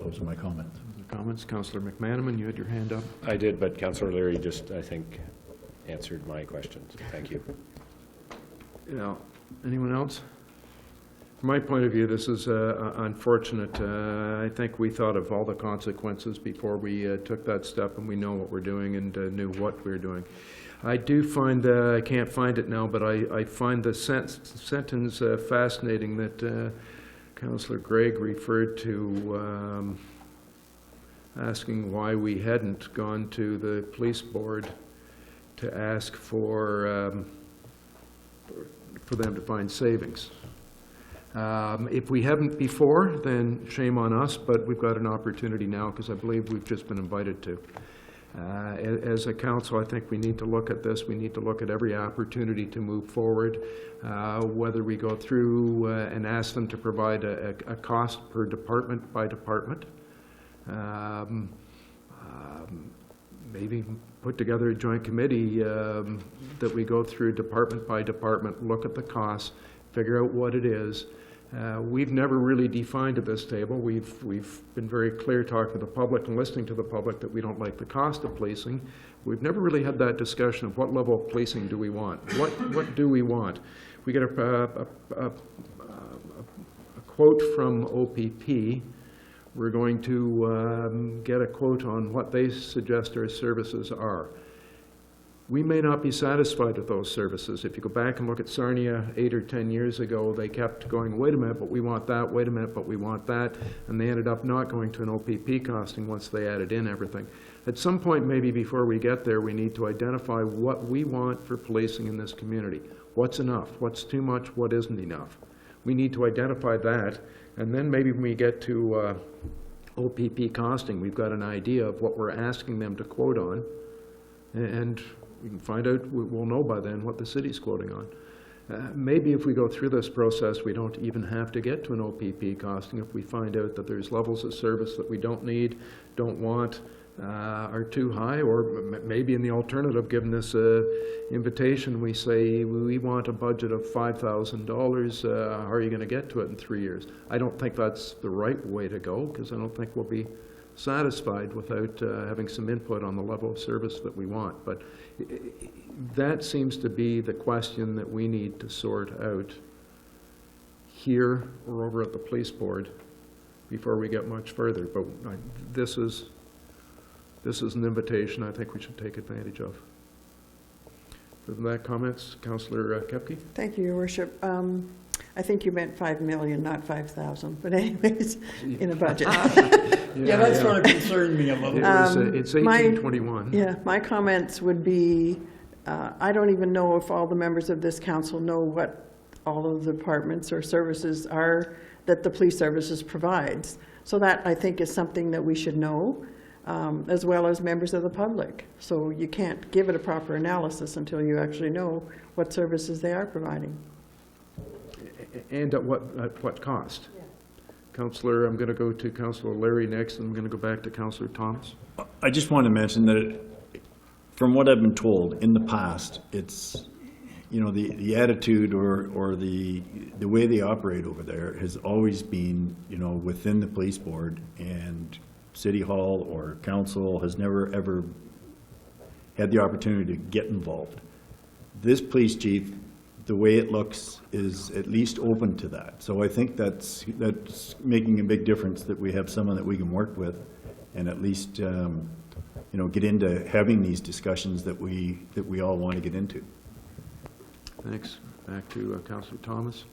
Those are my comments. Comments, Councillor McManaman, you had your hand up. I did, but Councillor Leary just, I think, answered my questions. Thank you. Yeah. Anyone else? From my point of view, this is unfortunate. I think we thought of all the consequences before we took that step, and we know what we're doing and knew what we're doing. I do find, I can't find it now, but I find the sentence fascinating that Councillor Gregg referred to, asking why we hadn't gone to the police board to ask for them to find savings. If we haven't before, then shame on us, but we've got an opportunity now because I believe we've just been invited to. As a council, I think we need to look at this. We need to look at every opportunity to move forward, whether we go through and ask them to provide a cost per department by department. Maybe put together a joint committee that we go through department by department, look at the costs, figure out what it is. We've never really defined at this table. We've been very clear talking to the public and listening to the public that we don't like the cost of policing. We've never really had that discussion of what level of policing do we want? What do we want? We get a quote from OPP. We're going to get a quote on what they suggest our services are. We may not be satisfied with those services. If you go back and look at Sarnia 8 or 10 years ago, they kept going, wait a minute, but we want that, wait a minute, but we want that, and they ended up not going to an OPP costing once they added in everything. At some point, maybe before we get there, we need to identify what we want for policing in this community. What's enough? What's too much? What isn't enough? We need to identify that, and then maybe when we get to OPP costing, we've got an idea of what we're asking them to quote on, and we can find out, we'll know by then what the city's quoting on. Maybe if we go through this process, we don't even have to get to an OPP costing if we find out that there's levels of service that we don't need, don't want, are too high, or maybe in the alternative, given this invitation, we say we want a budget of $5,000. How are you going to get to it in 3 years? I don't think that's the right way to go, because I don't think we'll be satisfied without having some input on the level of service that we want. But that seems to be the question that we need to sort out here or over at the police board before we get much further. But this is an invitation I think we should take advantage of. With that, comments, Councillor Kepke? Thank you, Your Worship. I think you meant 5 million, not 5,000, but anyways, in a budget. Yeah, that sort of concerned me a little bit. It's 1821. Yeah, my comments would be, I don't even know if all the members of this council know what all of the departments or services are that the police services provides. So that, I think, is something that we should know, as well as members of the public. So you can't give it a proper analysis until you actually know what services they are providing. And at what cost? Yeah. Councillor, I'm going to go to Councillor Larry next, and I'm going to go back to Councillor Thomas. I just want to mention that from what I've been told in the past, it's, you know, the attitude or the way they operate over there has always been, you know, within the police board, and City Hall or council has never ever had the opportunity to get involved. This police chief, the way it looks, is at least open to that. So I think that's making a big difference, that we have someone that we can work with and at least you know, get into having these discussions that we all want to get into. Thanks. Back to Councillor Thomas.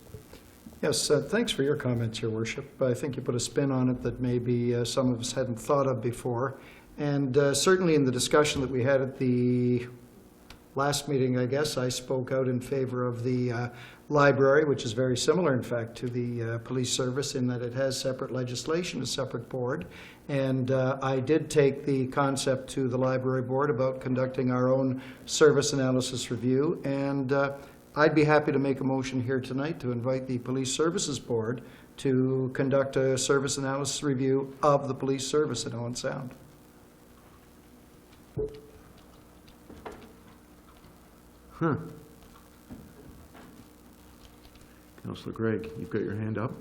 Yes, thanks for your comments, Your Worship. I think you put a spin on it that maybe some of us hadn't thought of before. And certainly in the discussion that we had at the last meeting, I guess, I spoke out in favor of the library, which is very similar, in fact, to the police service in that it has separate legislation, a separate board. And I did take the concept to the library board about conducting our own service analysis review. And I'd be happy to make a motion here tonight to invite the Police Services Board to conduct a service analysis review of the police service in Owen Sound. Huh. Councillor Gregg, you've got your hand up.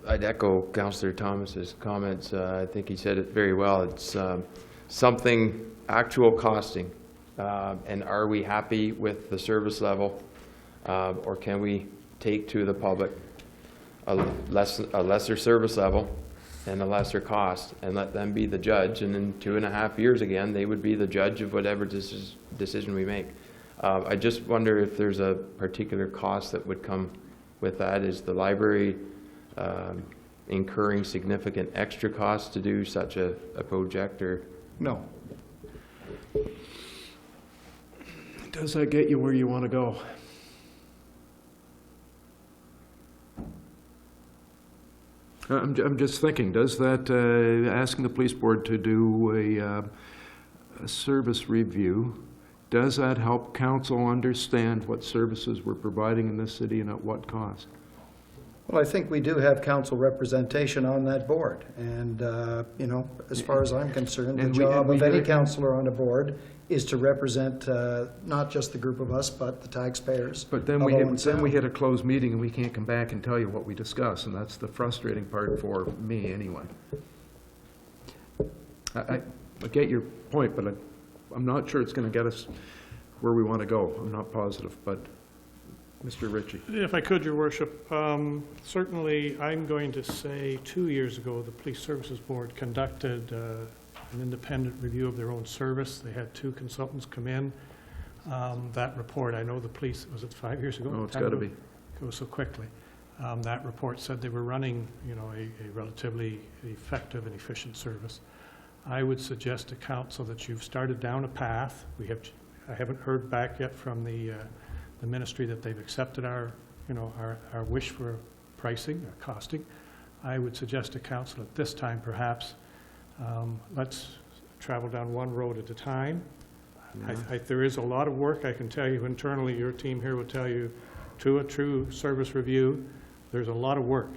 I'd echo Councillor Thomas's comments. I think he said it very well. It's something actual costing. And are we happy with the service level, or can we take to the public a lesser service level and a lesser cost, and let them be the judge, and in 2.5 years again they would be the judge of whatever decision we make. I just wonder if there's a particular cost that would come with that. Is the library incurring significant extra costs to do such a project, or? No. Does that get you where you want to go? I'm just thinking, does that, asking the police board to do a service review, does that help council understand what services we're providing in this city and at what cost? Well, I think we do have council representation on that board. And, you know, as far as I'm concerned, the job of any councillor on a board is to represent not just the group of us, but the taxpayers. But then we hit a closed meeting and we can't come back and tell you what we discuss, and that's the frustrating part for me anyway. I get your point, but I'm not sure it's going to get us where we want to go. I'm not positive, but Mr. Ritchie. If I could, Your Worship, certainly I'm going to say 2 years ago the Police Services Board conducted an independent review of their own service. They had 2 consultants come in. That report, I know the police, was it 5 years ago? Oh, it's got to be. It goes so quickly. That report said they were running, you know, a relatively effective and efficient service. I would suggest to council that you've started down a path. I haven't heard back yet from the ministry that they've accepted our wish for pricing or costing. I would suggest to council at this time, perhaps, let's travel down one road at a time. Yeah. There is a lot of work, I can tell you internally. Your team here will tell you, to a true service review, there's a lot of work.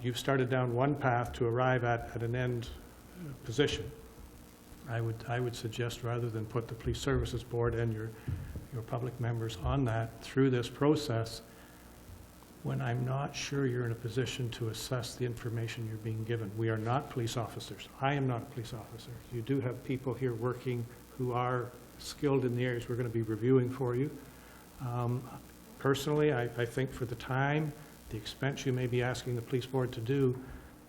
You've started down one path to arrive at an end position. I would suggest, rather than put the Police Services Board and your public members on that through this process, when I'm not sure you're in a position to assess the information you're being given. We are not police officers. I am not a police officer. You do have people here working who are skilled in the areas we're going to be reviewing for you. Personally, I think for the time, the expense you may be asking the police board to do,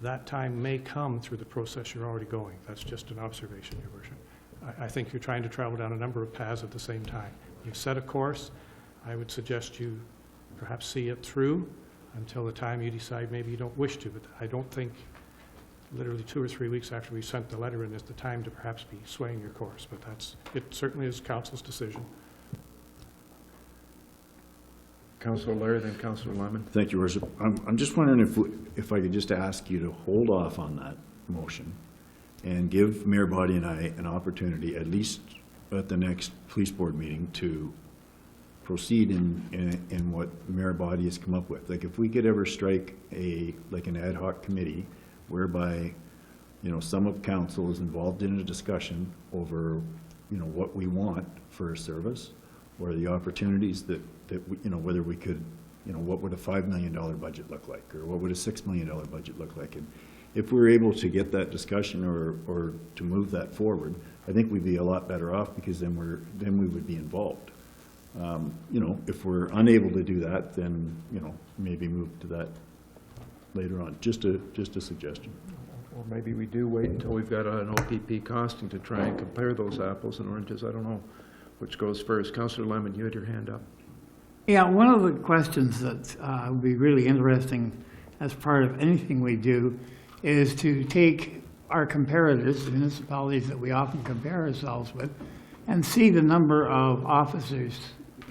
that time may come through the process you're already going. That's just an observation, Your Worship. I think you're trying to travel down a number of paths at the same time. You've set a course. I would suggest you perhaps see it through until the time you decide maybe you don't wish to. But I don't think literally 2 or 3 weeks after we sent the letter in is the time to perhaps be swaying your course. But it certainly is council's decision. Councillor Laird, then Councillor Lemon. Thank you, Worship. I'm just wondering if I could just ask you to hold off on that motion and give Mayor Body and I an opportunity, at least at the next police board meeting, to proceed in what Mayor Body has come up with. Like, if we could ever strike an ad hoc committee whereby, some of council is involved in a discussion over, what we want for a service, or the opportunities that whether we could, what would a $5 million budget look like, or what would a $6 million budget look like? And if we're able to get that discussion or to move that forward, I think we'd be a lot better off, because then we would be involved. If we're unable to do that, then, maybe move to that later on. Just a suggestion. Or maybe we do wait until we've got an OPP costing to try and compare those apples and oranges. I don't know which goes first. Councillor Lemon, you had your hand up. Yeah, one of the questions that would be really interesting as part of anything we do is to take our comparators, the municipalities that we often compare ourselves with, and see the number of officers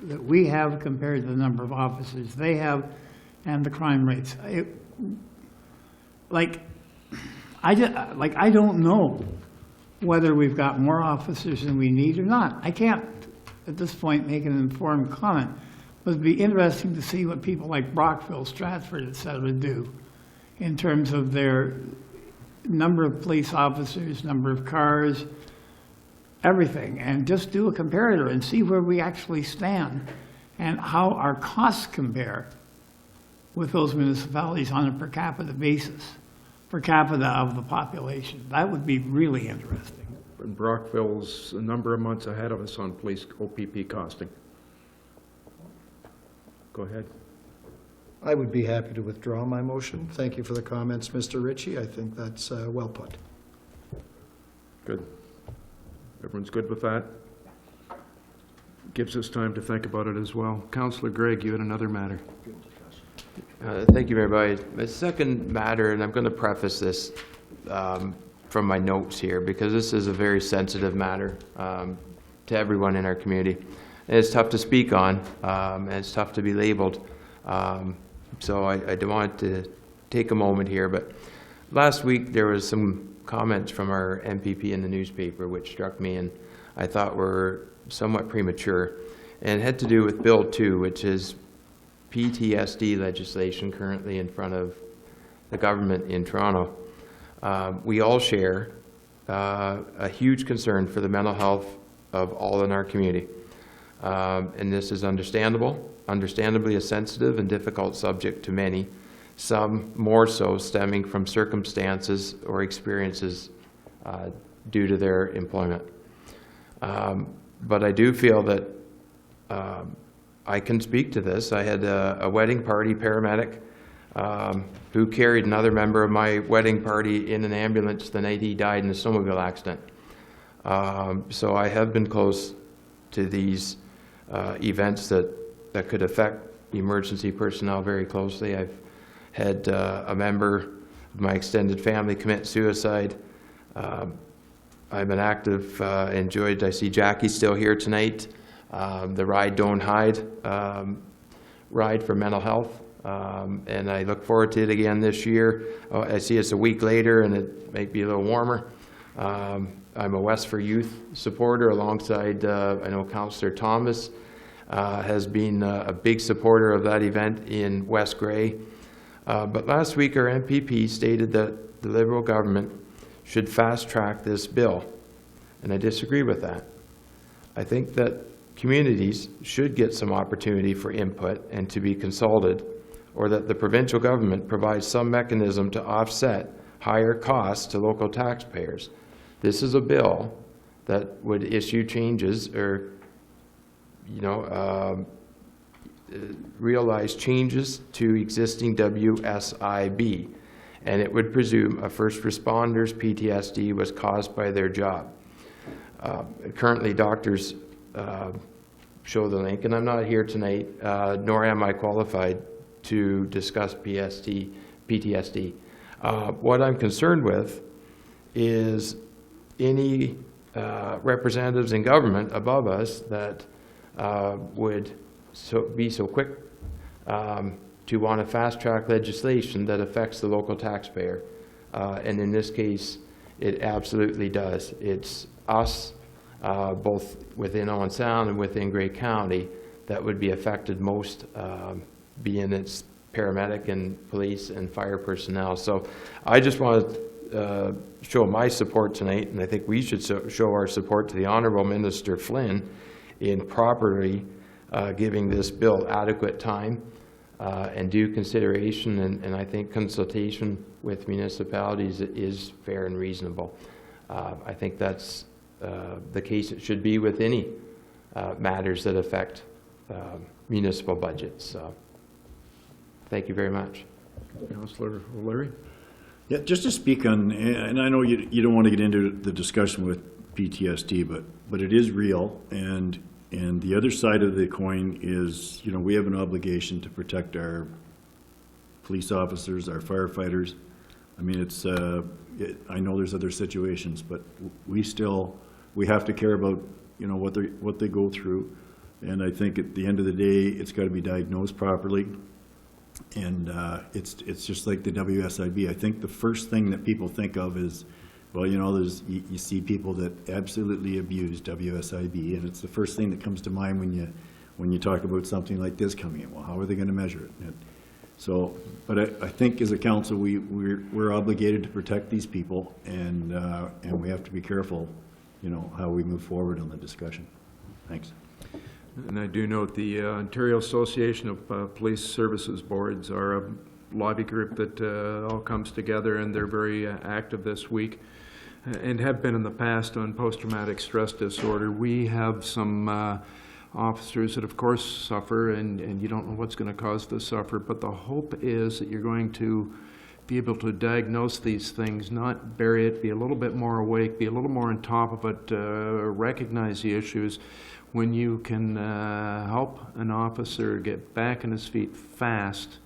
that we have compared to the number of officers they have, and the crime rates. I don't know whether we've got more officers than we need or not. I can't, at this point, make an informed comment. It would be interesting to see what people like Brockville, Stratford, et cetera, do in terms of their number of police officers, number of cars, everything, and just do a comparator and see where we actually stand and how our costs compare with those municipalities on a per capita basis, per capita of the population. That would be really interesting. And Brockville's a number of months ahead of us on police OPP costing. Go ahead. I would be happy to withdraw my motion. Thank you for the comments, Mr. Ritchie. I think that's well put. Good. Everyone's good with that? Gives us time to think about it as well. Councillor Gregg, you had another matter. Thank you, Mayor Body. The second matter, and I'm going to preface this from my notes here, because this is a very sensitive matter to everyone in our community. And it's tough to speak on, and it's tough to be labeled. So I do want to take a moment here. But last week there was some comments from our MPP in the newspaper which struck me and I thought were somewhat premature. And it had to do with Bill 2, which is PTSD legislation currently in front of the government in Toronto. We all share a huge concern for the mental health of all in our community. And this is understandably a sensitive and difficult subject to many, some more so stemming from circumstances or experiences due to their employment. But I do feel that I can speak to this. I had a wedding party paramedic who carried another member of my wedding party in an ambulance the night he died in a snowmobile accident. So I have been close to these events that could affect emergency personnel very closely. I've had a member of my extended family commit suicide. I'm an active, enjoyed, I see Jackie still here tonight, the Ride Don't Hide ride for mental health. And I look forward to it again this year. I see it's a week later and it might be a little warmer. I'm a West for Youth supporter alongside, I know Councillor Thomas has been a big supporter of that event in West Grey. But last week our MPP stated that the Liberal government should fast-track this bill, and I disagree with that. I think that communities should get some opportunity for input and to be consulted, or that the provincial government provides some mechanism to offset higher costs to local taxpayers. This is a bill that would issue changes or, realize changes to existing WSIB, and it would presume a first responder's PTSD was caused by their job. Currently, doctors show the link, and I'm not here tonight, nor am I qualified to discuss PTSD. What I'm concerned with is any representatives in government above us that would be so quick to want to fast-track legislation that affects the local taxpayer. And in this case, it absolutely does. It's us, both within Owen Sound and within Grey County, that would be affected most, being its paramedic and police and fire personnel. So I just want to show my support tonight, and I think we should show our support to the Honourable Minister Flynn in properly giving this bill adequate time and due consideration, and I think consultation with municipalities is fair and reasonable. I think that's the case it should be with any matters that affect municipal budgets. Thank you very much. Councillor O'Leary? Yeah, just to speak on, and I know you don't want to get into the discussion with PTSD, but it is real, and the other side of the coin is, we have an obligation to protect our police officers, our firefighters. I mean, I know there's other situations, but we have to care about, what they go through. And I think at the end of the day, it's got to be diagnosed properly. And it's just like the WSIB. I think the first thing that people think of is, well, you see people that absolutely abuse WSIB, and it's the first thing that comes to mind when you talk about something like this coming in. Well, how are they going to measure it? So, but I think as a council, we're obligated to protect these people, and we have to be careful, how we move forward on the discussion. Thanks. And I do note the Ontario Association of Police Services Boards are a lobby group that all comes together, and they're very active this week and have been in the past on post-traumatic stress disorder. We have some officers that of course suffer, and you don't know what's going to cause the suffer, but the hope is that you're going to be able to diagnose these things, not bury it, be a little bit more awake, be a little more on top of it, recognize the issues. When you can help an officer get back on his feet fast,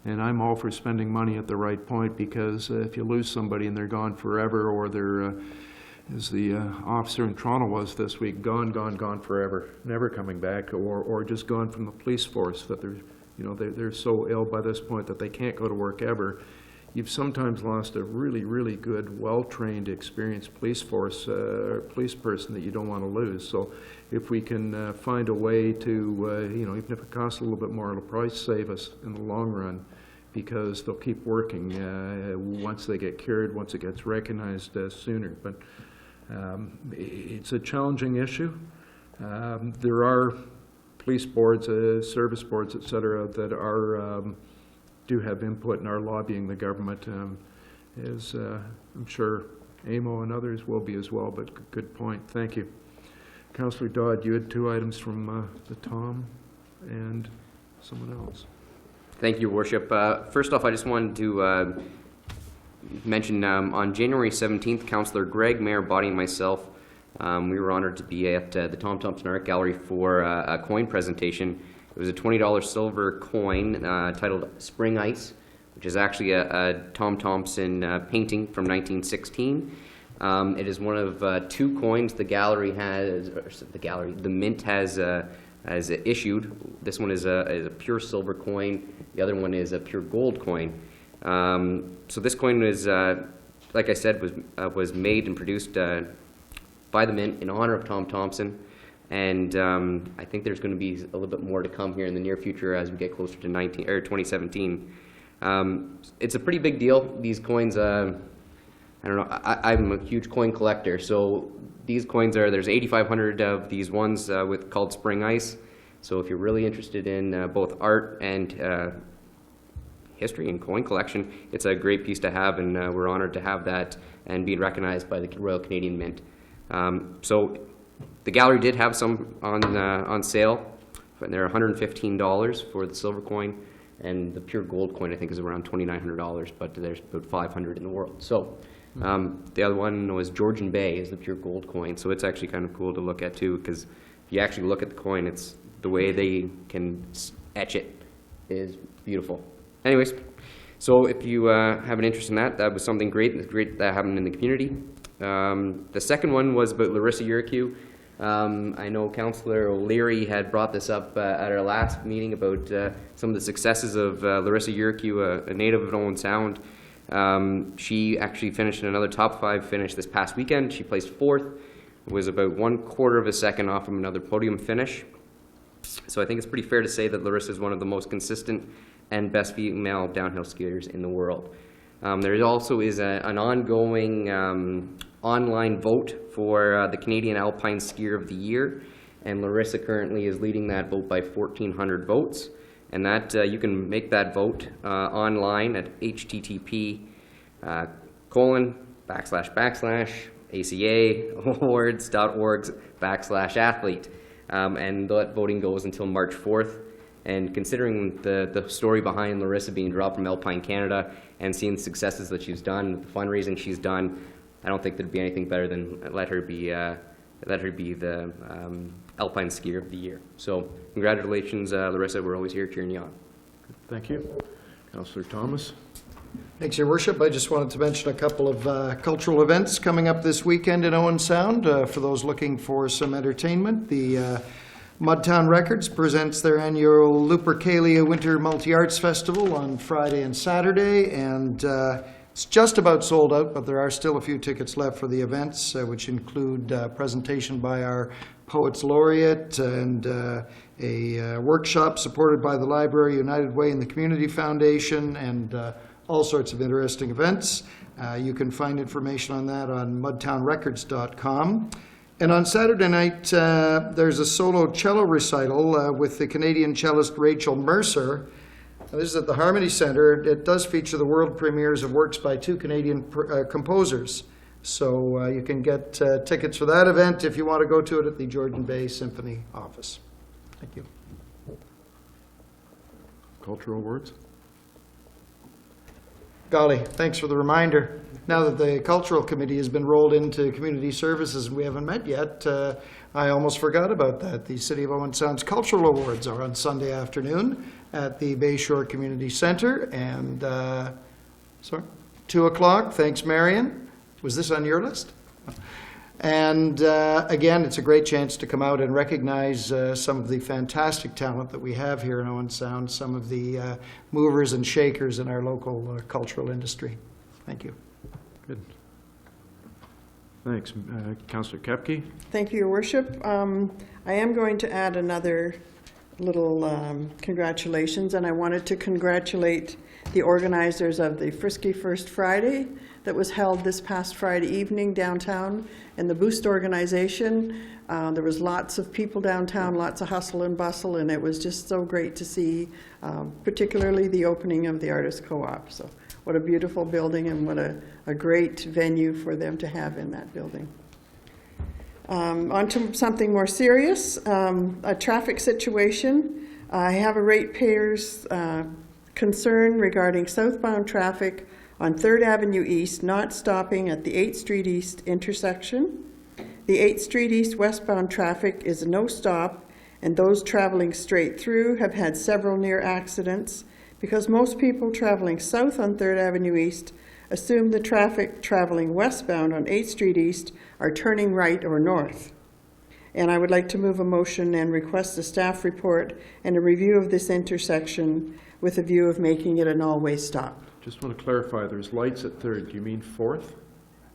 and I'm all for spending money at the right point, because if you lose somebody and they're gone forever, or they're, as the officer in Toronto was this week, gone forever, never coming back, or just gone from the police force, that they're so ill by this point that they can't go to work ever. You've sometimes lost a really, really good, well-trained, experienced police force, police person that you don't want to lose. So if we can find a way to, even if it costs a little bit more, it'll probably save us in the long run, because they'll keep working once they get cured, once it gets recognized sooner. But it's a challenging issue. There are police boards, service boards, et cetera, that are do have input and are lobbying the government, as I'm sure AMO and others will be as well, but good point. Thank you. Councillor Dodd, you had two items from the Tom and someone else. Thank you, Your Worship. First off, I just wanted to mention on January 17th, Councillor Greg, Mayor Body, and myself, we were honored to be at the Tom Thompson Art Gallery for a coin presentation. It was a $20 silver coin titled Spring Ice, which is actually a Tom Thompson painting from 1916. It is one of two coins the gallery has, the Mint has issued. This one is a pure silver coin. The other one is a pure gold coin. So this coin was, like I said, was made and produced by the Mint in honor of Tom Thompson. And I think there's going to be a little bit more to come here in the near future as we get closer to 2017. It's a pretty big deal. These coins, I don't know, I'm a huge coin collector, so these coins there's 8,500 of these ones called Spring Ice. So if you're really interested in both art and history and coin collection, it's a great piece to have, and we're honored to have that and being recognized by the Royal Canadian Mint. So the gallery did have some on sale, and they're $115 for the silver coin, and the pure gold coin I think is around $2,900, but there's about 500 in the world. So the other one was Georgian Bay is the pure gold coin, so it's actually kind of cool to look at too, because if you actually look at the coin, it's the way they can etch it is beautiful. Anyways, so if you have an interest in that, that was something great that happened in the community. The second one was about Larissa Yurkiw. I know Councillor O'Leary had brought this up at our last meeting about some of the successes of Larissa Yurkiw, a native of Owen Sound. She actually finished in another top 5 finish this past weekend. She placed 4th. It was about 1/4 of a second off from another podium finish. So I think it's pretty fair to say that Larissa is one of the most consistent and best female downhill skiers in the world. There also is an ongoing online vote for the Canadian Alpine Skier of the Year, and Larissa currently is leading that vote by 1,400 votes. And that you can make that vote online at http://aca.awards.org/athlete. And that voting goes until March 4th. And considering the story behind Larissa being dropped from Alpine Canada and seeing the successes that she's done, the fundraising she's done, I don't think there'd be anything better than let her be the Alpine Skier of the Year. So congratulations, Larissa. We're always here cheering you on. Thank you. Councillor Thomas. Thanks, Your Worship. I just wanted to mention a couple of cultural events coming up this weekend in Owen Sound. For those looking for some entertainment, the Mudtown Records presents their annual Lupercalia Winter Multi-Arts Festival on Friday and Saturday, and it's just about sold out, but there are still a few tickets left for the events, which include a presentation by our Poets Laureate and a workshop supported by the Library United Way and the Community Foundation, and all sorts of interesting events. You can find information on that on mudtownrecords.com. And on Saturday night, there's a solo cello recital with the Canadian cellist Rachel Mercer. This is at the Harmony Centre. It does feature the world premieres of works by 2 Canadian composers. So you can get tickets for that event if you want to go to it at the Georgian Bay Symphony office. Thank you. Cultural words? Golly, thanks for the reminder. Now that the Cultural Committee has been rolled into Community Services and we haven't met yet, I almost forgot about that. The City of Owen Sound's Cultural Awards are on Sunday afternoon at the Bayshore Community Center, and 2 o'clock. Thanks, Marion. Was this on your list? And again, it's a great chance to come out and recognize some of the fantastic talent that we have here in Owen Sound, some of the movers and shakers in our local cultural industry. Thank you. Good. Thanks. Councillor Kepke. Thank you, Your Worship. I am going to add another little congratulations, and I wanted to congratulate the organizers of the Frisky First Friday that was held this past Friday evening downtown in the Boost organization. There was lots of people downtown, lots of hustle and bustle, and it was just so great to see, particularly the opening of the Artist Co-op. So what a beautiful building, and what a great venue for them to have in that building. On to something more serious, a traffic situation. I have a ratepayer's concern regarding southbound traffic on 3rd Avenue East not stopping at the 8th Street East intersection. The 8th Street East westbound traffic is a no stop, and those traveling straight through have had several near accidents because most people traveling south on 3rd Avenue East assume the traffic traveling westbound on 8th Street East are turning right or north. And I would like to move a motion and request a staff report and a review of this intersection with a view of making it an all-way stop. Just want to clarify, there's lights at 3rd. Do you mean 4th?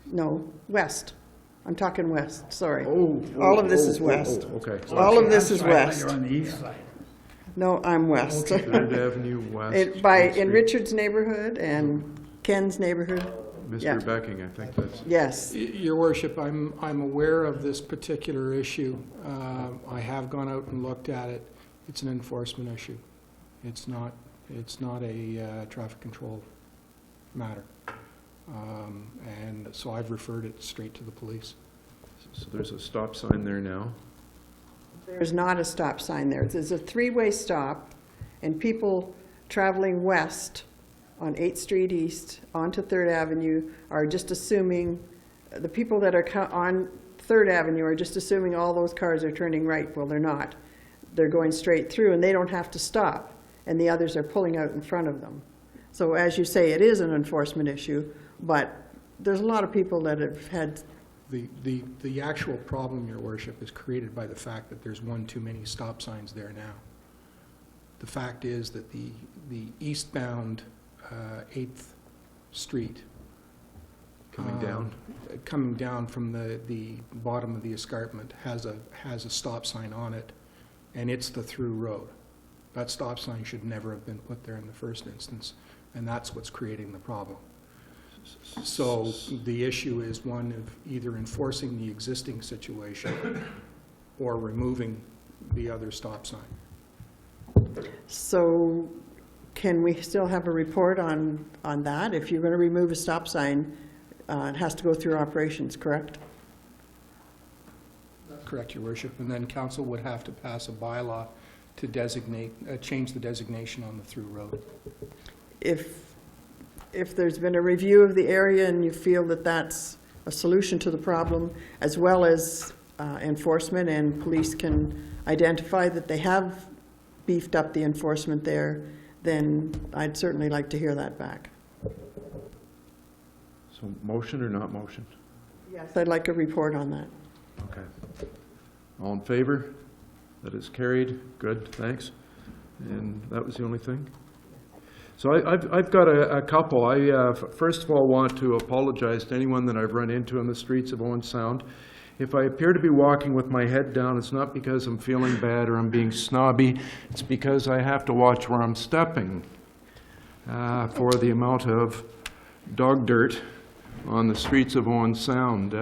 No, west. I'm talking west, sorry. All of this is west. Okay. All of this is west. You're on the east side. No, I'm west. 3rd Avenue West. In Richard's neighborhood and Ken's neighborhood. Yeah. Mr. Becking, I think that's. Yes. Your Worship, I'm aware of this particular issue. I have gone out and looked at it. It's an enforcement issue. It's not a traffic control matter. And so I've referred it straight to the police. So there's a stop sign there now. There's not a stop sign there. There's a three-way stop, and people traveling west on 8th Street East onto 3rd Avenue are just assuming, the people that are on 3rd Avenue are just assuming all those cars are turning right. Well, they're not. They're going straight through, and they don't have to stop, and the others are pulling out in front of them. So as you say, it is an enforcement issue, but there's a lot of people that have had. The actual problem, Your Worship, is created by the fact that there's one too many stop signs there now. The fact is that the eastbound 8th Street coming down from the bottom of the escarpment has a stop sign on it, and it's the through road. That stop sign should never have been put there in the first instance, and that's what's creating the problem. So the issue is one of either enforcing the existing situation or removing the other stop sign. So can we still have a report on that? If you're going to remove a stop sign, it has to go through operations, correct? Correct, Your Worship. And then council would have to pass a bylaw to designate, change the designation on the through road. If there's been a review of the area and you feel that that's a solution to the problem, as well as enforcement, and police can identify that they have beefed up the enforcement there, then I'd certainly like to hear that back. So motion or not motion? Yes, I'd like a report on that. Okay. All in favor? That is carried. Good, thanks. And that was the only thing? So I've got a couple. I first of all want to apologize to anyone that I've run into on the streets of Owen Sound. If I appear to be walking with my head down, it's not because I'm feeling bad or I'm being snobby. It's because I have to watch where I'm stepping for the amount of dog dirt on the streets of Owen Sound.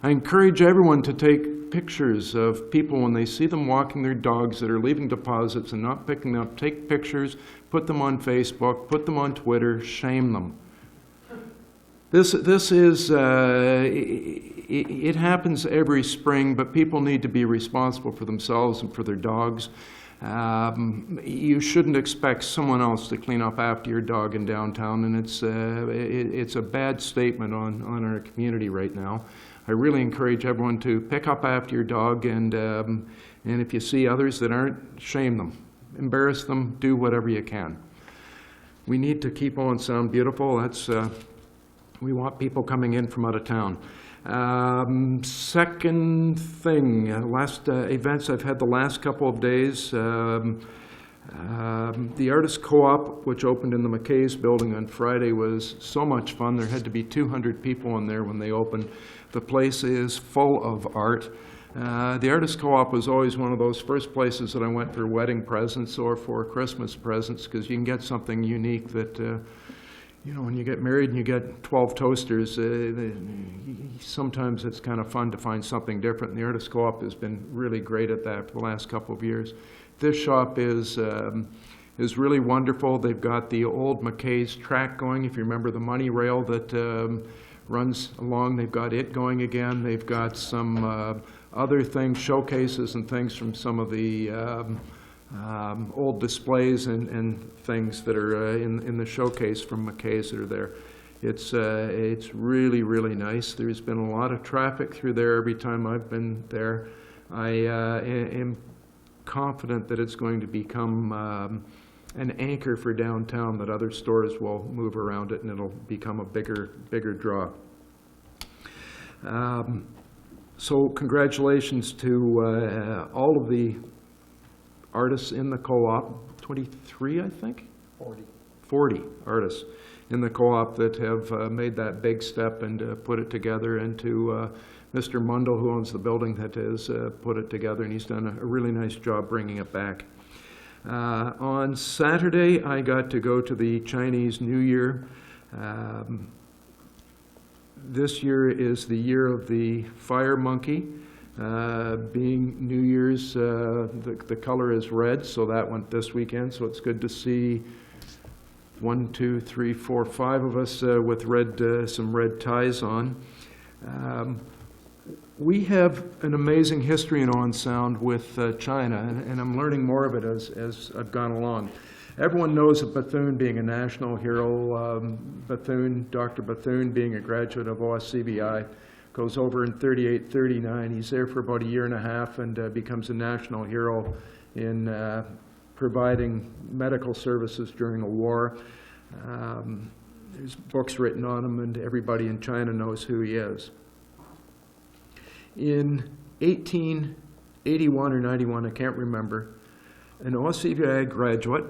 I encourage everyone to take pictures of people when they see them walking their dogs that are leaving deposits and not picking them up. Take pictures, put them on Facebook, put them on Twitter, shame them. This is, it happens every spring, but people need to be responsible for themselves and for their dogs. You shouldn't expect someone else to clean up after your dog in downtown, and it's a bad statement on our community right now. I really encourage everyone to pick up after your dog, and if you see others that aren't, shame them, embarrass them, do whatever you can. We need to keep Owen Sound beautiful. That's we want people coming in from out of town. Second thing, last events I've had the last couple of days. The Artist Co-op, which opened in the McKay's building on Friday, was so much fun. There had to be 200 people in there when they opened. The place is full of art. The Artist Co-op was always one of those first places that I went for wedding presents or for Christmas presents, because you can get something unique that you know, when you get married and you get 12 toasters, sometimes it's kind of fun to find something different. And the Artist Co-op has been really great at that for the last couple of years. This shop is really wonderful. They've got the old McKay's track going. If you remember the money rail that runs along, they've got it going again. They've got some other things, showcases and things from some of the old displays and things that are in the showcase from McKay's that are there. It's really, really nice. There's been a lot of traffic through there every time I've been there. I am confident that it's going to become an anchor for downtown, that other stores will move around it and it'll become a bigger draw. So congratulations to all of the artists in the co-op, 23, I think? 40 artists in the co-op that have made that big step and put it together, and to Mr. Mundell, who owns the building, that has put it together, and he's done a really nice job bringing it back. On Saturday, I got to go to the Chinese New Year This year is the year of the fire monkey. Being New Year's, the color is red, so that went this weekend. So it's good to see 1, 2, 3, 4, 5 of us with some red ties on. We have an amazing history in Owen Sound with China, and I'm learning more of it as I've gone along. Everyone knows of Bethune being a national hero. Dr. Bethune being a graduate of OSCBI, goes over in 38, 39. He's there for about a year and a half and becomes a national hero in providing medical services during a war. There's books written on him, and everybody in China knows who he is. In 1881 or 91, I can't remember, an OSCBI graduate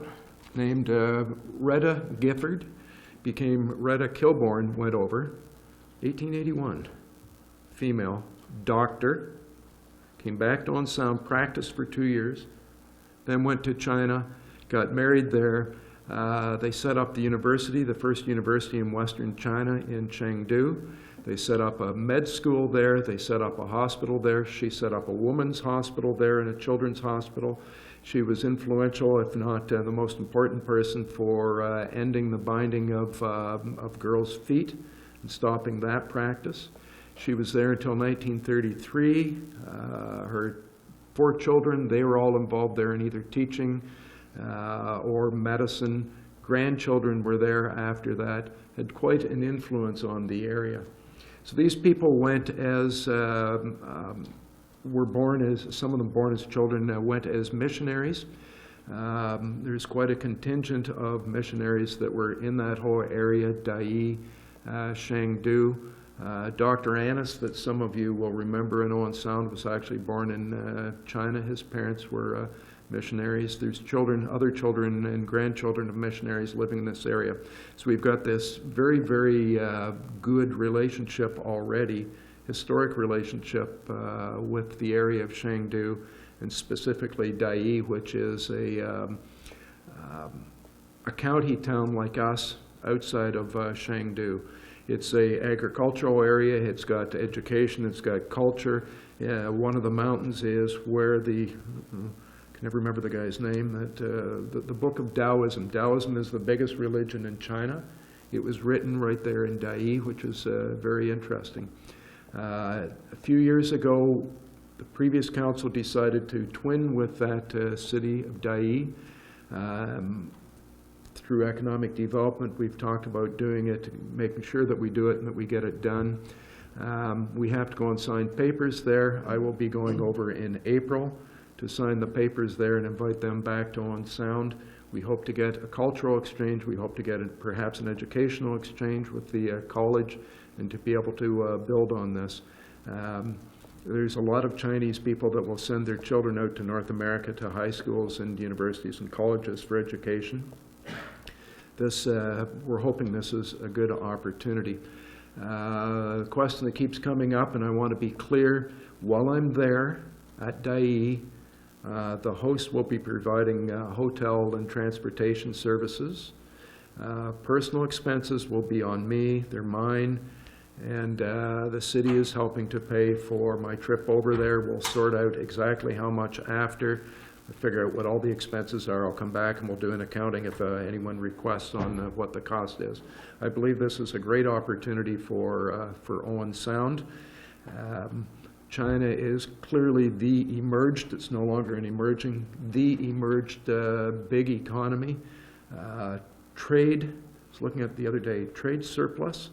named Retta Gifford became Retta Kilbourne, went over, 1881, female, doctor, came back to Owen Sound, practiced for 2 years, then went to China, got married there. They set up the university, the first university in Western China in Chengdu. They set up a med school there. They set up a hospital there. She set up a women's hospital there and a children's hospital. She was influential, if not the most important person, for ending the binding of girls' feet and stopping that practice. She was there until 1933. Her 4 children, they were all involved there in either teaching or medicine. Grandchildren were there after that, had quite an influence on the area. So these people went as, were born as, some of them born as children, went as missionaries. There's quite a contingent of missionaries that were in that whole area, Dai, Chengdu. Dr. Annis, that some of you will remember in Owen Sound, was actually born in China. His parents were missionaries. There's children, other children and grandchildren of missionaries living in this area. So we've got this very, very good relationship already, historic relationship with the area of Chengdu, and specifically Dai, which is a county town like us outside of Chengdu. It's a agricultural area, it's got education, it's got culture. One of the mountains is where the, I can never remember the guy's name, that the book of Taoism. Taoism is the biggest religion in China. It was written right there in Dai, which is very interesting. A few years ago, the previous council decided to twin with that city of Dai. Through economic development, we've talked about doing it, making sure that we do it and that we get it done. We have to go and sign papers there. I will be going over in April to sign the papers there and invite them back to Owen Sound. We hope to get a cultural exchange. We hope to get perhaps an educational exchange with the college and to be able to build on this. There's a lot of Chinese people that will send their children out to North America to high schools and universities and colleges for education. We're hoping this is a good opportunity. The question that keeps coming up, and I want to be clear, while I'm there at Dai, the host will be providing hotel and transportation services. Personal expenses will be on me, they're mine, and the city is helping to pay for my trip over there. We'll sort out exactly how much after. Figure out what all the expenses are. I'll come back and we'll do an accounting if anyone requests on what the cost is. I believe this is a great opportunity for Owen Sound. China is clearly the emerged, it's no longer an emerging, the emerged big economy. Trade, I was looking at the other day, trade surplus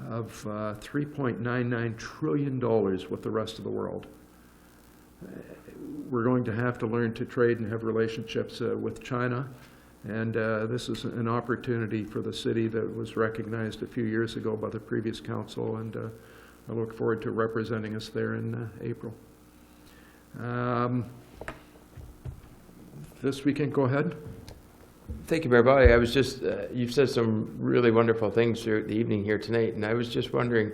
of $3.99 trillion with the rest of the world. We're going to have to learn to trade and have relationships with China, and this is an opportunity for the city that was recognized a few years ago by the previous council, and I look forward to representing us there in April. This weekend, go ahead. Thank you, Mayor Body. I was just, you've said some really wonderful things throughout the evening here tonight, and I was just wondering,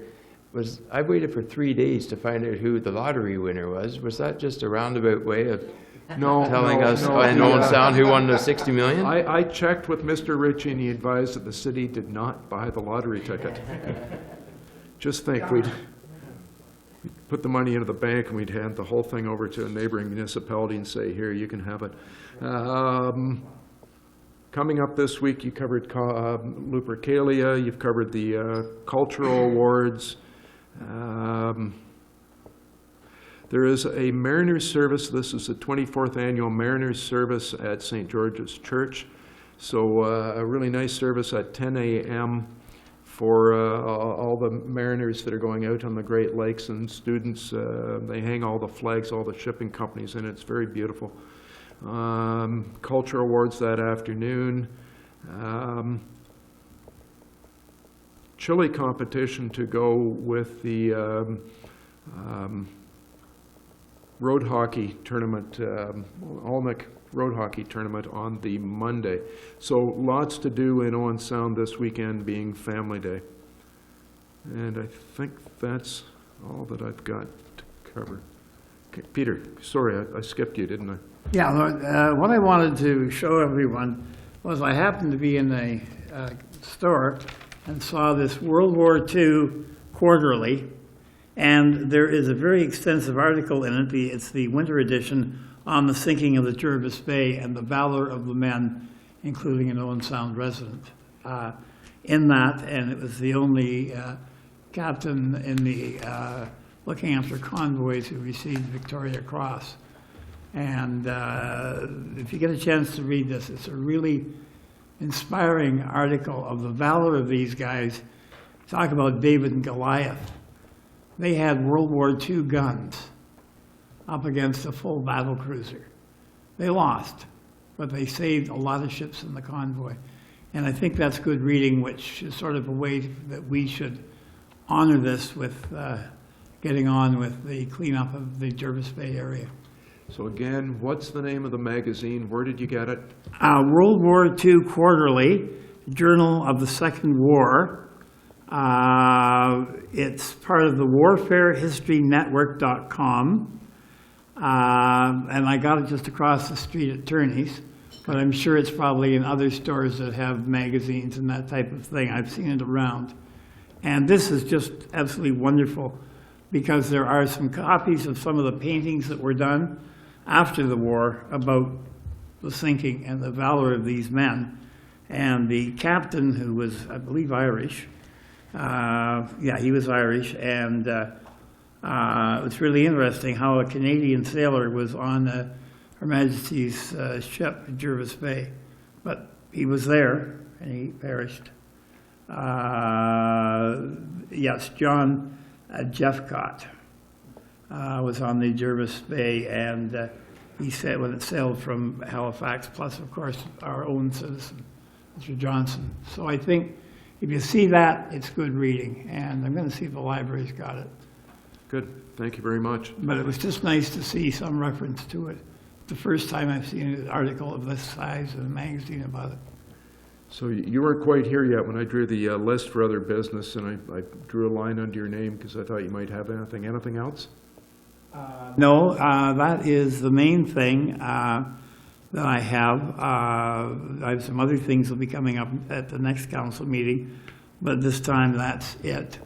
I waited for 3 days to find out who the lottery winner was. Was that just a roundabout way of telling us in Owen Sound who won the $60 million? I checked with Mr. Ritchie, and he advised that the city did not buy the lottery ticket. Just think, we'd put the money into the bank and we'd hand the whole thing over to a neighboring municipality and say, here, you can have it. Coming up this week, you covered Lupercalia, you've covered the cultural awards. There is a Mariners service. This is the 24th annual Mariners service at St. George's Church. So a really nice service at 10 a.m. for all the mariners that are going out on the Great Lakes, and students. They hang all the flags, all the shipping companies in it. It's very beautiful. Culture awards that afternoon. Chili competition to go with the road hockey tournament, Alnick road hockey tournament on the Monday. So lots to do in Owen Sound this weekend, being Family Day. And I think that's all that I've got to cover. Okay, Peter, sorry, I skipped you, didn't I? Yeah, what I wanted to show everyone was I happened to be in a store and saw this World War II quarterly, and there is a very extensive article in it. It's the winter edition on the sinking of the Jervis Bay and the valor of the men, including an Owen Sound resident, in that, and it was the only captain in the looking after convoys who received Victoria Cross. And if you get a chance to read this, it's a really inspiring article of the valor of these guys. Talk about David and Goliath. They had World War II guns up against a full battle cruiser. They lost, but they saved a lot of ships in the convoy. And I think that's good reading, which is sort of a way that we should honor this with getting on with the cleanup of the Jervis Bay area. So again, what's the name of the magazine? Where did you get it? World War II Quarterly, Journal of the Second War. It's part of the warfarehistorynetwork.com. And I got it just across the street at Turney's, but I'm sure it's probably in other stores that have magazines and that type of thing. I've seen it around. And this is just absolutely wonderful because there are some copies of some of the paintings that were done after the war about the sinking and the valor of these men. And the captain, who was, I believe, Irish, yeah, he was Irish, and it's really interesting how a Canadian sailor was on Her Majesty's ship at Jervis Bay. But he was there, and he perished. Yes, John Jeffcott was on the Jervis Bay, and he said when it sailed from Halifax, plus, of course, our own citizen, Mr. Johnson. So I think if you see that, it's good reading, and I'm going to see if the library's got it. Good, thank you very much. But it was just nice to see some reference to it. The first time I've seen an article of this size in a magazine about it. So you weren't quite here yet when I drew the list for other business, and I drew a line under your name because I thought you might have anything. Anything else? No, that is the main thing that I have. I have some other things that will be coming up at the next council meeting, but this time that's it.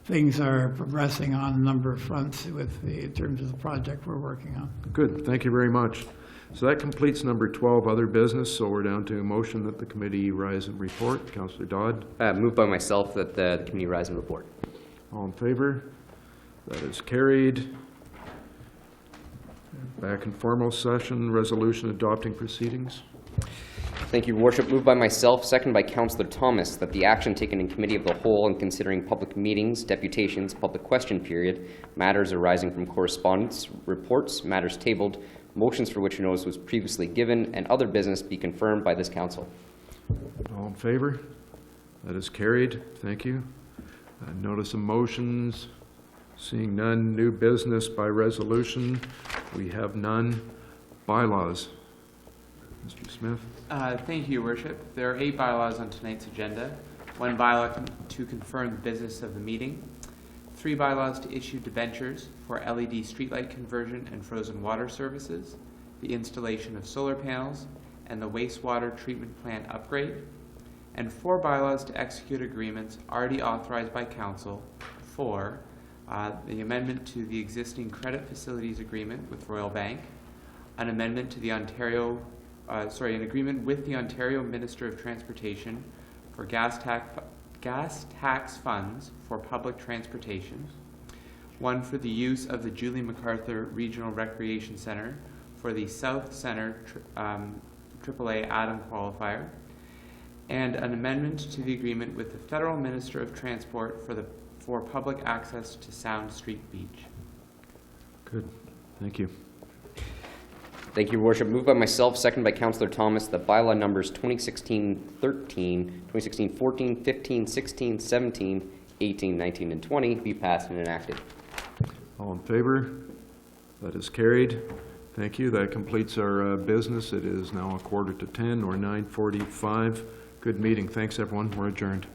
Things are progressing on a number of fronts in terms of the project we're working on. Good, thank you very much. So that completes number 12, other business. So we're down to a motion that the committee rise and report. Councillor Dodd. Moved by myself that the committee rise and report. All in favor? That is carried. Back in formal session, resolution adopting proceedings. Thank you, Your Worship. Moved by myself, seconded by Councillor Thomas, that the action taken in committee of the whole in considering public meetings, deputations, public question period, matters arising from correspondence, reports, matters tabled, motions for which notice was previously given, and other business be confirmed by this council. All in favor? That is carried. Thank you. Notice of motions. Seeing none. New business by resolution. We have none. Bylaws. Mr. Smith. Thank you, Your Worship. There are 8 bylaws on tonight's agenda. 1 bylaw to confirm the business of the meeting. 3 bylaws to issue debentures for LED streetlight conversion and frozen water services, the installation of solar panels, and the wastewater treatment plant upgrade. and 4 bylaws to execute agreements already authorized by council. 4, the amendment to the existing credit facilities agreement with Royal Bank, an amendment to the an agreement with the Ontario Minister of Transportation for gas tax funds for public transportation, 1 for the use of the Julie MacArthur Regional Recreation Centre for the South Centre AAA Adam qualifier, and an amendment to the agreement with the Federal Minister of Transport for public access to Sound Street Beach. Good, thank you. Thank you, Your Worship. Moved by myself, seconded by Councillor Thomas, that bylaw numbers 2016-13, 2016-14, 15, 16, 17, 18, 19, and 20 be passed and enacted. All in favor? That is carried. Thank you. That completes our business. It is now 9:45 or 9:45. Good meeting. Thanks, everyone. We're adjourned.